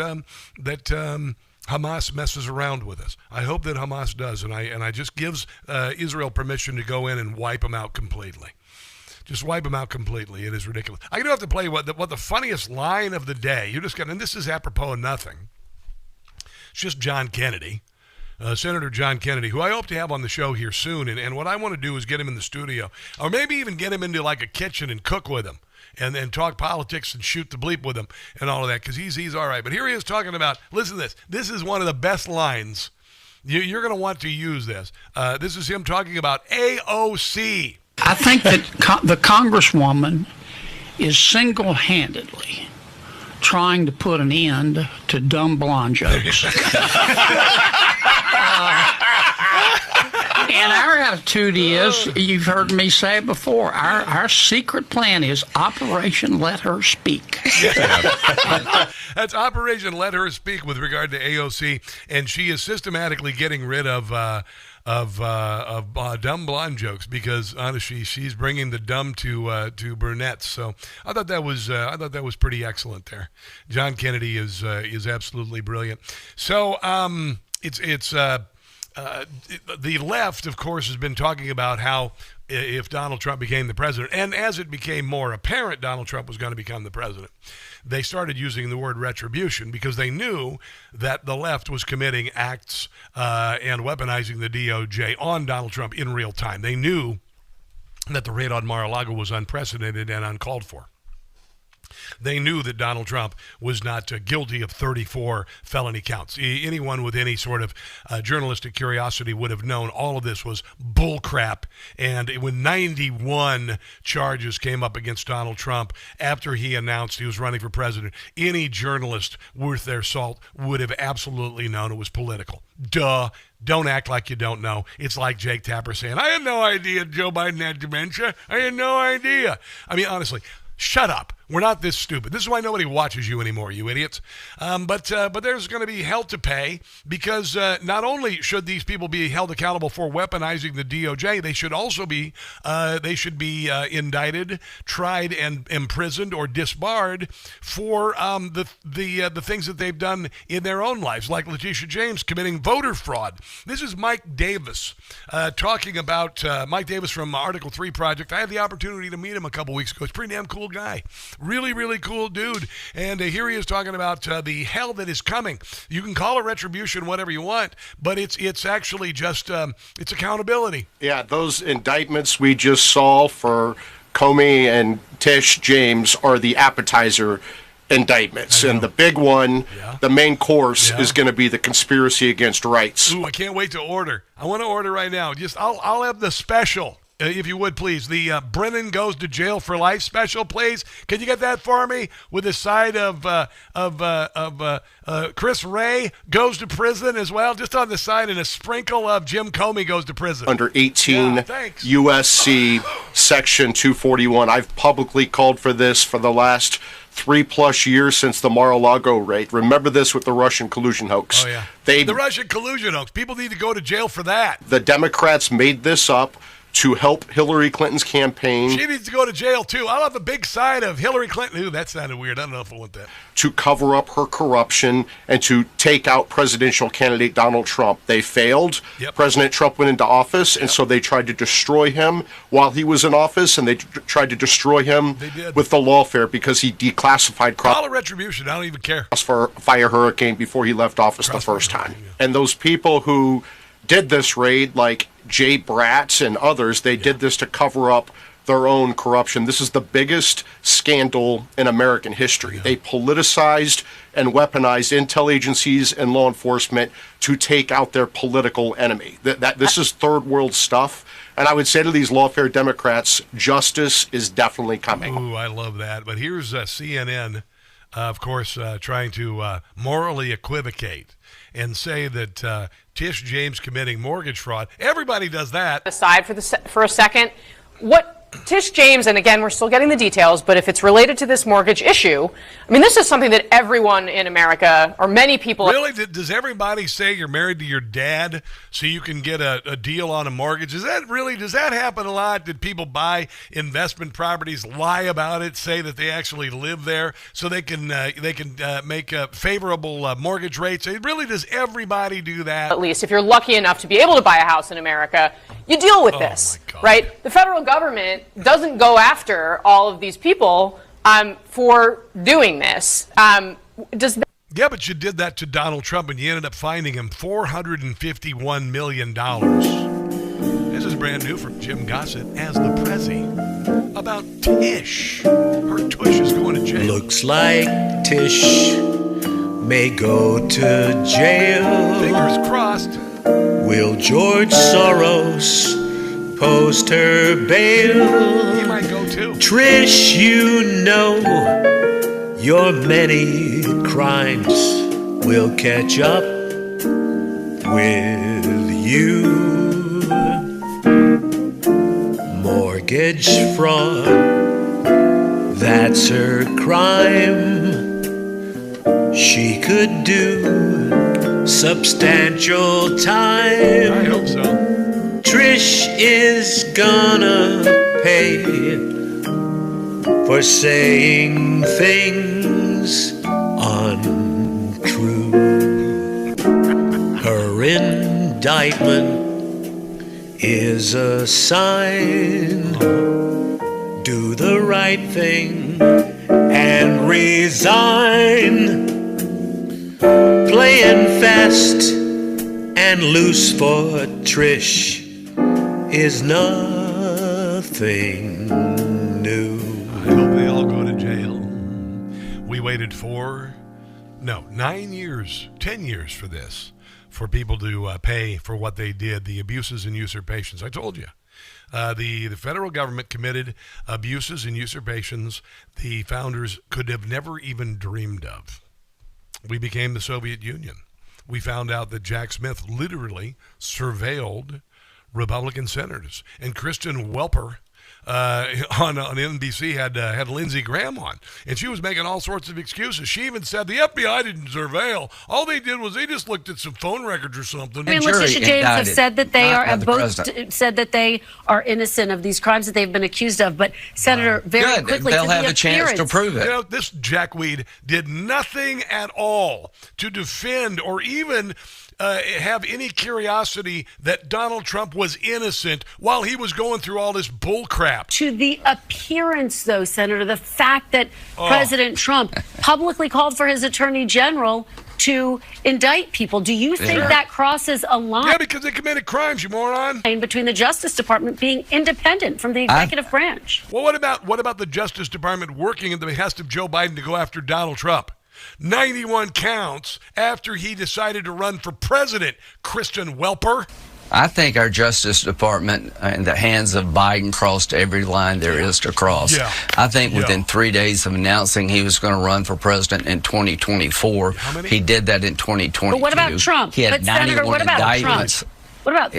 [SPEAKER 4] Hamas messes around with us. I hope that Hamas does, and I just gives Israel permission to go in and wipe them out completely. Just wipe them out completely. It is ridiculous. I do have to play you what the funniest line of the day. You just got, and this is apropos of nothing. It's just John Kennedy, Senator John Kennedy, who I hope to have on the show here soon. And what I want to do is get him in the studio, or maybe even get him into like a kitchen and cook with him, and then talk politics and shoot the bleep with him and all of that, because he's all right. But here he is talking about. Listen to this. This is one of the best lines. You're going to want to use this. This is him talking about AOC.
[SPEAKER 20] I think that the Congresswoman is single-handedly trying to put an end to dumb blonde jokes. And our attitude is, you've heard me say it before, our secret plan is Operation Let Her Speak.
[SPEAKER 4] That's Operation Let Her Speak with regard to AOC, and she is systematically getting rid of dumb blonde jokes, because honestly, she's bringing the dumb to brunettes. So I thought that was pretty excellent there. John Kennedy is absolutely brilliant. So the left, of course, has been talking about how if Donald Trump became the president, and as it became more apparent Donald Trump was going to become the president, they started using the word retribution, because they knew that the left was committing acts and weaponizing the DOJ on Donald Trump in real time. They knew that the raid on Mar-a-Lago was unprecedented and uncalled for. They knew that Donald Trump was not guilty of 34 felony counts. Anyone with any sort of journalistic curiosity would have known all of this was bullcrap. And when 91 charges came up against Donald Trump after he announced he was running for president, any journalist worth their salt would have absolutely known it was political. Duh. Don't act like you don't know. It's like Jake Tapper saying, I had no idea Joe Biden had dementia. I had no idea. I mean, honestly, shut up. We're not this stupid. This is why nobody watches you anymore, you idiots. But there's going to be hell to pay because not only should these people be held accountable for weaponizing the DOJ, they should also be indicted, tried, and imprisoned or disbarred for the things that they've done in their own lives, like Letitia James committing voter fraud. This is Mike Davis talking about Mike Davis from Article 3 Project. I had the opportunity to meet him a couple weeks ago. He's a pretty damn cool guy. Really, really cool dude. And here he is talking about the hell that is coming. You can call it retribution, whatever you want, but it's actually just it's accountability.
[SPEAKER 2] Yeah, those indictments we just saw for Comey and Tish James are the appetizer indictments, and the big one, the main course, is going to be the conspiracy against rights.
[SPEAKER 4] Ooh, I can't wait to order. I want to order right now. I'll have the special. If you would, please. The Brennan Goes to Jail for Life special, please. Can you get that for me? With a side of Chris Ray Goes to Prison as well, just on the side, and a sprinkle of Jim Comey Goes to Prison.
[SPEAKER 2] Under 18 USC Section 241. I've publicly called for this for the last 3+ years since the Mar-a-Lago raid. Remember this with the Russian collusion hoax.
[SPEAKER 4] Oh, yeah. The Russian collusion hoax. People need to go to jail for that.
[SPEAKER 2] The Democrats made this up to help Hillary Clinton's campaign.
[SPEAKER 4] She needs to go to jail, too. I'll have a big sign of Hillary Clinton. Ooh, that sounded weird. I don't know if I want that.
[SPEAKER 2] To cover up her corruption and to take out presidential candidate Donald Trump. They failed.
[SPEAKER 4] Yep.
[SPEAKER 2] President Trump went into office, and so they tried to destroy him while he was in office, and they tried to destroy him with the lawfare because he declassified
[SPEAKER 4] Call it retribution. I don't even care.
[SPEAKER 2] Fire hurricane before he left office the first time. And those people who did this raid, like Jay Bratz and others, they did this to cover up their own corruption. This is the biggest scandal in American history. They politicized and weaponized intel agencies and law enforcement to take out their political enemy. This is third world stuff. And I would say to these lawfare Democrats, justice is definitely coming.
[SPEAKER 4] Ooh, I love that. But here's CNN, of course, trying to morally equivocate and say that Tish James committing mortgage fraud. Everybody does that.
[SPEAKER 9] Aside for a second, what Tish James, and again, we're still getting the details, but if it's related to this mortgage issue, I mean, this is something that everyone in America, or many people...
[SPEAKER 4] Really? Does everybody say you're married to your dad so you can get a deal on a mortgage? Does that happen a lot? Did people buy investment properties, lie about it, say that they actually live there so they can make favorable mortgage rates? Really, does everybody do that?
[SPEAKER 9] At least if you're lucky enough to be able to buy a house in America, you deal with this, right? The federal government doesn't go after all of these people for doing this.
[SPEAKER 4] Yeah, but you did that to Donald Trump, and you ended up finding him $451 million. This is brand new from Jim Gossett as the Prezi about Tish. Her tush is going to jail.
[SPEAKER 22] Looks like Tish may go to jail.
[SPEAKER 4] Fingers crossed.
[SPEAKER 22] Will George Soros post her bail?
[SPEAKER 4] He might go too.
[SPEAKER 22] Trish, you know your many crimes will catch up with you. Mortgage fraud, that's her crime. She could do substantial time.
[SPEAKER 4] I hope so.
[SPEAKER 22] Trish is gonna pay for saying things untrue. Her indictment is a sign. Do the right thing and resign. Playing fast and loose for Trish is nothing new.
[SPEAKER 4] I hope they all go to jail. We waited 9 years, 10 years for this, for people to pay for what they did, the abuses and usurpations. I told you. The federal government committed abuses and usurpations the founders could have never even dreamed of. We became the Soviet Union. We found out that Jack Smith literally surveilled Republican senators. And Kristen Welper, on NBC had Lindsey Graham on, and she was making all sorts of excuses. She even said the FBI didn't surveil. All they did was they just looked at some phone records or something.
[SPEAKER 11] I mean, Letitia James have said that they are said that they are innocent of these crimes that they've been accused of. But Senator, very quickly,
[SPEAKER 12] they'll have a chance to prove it.
[SPEAKER 4] You know, this jackweed did nothing at all to defend or even have any curiosity that Donald Trump was innocent while he was going through all this bull crap.
[SPEAKER 11] To the appearance, though, Senator, the fact that President Trump publicly called for his attorney general to indict people. Do you think that crosses a line?
[SPEAKER 4] Yeah, because they committed crimes, you moron.
[SPEAKER 11] Between the Justice Department being independent from the executive branch.
[SPEAKER 4] Well, what about the Justice Department working at the behest of Joe Biden to go after Donald Trump? 91 counts after he decided to run for president, Kristen Welper.
[SPEAKER 12] I think our Justice Department in the hands of Biden crossed every line there is to cross. Yeah. I think within 3 days of announcing he was going to run for president in 2024, he did that in 2022.
[SPEAKER 11] But what about Trump?
[SPEAKER 12] He had 91 indictments.
[SPEAKER 11] What about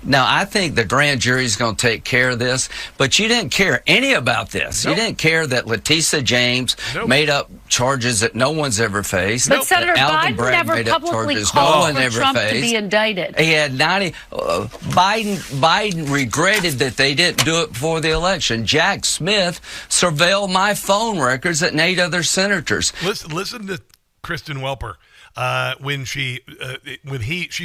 [SPEAKER 12] Now, I think the grand jury is going to take care of this, but you didn't care any about this. Nope. You didn't care that Letitia James made up charges that no one's ever faced.
[SPEAKER 11] But Senator Biden never publicly called for Trump to be indicted.
[SPEAKER 12] He had 90. Biden regretted that they didn't do it before the election. Jack Smith surveilled my phone records and 8 other senators.
[SPEAKER 4] Listen to Kristen Welper. When she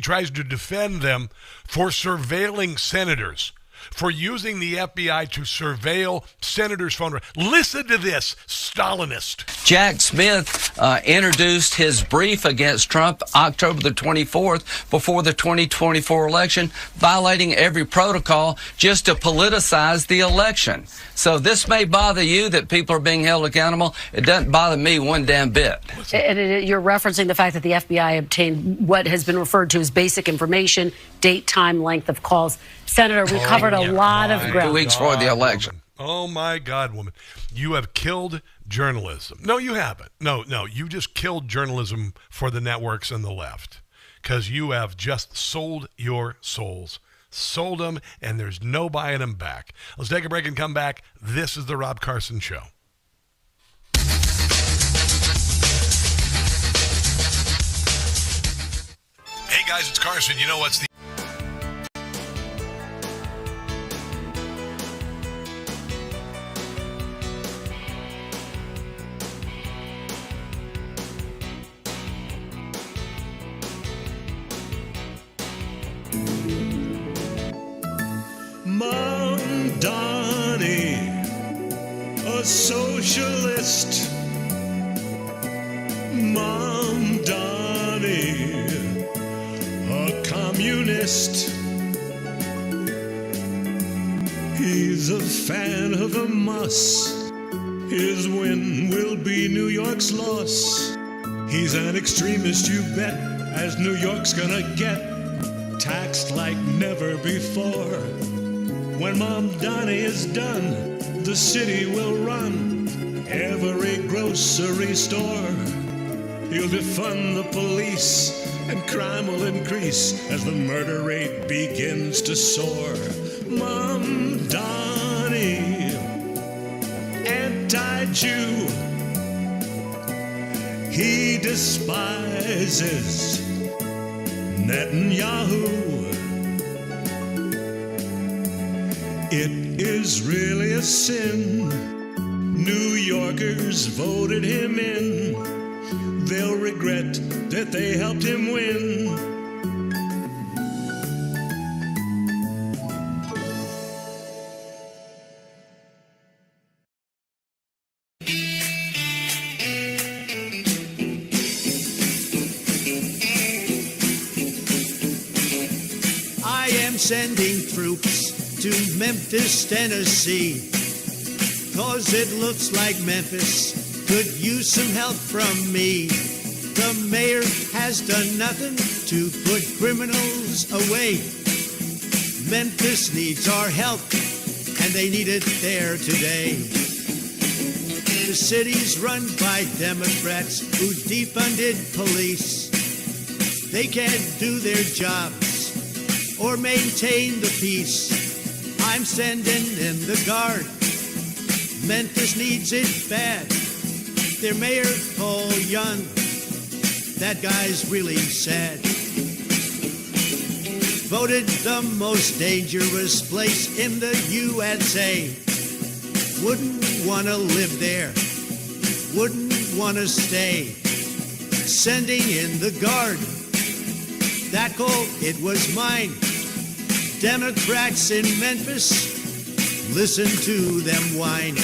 [SPEAKER 4] tries to defend them for surveilling senators, for using the FBI to surveil senators' phone records. Listen to this, Stalinist.
[SPEAKER 12] Jack Smith introduced his brief against Trump October the 24th before the 2024 election, violating every protocol just to politicize the election. So this may bother you that people are being held accountable. It doesn't bother me one damn bit.
[SPEAKER 11] And you're referencing the fact that the FBI obtained what has been referred to as basic information, date, time, length of calls. Senator, we covered a lot of ground.
[SPEAKER 12] 2 weeks before the election.
[SPEAKER 4] Oh, my God, woman. You have killed journalism. No, you haven't. No, you just killed journalism for the networks and the left because you have just sold your souls. Sold them, and there's no buying them back. Let's take a break and come back. This is the Rob Carson Show. Hey, guys, it's Carson. You know what's the...
[SPEAKER 22] Mom Donnie, a socialist. Mom Donnie, a communist. He's a fan of Hamas. His win will be New York's loss. He's an extremist, you bet, as New York's gonna get taxed like never before. When Mom Donnie is done, the city will run every grocery store. He'll defund the police and crime will increase as the murder rate begins to soar. Mom Donnie, anti-Jew, he despises Netanyahu. It is really a sin. New Yorkers voted him in. They'll regret that they helped him win.
[SPEAKER 5] I am sending troops to Memphis, Tennessee, 'cause it looks like Memphis could use some help from me. The mayor has done nothing to put criminals away. Memphis needs our help, and they need it there today. The city's run by Democrats who defunded police. They can't do their jobs or maintain the peace. I'm sending in the guard. Memphis needs it bad. Their mayor, Paul Young, that guy's really sad. Voted the most dangerous place in the USA. Wouldn't want to live there. Wouldn't want to stay. Sending in the guard. That call, it was mine. Democrats in Memphis, listen to them whine.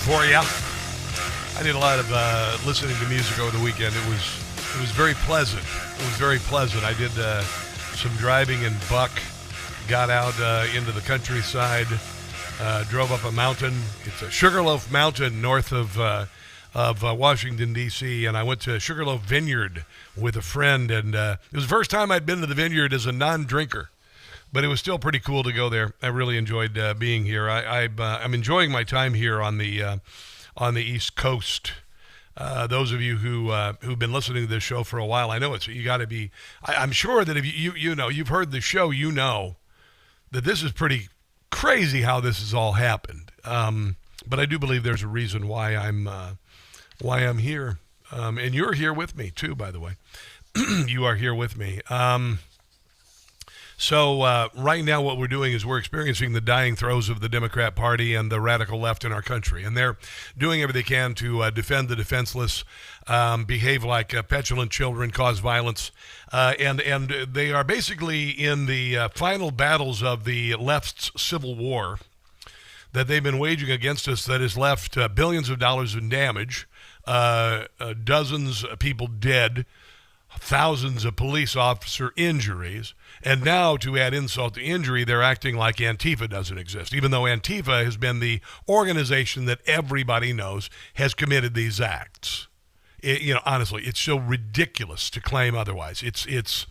[SPEAKER 4] For you. I did a lot of listening to music over the weekend. It was very pleasant. It was very pleasant. I did some driving in Buck, got out into the countryside, drove up a mountain. It's a Sugarloaf Mountain north of Washington, D.C., and I went to Sugarloaf Vineyard with a friend, and it was the first time I'd been to the vineyard as a non-drinker. But it was still pretty cool to go there. I really enjoyed being here. I'm enjoying my time here on the East Coast. Those of you who've been listening to this show for a while, I know you got to be. I'm sure that if you know you've heard the show, you know that this is pretty crazy how this has all happened. But I do believe there's a reason why I'm here, and you're here with me too. By the way, you are here with me. So right now what we're doing is we're experiencing the dying throes of the Democrat Party and the radical left in our country. And they're doing everything they can to defend the defenseless, behave like petulant children, cause violence. And they are basically in the final battles of the left's civil war that they've been waging against us that has left billions of dollars in damage, dozens of people dead, thousands of police officer injuries. And now, to add insult to injury, they're acting like Antifa doesn't exist, even though Antifa has been the organization that everybody knows has committed these acts. Honestly, it's so ridiculous to claim otherwise. It's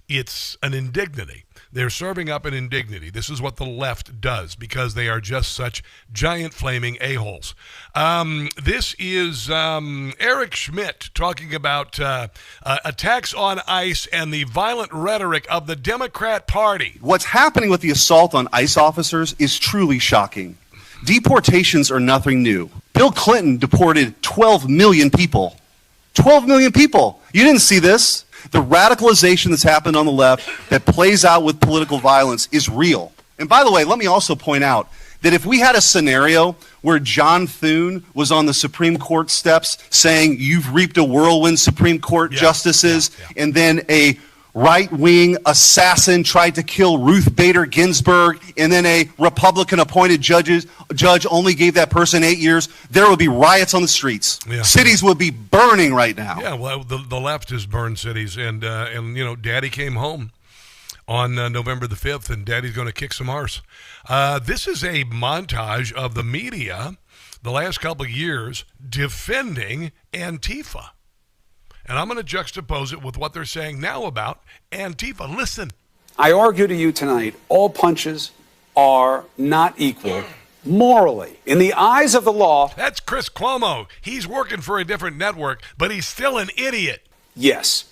[SPEAKER 4] an indignity. They're serving up an indignity. This is what the left does because they are just such giant flaming a-holes. This is Eric Schmidt talking about attacks on ICE and the violent rhetoric of the Democrat Party.
[SPEAKER 15] What's happening with the assault on ICE officers is truly shocking. Deportations are nothing new. Bill Clinton deported 12 million people. 12 million people. You didn't see this. The radicalization that's happened on the left that plays out with political violence is real. And by the way, let me also point out that if we had a scenario where John Thune was on the Supreme Court steps saying, "You've reaped a whirlwind, Supreme Court justices," and then a right-wing assassin tried to kill Ruth Bader Ginsburg, and then a Republican-appointed judge only gave that person 8 years, there would be riots on the streets. Yeah. Cities would be burning right now.
[SPEAKER 4] Yeah, well, the left has burned cities, and Daddy came home on November the 5th, and Daddy's going to kick some arse. This is a montage of the media the last couple of years defending Antifa. And I'm going to juxtapose it with what they're saying now about Antifa. Listen.
[SPEAKER 18] I argue to you tonight, all punches are not equal
[SPEAKER 16] morally, in the eyes of the law.
[SPEAKER 4] That's Chris Cuomo. He's working for a different network, but he's still an idiot.
[SPEAKER 16] Yes.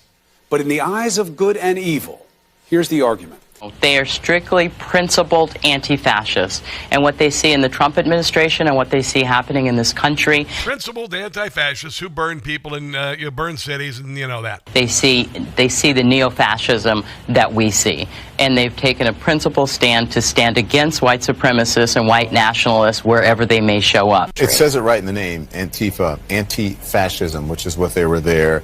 [SPEAKER 16] But in the eyes of good and evil, here's the argument.
[SPEAKER 18] They are strictly principled anti-fascists. And what they see in the Trump administration and what they see happening in this country.
[SPEAKER 4] Principled anti-fascists who burn people and burn cities and that.
[SPEAKER 18] They see the neo-fascism that we see. And they've taken a principled stand to stand against white supremacists and white nationalists wherever they may show up.
[SPEAKER 23] It says it right in the name, Antifa, anti-fascism, which is what they were there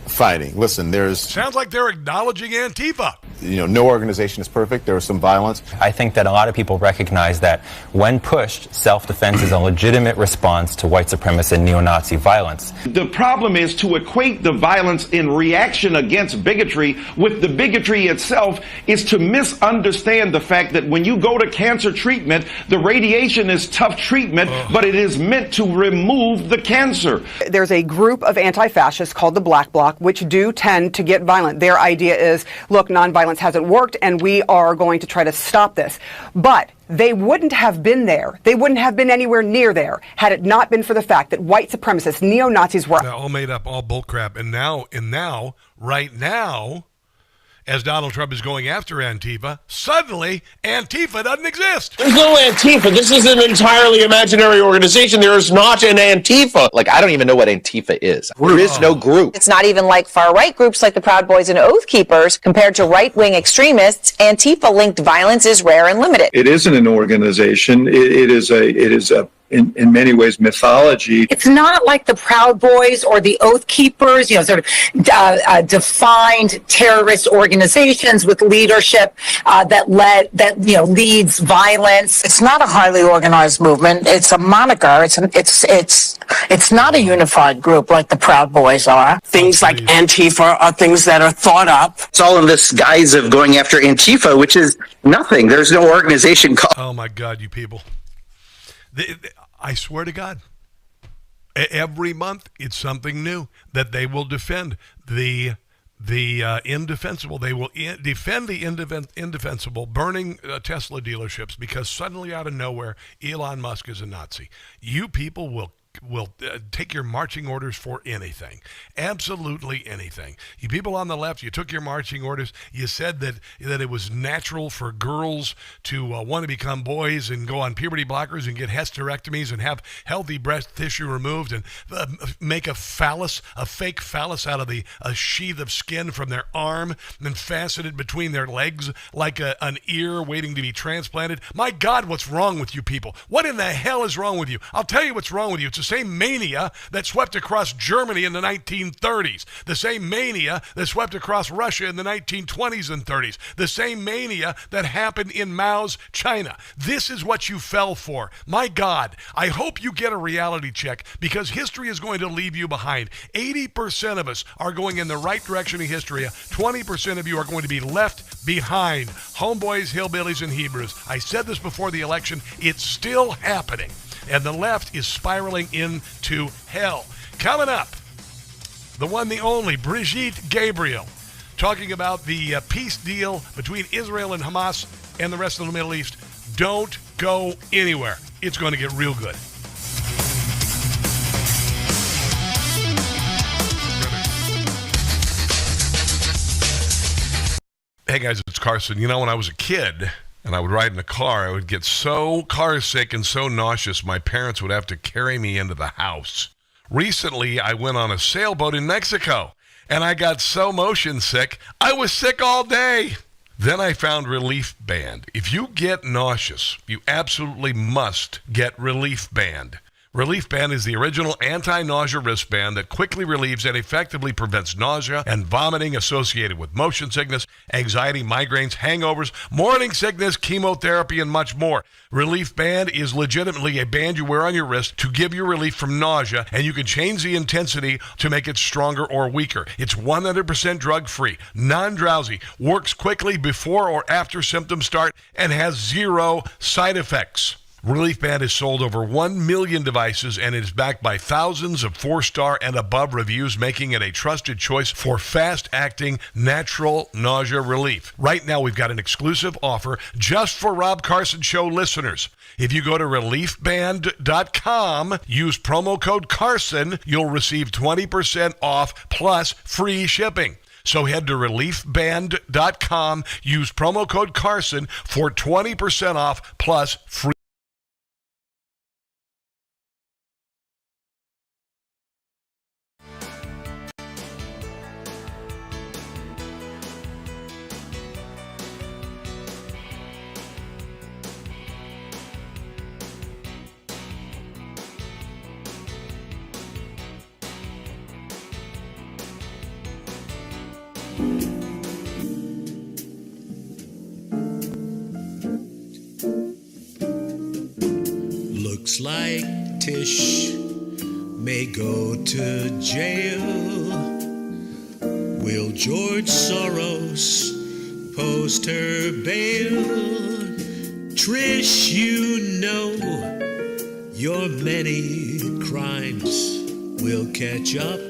[SPEAKER 23] fighting. Listen,
[SPEAKER 4] sounds like they're acknowledging Antifa.
[SPEAKER 23] No organization is perfect. There was some violence.
[SPEAKER 24] I think that a lot of people recognize that when pushed, self-defense is a legitimate response to white supremacist and neo-Nazi violence.
[SPEAKER 25] The problem is to equate the violence in reaction against bigotry with the bigotry itself is to misunderstand the fact that when you go to cancer treatment, the radiation is tough treatment, but it is meant to remove the cancer.
[SPEAKER 26] There's a group of anti-fascists called the Black Bloc, which do tend to get violent. Their idea is, look, nonviolence hasn't worked, and we are going to try to stop this. But they wouldn't have been there. They wouldn't have been anywhere near there had it not been for the fact that white supremacists, neo-Nazis were
[SPEAKER 4] all made up, all bullcrap. And now, right now, as Donald Trump is going after Antifa, suddenly Antifa doesn't exist.
[SPEAKER 27] There's no Antifa. This is an entirely imaginary organization. There is not an Antifa.
[SPEAKER 28] I don't even know what Antifa is. There is no group.
[SPEAKER 29] It's not even like far-right groups like the Proud Boys and Oath Keepers. Compared to right-wing extremists, Antifa-linked violence is rare and limited.
[SPEAKER 30] It isn't an organization. It is a in many ways mythology.
[SPEAKER 31] It's not like the Proud Boys or the Oath Keepers, sort of defined terrorist organizations with leadership that leads violence.
[SPEAKER 32] It's not a highly organized movement. It's a moniker. It's not a unified group like the Proud Boys are. Things like Antifa are things that are thought up.
[SPEAKER 28] It's all in this guise of going after Antifa, which is nothing. There's no organization called.
[SPEAKER 4] Oh my God, you people. I swear to God, every month it's something new that they will defend the indefensible. They will defend the indefensible, burning Tesla dealerships because suddenly out of nowhere, Elon Musk is a Nazi. You people will take your marching orders for anything. Absolutely anything. You people on the left, you took your marching orders. You said that it was natural for girls to want to become boys and go on puberty blockers and get hysterectomies and have healthy breast tissue removed and make a fake phallus out of a sheath of skin from their arm and fasten it between their legs like an ear waiting to be transplanted. My God, what's wrong with you people? What in the hell is wrong with you? I'll tell you what's wrong with you. It's the same mania that swept across Germany in the 1930s, the same mania that swept across Russia in the 1920s and 30s, the same mania that happened in Mao's China. This is what you fell for. My God, I hope you get a reality check because history is going to leave you behind. 80% of us are going in the right direction of history. 20% of you are going to be left behind. Homeboys, hillbillies, and Hebrews. I said this before the election. It's still happening. And the left is spiraling into hell. Coming up, the one, the only, Brigitte Gabriel, talking about the peace deal between Israel and Hamas and the rest of the Middle East. Don't go anywhere. It's going to get real good. Hey guys, it's Carson. When I was a kid and I would ride in a car, I would get so car sick and so nauseous, my parents would have to carry me into the house. Recently, I went on a sailboat in Mexico, and I got so motion sick, I was sick all day. Then I found Relief Band. If you get nauseous, you absolutely must get Relief Band. Relief Band is the original anti-nausea wristband that quickly relieves and effectively prevents nausea and vomiting associated with motion sickness, anxiety, migraines, hangovers, morning sickness, chemotherapy, and much more. Relief Band is legitimately a band you wear on your wrist to give you relief from nausea, and you can change the intensity to make it stronger or weaker. It's 100% drug-free, non-drowsy, works quickly before or after symptoms start, and has zero side effects. Relief Band has sold over 1 million devices and is backed by thousands of 4-star and above reviews, making it a trusted choice for fast-acting, natural nausea relief. Right now, we've got an exclusive offer just for Rob Carson Show listeners. If you go to reliefband.com, use promo code Carson, you'll receive 20% off plus free shipping. So head to reliefband.com, use promo code Carson for 20% off plus free.
[SPEAKER 22] Looks like Tish may go to jail. Will George Soros post her bail? Trish, you know your many crimes will catch up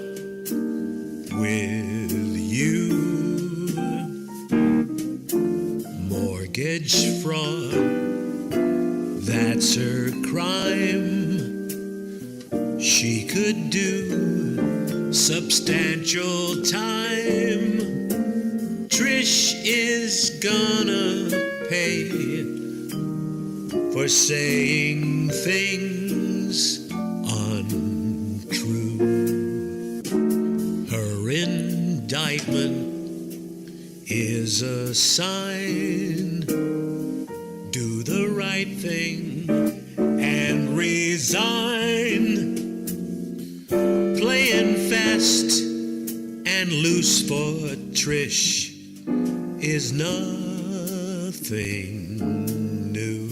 [SPEAKER 22] with you. Mortgage fraud, that's her crime. She could do substantial time. Trish is gonna pay for saying things untrue. Her indictment is a sign. Do the right thing and resign. Playing fast and loose for Trish is nothing new.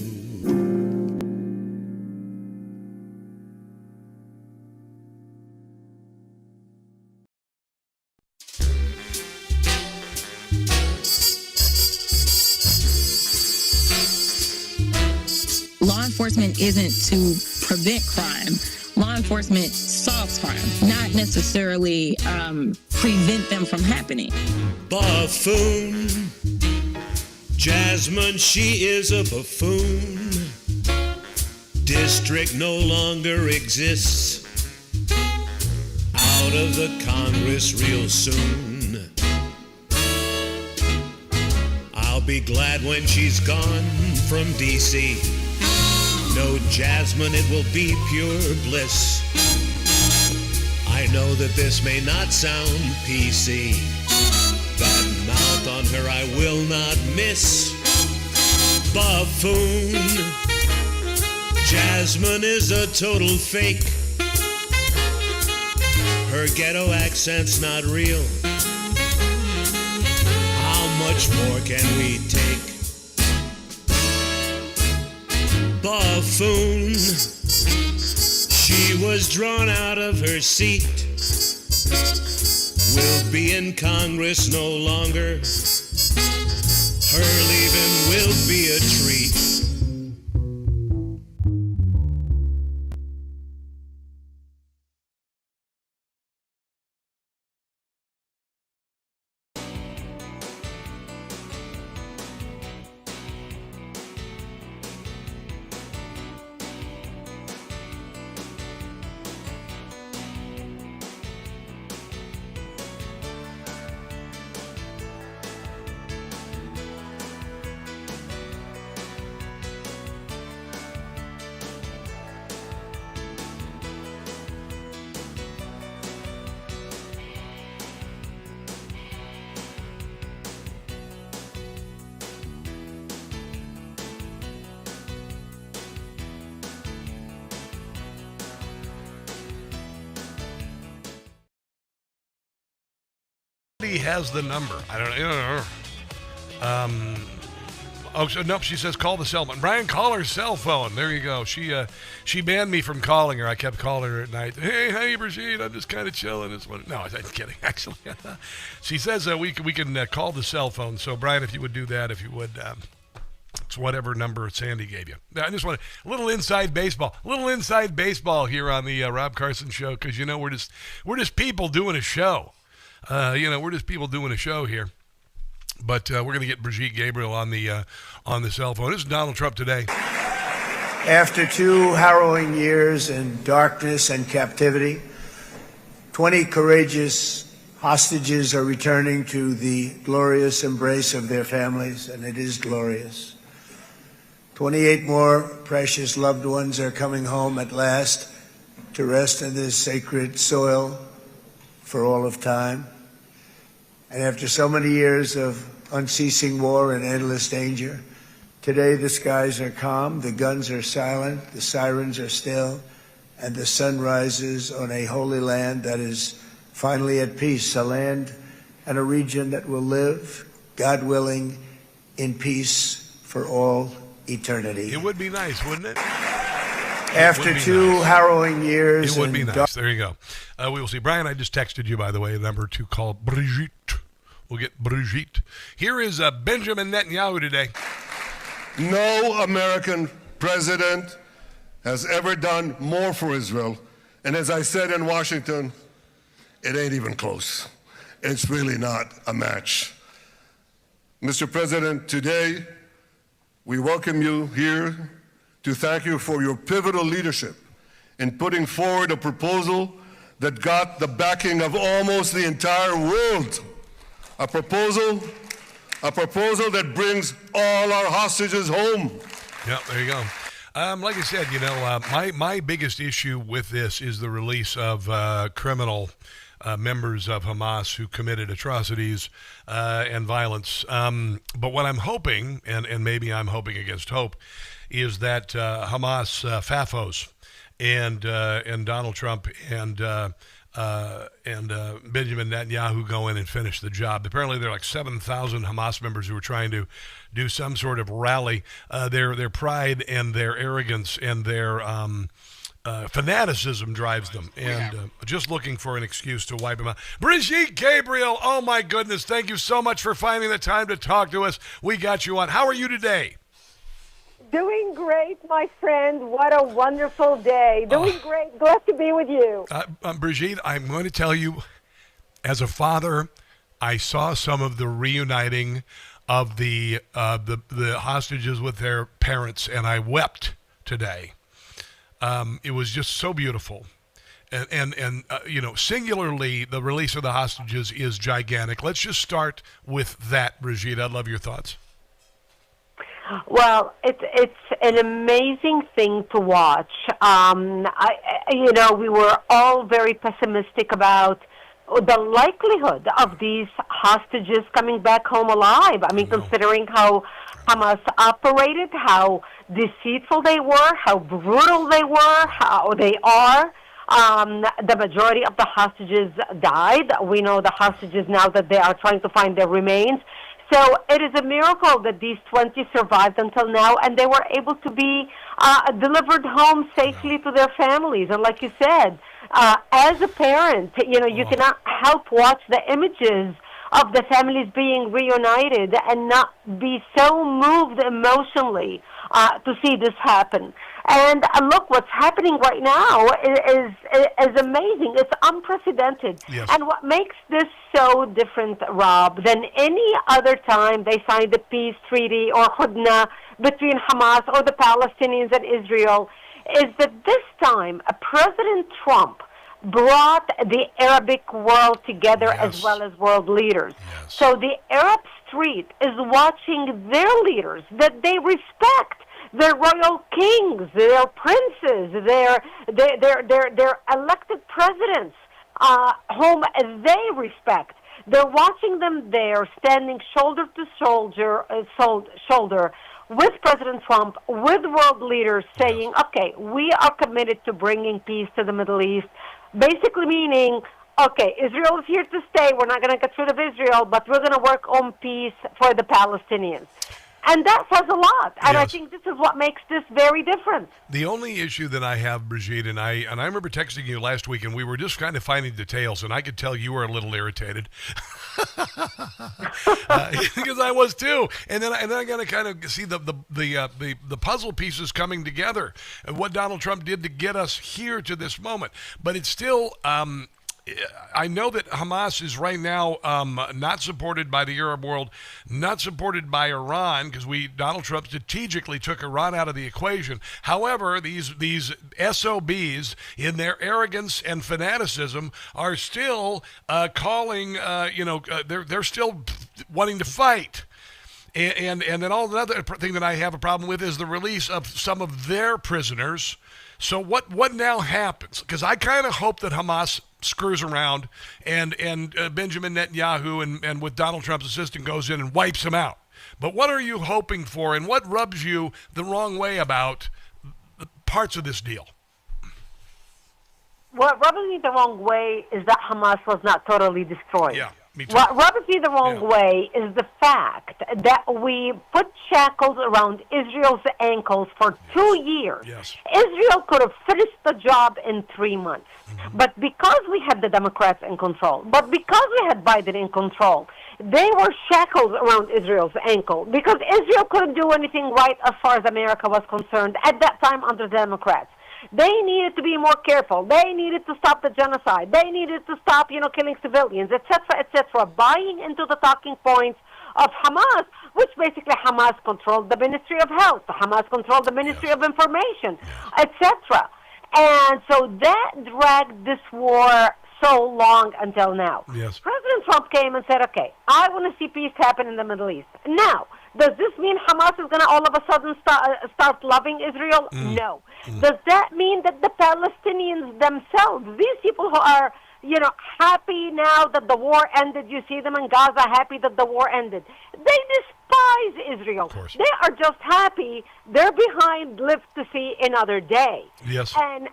[SPEAKER 1] Law enforcement isn't to prevent crime. Law enforcement solves crime, not necessarily prevent them from happening.
[SPEAKER 22] Buffoon. Jasmine, she is a buffoon. District no longer exists. Out of the Congress real soon. I'll be glad when she's gone from D.C. No, Jasmine, it will be pure bliss. I know that this may not sound PC. That mouth on her I will not miss. Buffoon. Jasmine is a total fake. Her ghetto accent's not real. How much more can we take? Buffoon. She was drawn out of her seat. Will be in Congress no longer. Her leaving will be a treat.
[SPEAKER 4] He has the number. I don't know. Oh, so, nope, she says call the cell phone. Brian, call her cell phone. There you go. She banned me from calling her. I kept calling her at night. Hey, how you proceed? I'm just kind of chilling. No, I'm kidding, actually. She says we can call the cell phone. So, Brian, if you would do that, if you would It's whatever number Sandy gave you. I just want a little inside baseball here on the Rob Carson Show, because we're just people doing a show. We're just people doing a show here. But we're going to get Brigitte Gabriel on the cell phone. This is Donald Trump Today.
[SPEAKER 2] After 2 harrowing years in darkness and captivity, 20 courageous hostages are returning to the glorious embrace of their families, and it is glorious. 28 more precious loved ones are coming home at last to rest in this sacred soil for all of time. And after so many years of unceasing war and endless danger, today the skies are calm, the guns are silent, the sirens are still, and the sun rises on a holy land that is finally at peace, a land and a region that will live, God willing, in peace for all eternity.
[SPEAKER 4] It would be nice, wouldn't it?
[SPEAKER 2] After 2 harrowing years.
[SPEAKER 4] It would be nice. There you go. We will see. Brian, I just texted you, by the way, a number to call Brigitte. We'll get Brigitte. Here is Benjamin Netanyahu today.
[SPEAKER 3] No American president has ever done more for Israel. And as I said in Washington, it ain't even close. It's really not a match. Mr. President, today we welcome you here to thank you for your pivotal leadership in putting forward a proposal that got the backing of almost the entire world. A proposal that brings all our hostages home.
[SPEAKER 4] Yeah, there you go. Like I said, my biggest issue with this is the release of criminal members of Hamas who committed atrocities and violence. But what I'm hoping, and maybe I'm hoping against hope, is that Hamas FAFOs and Donald Trump and Benjamin Netanyahu go in and finish the job. Apparently, there are like 7,000 Hamas members who are trying to do some sort of rally. Their pride and their arrogance and their fanaticism drives them, and just looking for an excuse to wipe them out. Brigitte Gabriel, oh my goodness, thank you so much for finding the time to talk to us. We got you on. How are you today?
[SPEAKER 6] Doing great, my friend. What a wonderful day. Doing great. Glad to be with you.
[SPEAKER 4] Brigitte, I'm going to tell you, as a father, I saw some of the reuniting of the hostages with their parents, and I wept today. It was just so beautiful. And singularly, the release of the hostages is gigantic. Let's just start with that, Brigitte. I'd love your thoughts.
[SPEAKER 6] Well, it's an amazing thing to watch. We were all very pessimistic about the likelihood of these hostages coming back home alive. I mean, considering how Hamas operated, how deceitful they were, how brutal they were, how they are. The majority of the hostages died. We know the hostages now that they are trying to find their remains. So it is a miracle that these 20 survived until now, and they were able to be delivered home safely to their families. And like you said, as a parent, you cannot help watch the images of the families being reunited and not be so moved emotionally to see this happen. And look, what's happening right now is amazing. It's unprecedented. Yes. And what makes this so different, Rob, than any other time they signed a peace treaty or hudna between Hamas or the Palestinians and Israel is that this time President Trump brought the Arabic world together as well as world leaders. Yes. So the Arab street is watching their leaders that they respect, their royal kings, their princes, their elected presidents, whom they respect. They're watching them there, standing shoulder to shoulder with President Trump, with world leaders, saying, okay, we are committed to bringing peace to the Middle East, basically meaning, okay, Israel is here to stay. We're not going to get rid of Israel, but we're going to work on peace for the Palestinians. And that says a lot. And I
[SPEAKER 4] Yes.
[SPEAKER 6] think this is what makes this very different.
[SPEAKER 4] The only issue that I have, Brigitte, and I remember texting you last week, and we were just kind of finding details, and I could tell you were a little irritated. Because I was too, and then I got to kind of see the puzzle pieces coming together, and what Donald Trump did to get us here to this moment. But it's still, I know that Hamas is right now not supported by the Arab world, not supported by Iran, because Donald Trump strategically took Iran out of the equation. However, these SOBs, in their arrogance and fanaticism, are still calling. They're still wanting to fight. And then another thing that I have a problem with is the release of some of their prisoners. So what now happens? Because I kind of hope that Hamas screws around and Benjamin Netanyahu and with Donald Trump's assistant goes in and wipes them out. But what are you hoping for, and what rubs you the wrong way about the parts of this deal?
[SPEAKER 6] What rubs me the wrong way is that Hamas was not totally destroyed.
[SPEAKER 4] Yeah, me too.
[SPEAKER 6] What rubs me the wrong way is the fact that we put shackles around Israel's ankles for 2 years.
[SPEAKER 4] Yes.
[SPEAKER 6] Israel could have finished the job in 3 months. But because we had the Democrats in control, but because we had Biden in control, they were shackles around Israel's ankle because Israel couldn't do anything right as far as America was concerned at that time under the Democrats. They needed to be more careful. They needed to stop the genocide. They needed to stop, killing civilians, etc., etc., buying into the talking points of Hamas, which basically Hamas controlled the Ministry of Health, Hamas controlled the Ministry of Information, etc. And so that dragged this war so long until now.
[SPEAKER 4] Yes.
[SPEAKER 6] President Trump came and said, okay, I want to see peace happen in the Middle East. Now, does this mean Hamas is going to all of a sudden start loving Israel? No. Does that mean that the Palestinians themselves, these people who are, happy now that the war ended, you see them in Gaza happy that the war ended, they despise Israel. They are just happy they're behind live to see another day.
[SPEAKER 4] Yes.
[SPEAKER 6] And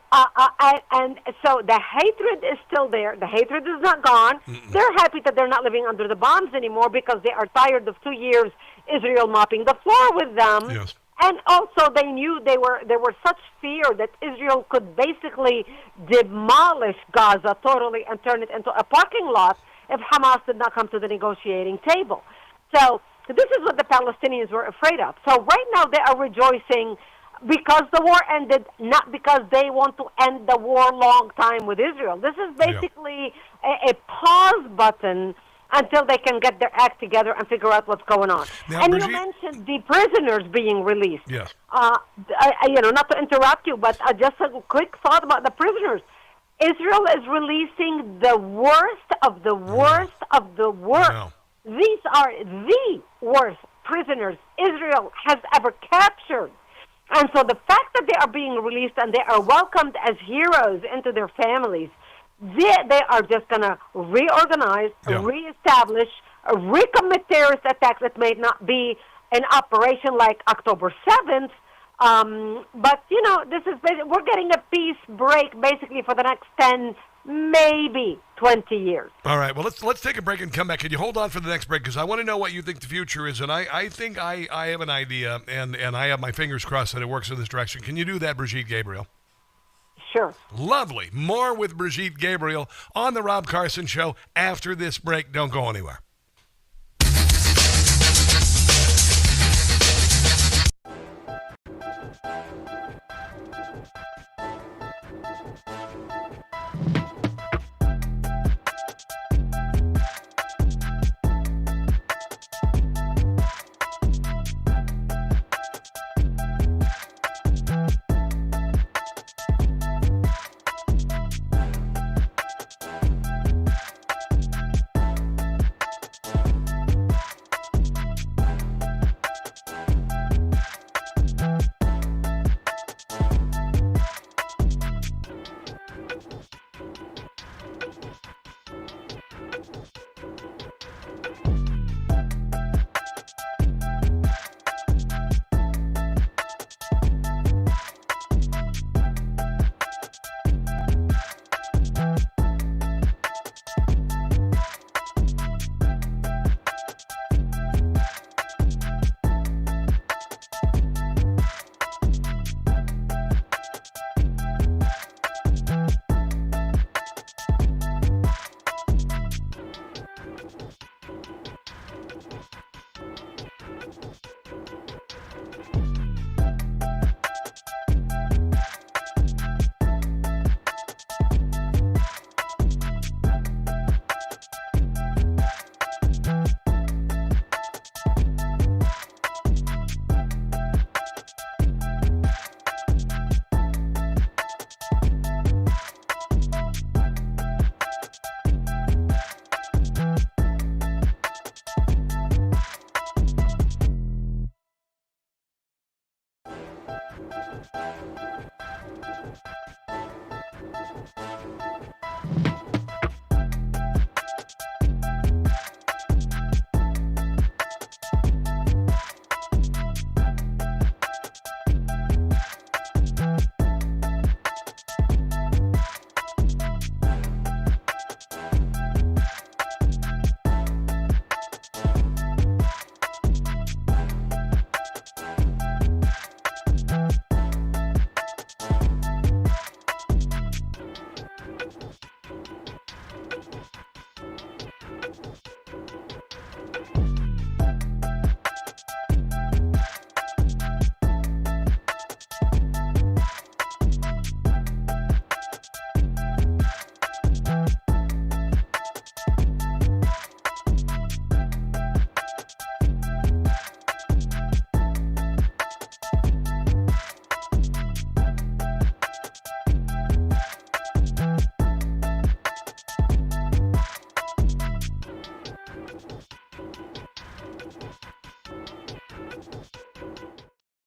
[SPEAKER 6] so the hatred is still there. The hatred is not gone. They're happy that they're not living under the bombs anymore because they are tired of 2 years Israel mopping the floor with them.
[SPEAKER 4] Yes.
[SPEAKER 6] And also they knew there were such fear that Israel could basically demolish Gaza totally and turn it into a parking lot if Hamas did not come to the negotiating table. So this is what the Palestinians were afraid of. So right now they are rejoicing because the war ended, not because they want to end the war long time with Israel. This is basically a pause button until they can get their act together and figure out what's going on.
[SPEAKER 4] Now,
[SPEAKER 6] and
[SPEAKER 4] Brigitte,
[SPEAKER 6] you mentioned the prisoners being released.
[SPEAKER 4] Yes.
[SPEAKER 6] Not to interrupt you, but just a quick thought about the prisoners. Israel is releasing the worst of the worst of the worst.
[SPEAKER 4] No.
[SPEAKER 6] These are the worst prisoners Israel has ever captured. And so the fact that they are being released and they are welcomed as heroes into their families, they are just going to reorganize, reestablish, recommit terrorist attacks. It may not be an operation like October 7th, but, this is we're getting a peace break basically for the next 10, maybe 20 years.
[SPEAKER 4] All right, well, let's take a break and come back. Can you hold on for the next break? Because I want to know what you think the future is, and I think I have an idea, and I have my fingers crossed that it works in this direction. Can you do that, Brigitte Gabriel?
[SPEAKER 6] Sure.
[SPEAKER 4] Lovely. More with Brigitte Gabriel on The Rob Carson Show after this break. Don't go anywhere.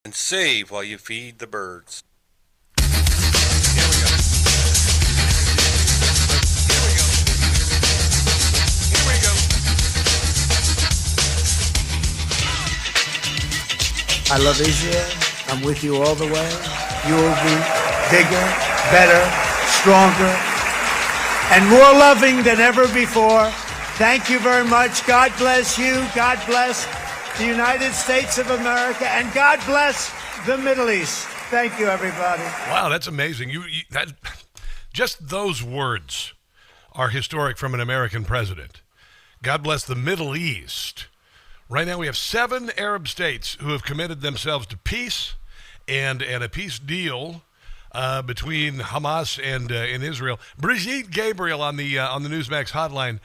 [SPEAKER 7] And save while you feed the birds.
[SPEAKER 2] I love Israel. I'm with you all the way. You will be bigger, better, stronger, and more loving than ever before. Thank you very much. God bless you. God bless the United States of America, and God bless the Middle East. Thank you, everybody.
[SPEAKER 4] Wow, that's amazing. Just those words are historic from an American president. God bless the Middle East. Right now we have 7 Arab states who have committed themselves to peace and a peace deal between Hamas and Israel. Brigitte Gabriel on the Newsmax hotline.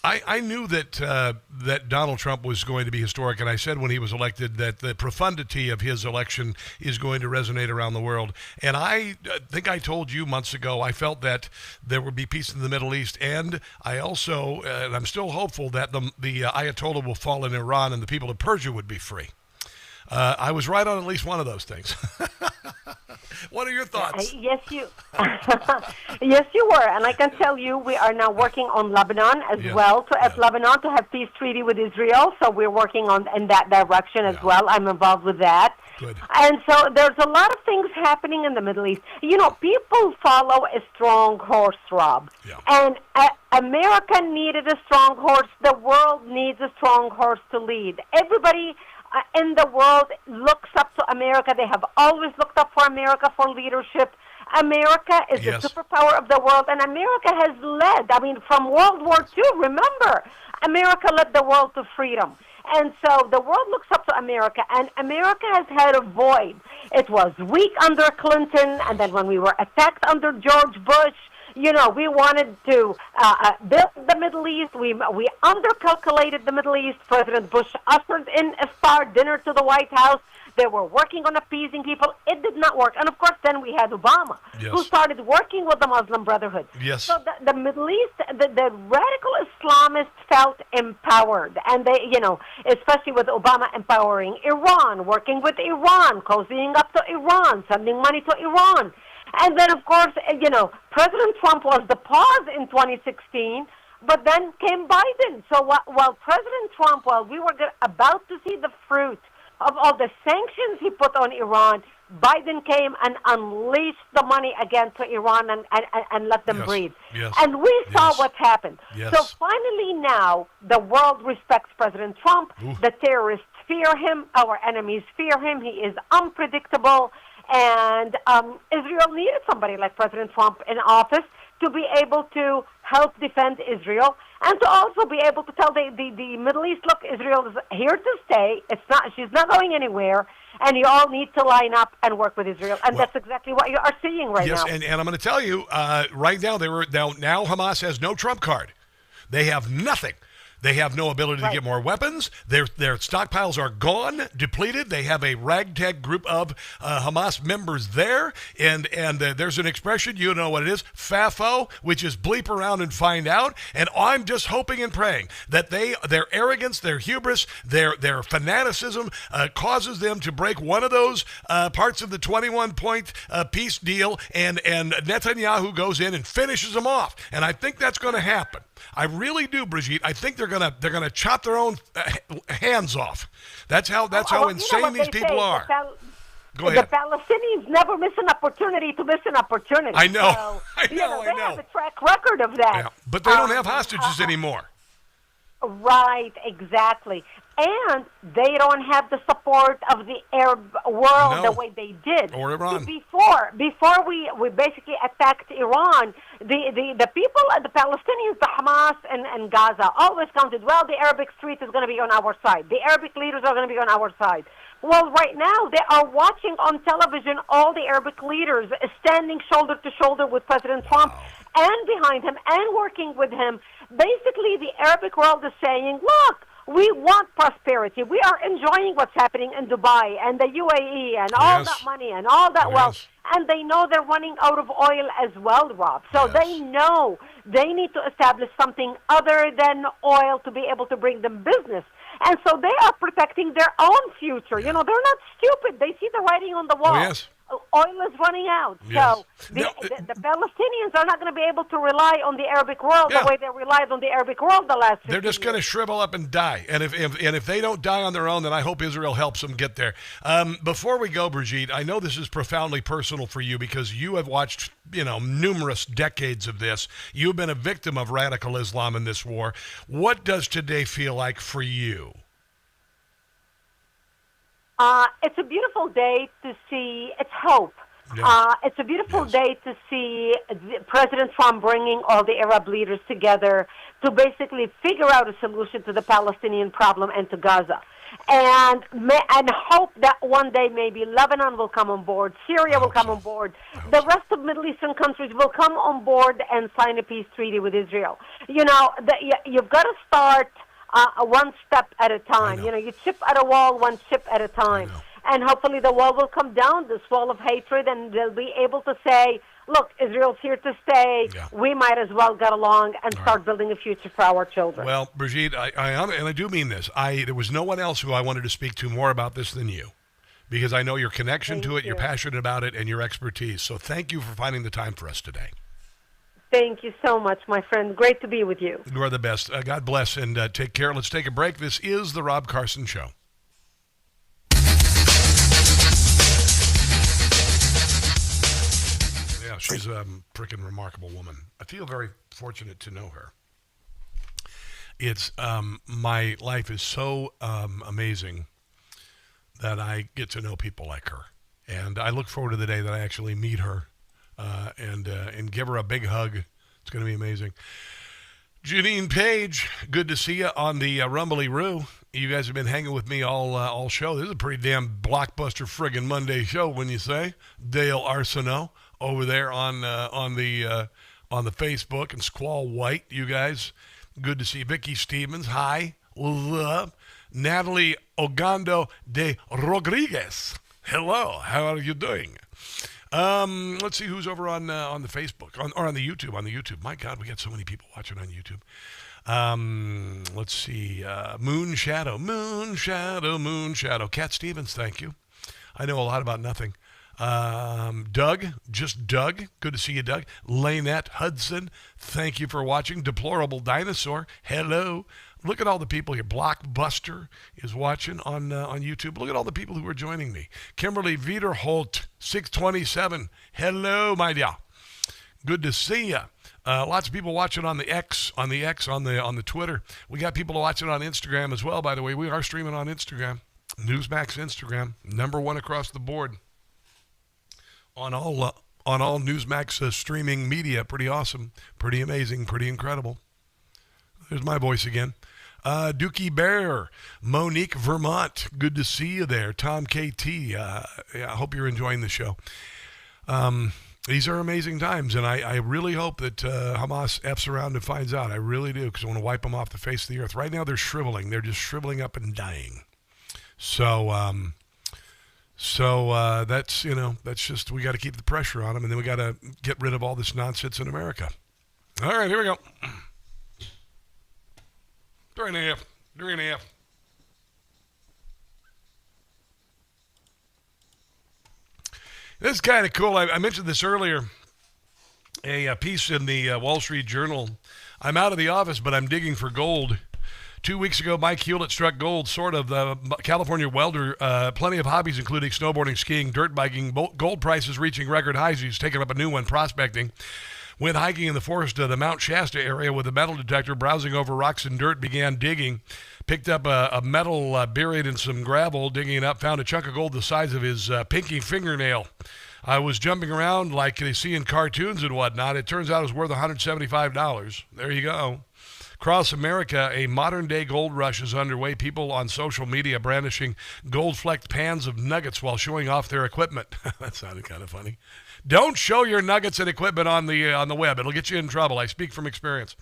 [SPEAKER 4] I knew that Donald Trump was going to be historic, and I said when he was elected that the profundity of his election is going to resonate around the world. And I think I told you months ago I felt that there would be peace in the Middle East, and I also, and I'm still hopeful that the Ayatollah will fall in Iran and the people of Persia would be free. I was right on at least one of those things. What are your thoughts?
[SPEAKER 6] Yes, you were. And I can tell you we are now working on Lebanon as well, to have Lebanon to have peace treaty with Israel. So we're working in that direction as well. I'm involved with that.
[SPEAKER 4] Good.
[SPEAKER 6] And so there's a lot of things happening in the Middle East. You know, people follow a strong horse, Rob.
[SPEAKER 4] Yeah.
[SPEAKER 6] And America needed a strong horse. The world needs a strong horse to lead. Everybody in the world looks up to America. They have always looked up for America for leadership. America is the superpower of the world, and America has led. I mean, from World War II, remember, America led the world to freedom. And so the world looks up to America, and America has had a void. It was weak under Clinton, and then when we were attacked under George Bush, you know, we wanted to build the Middle East. We undercalculated the Middle East. President Bush ushered in a star dinner to the White House. They were working on appeasing people. It did not work. And, of course, then we had Obama, who started working with the Muslim Brotherhood.
[SPEAKER 4] Yes.
[SPEAKER 6] So the Middle East, the radical Islamists felt empowered. And they, you know, especially with Obama empowering Iran, working with Iran, cozying up to Iran, sending money to Iran. And then, of course, you know, President Trump was the pause in 2016, but then came Biden. So while President Trump, while we were about to see the fruit of all the sanctions he put on Iran, Biden came and unleashed the money again to Iran and let them breathe.
[SPEAKER 4] Yes.
[SPEAKER 6] And we saw what happened.
[SPEAKER 4] Yes.
[SPEAKER 6] So finally now, the world respects President Trump. The terrorists fear him. Our enemies fear him. He is unpredictable. And Israel needed somebody like President Trump in office to be able to help defend Israel and to also be able to tell the Middle East, look, Israel is here to stay. She's not going anywhere, and you all need to line up and work with Israel. And that's exactly what you are seeing right now.
[SPEAKER 4] Yes, and I'm going to tell you, right now, now Hamas has no trump card. They have nothing They have no ability to get more weapons. Their stockpiles are gone, depleted. They have a ragtag group of Hamas members there, and there's an expression, you know what it is, FAFO, which is bleep around and find out. And I'm just hoping and praying that their arrogance, their hubris, their fanaticism causes them to break one of those parts of the 21-point peace deal, and Netanyahu goes in and finishes them off. And I think that's going to happen. I really do, Brigitte. I think they're gonna chop their own hands off. That's how insane these people are. Go ahead.
[SPEAKER 6] The Palestinians never miss an opportunity to miss an opportunity.
[SPEAKER 4] I know.
[SPEAKER 6] So,
[SPEAKER 4] I know.
[SPEAKER 6] They have a track record of that.
[SPEAKER 4] Yeah, but they don't have hostages anymore.
[SPEAKER 6] Right, exactly. And they don't have the support of the Arab world the way they did.
[SPEAKER 4] Or Iran.
[SPEAKER 6] Before we basically attacked Iran, the people, the Palestinians, the Hamas and Gaza always counted, well, the Arabic street is going to be on our side. The Arabic leaders are going to be on our side. Well, right now, they are watching on television all the Arabic leaders standing shoulder to shoulder with President Trump and behind him and working with him. Basically, the Arabic world is saying, look, we want prosperity. We are enjoying what's happening in Dubai and the UAE and all that money and all that wealth. And they know they're running out of oil as well, Rob. So they know they need to establish something other than oil to be able to bring them business. And so they are protecting their own future. You know, they're not stupid. They see the writing on the wall. Oil is running out. So the Palestinians are not going to be able to rely on the Arabic world the way they relied on the Arabic world the last 50
[SPEAKER 4] They're just going to shrivel up and die. And if they don't die on their own, then I hope Israel helps them get there. Before we go, Brigitte, I know this is profoundly personal for you because you have watched, numerous decades of this. You've been a victim of radical Islam in this war. What does today feel like for you?
[SPEAKER 6] It's a beautiful day to see. It's hope. It's a beautiful day to see President Trump bringing all the Arab leaders together to basically figure out a solution to the Palestinian problem and to Gaza. And hope that one day maybe Lebanon will come on board, Syria will come on board, the rest of Middle Eastern countries will come on board and sign a peace treaty with Israel. You've got to start one step at a time. You chip at a wall, one chip at a time. And hopefully the wall will come down, this wall of hatred, and they'll be able to say, look, Israel's here to stay. We might as well get along and start building a future for our children.
[SPEAKER 4] Well, Brigitte, I do mean this. There was no one else who I wanted to speak to more about this than you, because I know your connection to it, you're passionate about it, and your expertise. So thank you for finding the time for us today.
[SPEAKER 6] Thank you so much, my friend. Great to be with you.
[SPEAKER 4] You are the best. God bless, and take care. Let's take a break. This is The Rob Carson Show. Yeah, she's a freaking remarkable woman. I feel very fortunate to know her. It's my life is so amazing that I get to know people like her. And I look forward to the day that I actually meet her. And give her a big hug. It's going to be amazing. Janine Page, good to see you on the Rumbly-Roo. You guys have been hanging with me all show. This is a pretty damn blockbuster friggin' Monday show, when you say. Dale Arsenault over there on the Facebook, and Squall White. You guys, good to see Vicky Stevens. Hi, love. Natalie Ogando de Rodriguez. Hello, how are you doing? Let's see who's over on the Facebook or on the YouTube. On the YouTube, my God, we got so many people watching on YouTube. Let's see, Moon Shadow. Cat Stevens, thank you. I know a lot about nothing. Doug, just Doug. Good to see you, Doug. Laynette Hudson, thank you for watching. Deplorable Dinosaur, hello. Look at all the people here. Blockbuster is watching on YouTube. Look at all the people who are joining me. Kimberly Viederholt, 627. Hello, my dear. Good to see you. Lots of people watching on the Twitter. We got people watching on Instagram as well, by the way. We are streaming on Instagram. Newsmax Instagram, #1 across the board. On all Newsmax streaming media. Pretty awesome. Pretty amazing. Pretty incredible. There's my voice again. Dookie Bear, Monique Vermont, good to see you there. Tom KT, I hope you're enjoying the show. These are amazing times, and I really hope that Hamas F's around and finds out. I really do, because I want to wipe them off the face of the earth. Right now, they're shriveling. They're just shriveling up and dying. So that's, that's just, we got to keep the pressure on them, and then we got to get rid of all this nonsense in America. All right, here we go. 3.5. This is kind of cool. I mentioned this earlier, a piece in the Wall Street Journal. I'm out of the office, but I'm digging for gold. 2 weeks ago, Mike Hewlett struck gold, sort of. The California welder, plenty of hobbies, including snowboarding, skiing, dirt biking, gold prices reaching record highs. He's taken up a new one, prospecting. Went hiking in the forest of the Mount Shasta area with a metal detector, browsing over rocks and dirt, began digging. Picked up a metal buried in some gravel, digging it up, found a chunk of gold the size of his pinky fingernail. I was jumping around like they see in cartoons and whatnot. It turns out it was worth $175. There you go. Across America, a modern-day gold rush is underway. People on social media brandishing gold-flecked pans of nuggets while showing off their equipment. That sounded kind of funny. Don't show your nuggets and equipment on the web. It'll get you in trouble. I speak from experience.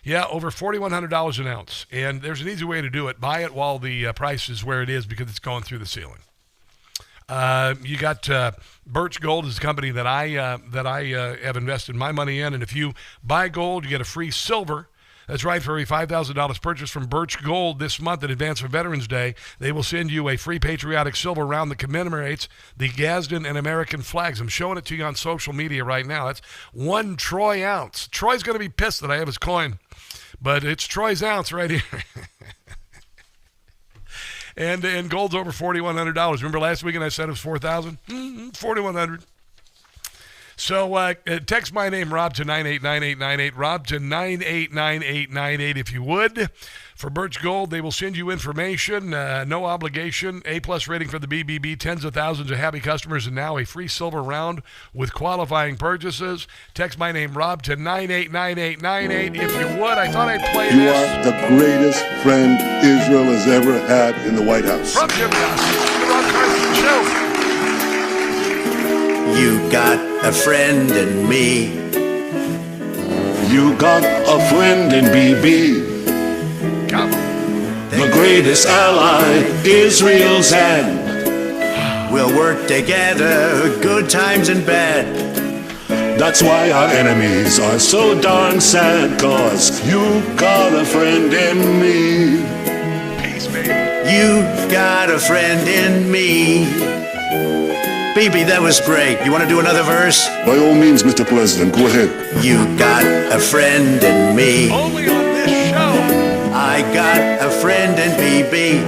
[SPEAKER 4] Yeah, over $4,100 an ounce. And there's an easy way to do it. Buy it while the price is where it is, because it's going through the ceiling. You got Birch Gold is a company that I have invested my money in. And if you buy gold, you get a free silver. That's right, for every $5,000 purchase from Birch Gold this month in advance of Veterans Day, they will send you a free patriotic silver round that commemorates the Gadsden and American flags. I'm showing it to you on social media right now. That's 1 troy ounce. Troy's going to be pissed that I have his coin, but it's Troy's ounce right here. And gold's over $4,100. Remember last weekend I said it was $4,000? $4,100. So text my name, Rob, to 989898. Rob to 989898 if you would. For Birch Gold, they will send you information, no obligation, A-plus rating for the BBB, tens of thousands of happy customers, and now a free silver round with qualifying purchases. Text my name, Rob, to 989898 if you would. I thought I'd play
[SPEAKER 3] You
[SPEAKER 4] this.
[SPEAKER 3] are the greatest friend Israel has ever had in the White House.
[SPEAKER 4] From Jim Gossett, the Rob Carson Show.
[SPEAKER 2] You got a friend in me.
[SPEAKER 22] You got a friend in BB. The greatest ally Israel's had.
[SPEAKER 2] We'll work together, good times and bad.
[SPEAKER 22] That's why our enemies are so darn sad, 'cause you got a friend in me.
[SPEAKER 4] Peace, baby.
[SPEAKER 2] You got a friend in me. BB, that was great. You want to do another verse?
[SPEAKER 3] By all means, Mr. President, go ahead.
[SPEAKER 2] You got a friend in me.
[SPEAKER 4] Only on this show.
[SPEAKER 2] I got a friend in BB.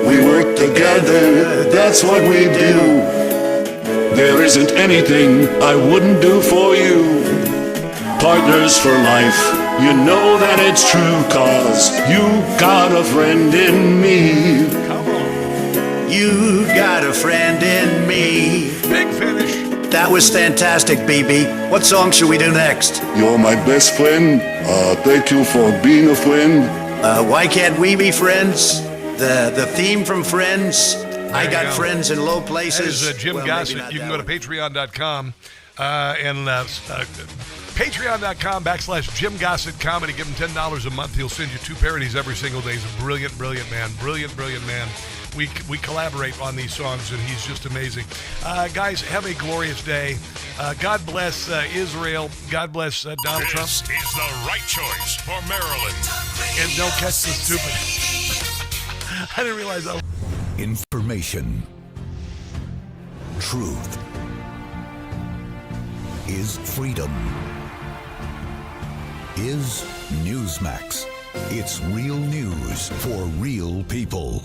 [SPEAKER 22] We work together, that's what we do. There isn't anything I wouldn't do for you. Partners for life, you know that it's true, 'cause you got a friend in me.
[SPEAKER 2] You got a friend in me.
[SPEAKER 4] Big finish.
[SPEAKER 2] That was fantastic, BB. What song should we do next?
[SPEAKER 3] You're my best friend. Thank you for being a friend.
[SPEAKER 2] Why can't we be friends? The theme from Friends. I got friends in low places.
[SPEAKER 4] That is Jim Gossett. You can go to patreon.com and patreon.com/Jim Gossett Comedy. Give him $10 a month. He'll send you 2 parodies every single day. He's a brilliant, brilliant man. Brilliant, brilliant man. We collaborate on these songs, and he's just amazing. Guys, have a glorious day. God bless Israel. God bless Donald Trump.
[SPEAKER 5] This is the right choice for Maryland.
[SPEAKER 4] And don't catch the stupid. I didn't realize that.
[SPEAKER 8] Information. Truth is freedom. Is Newsmax. It's real news for real people.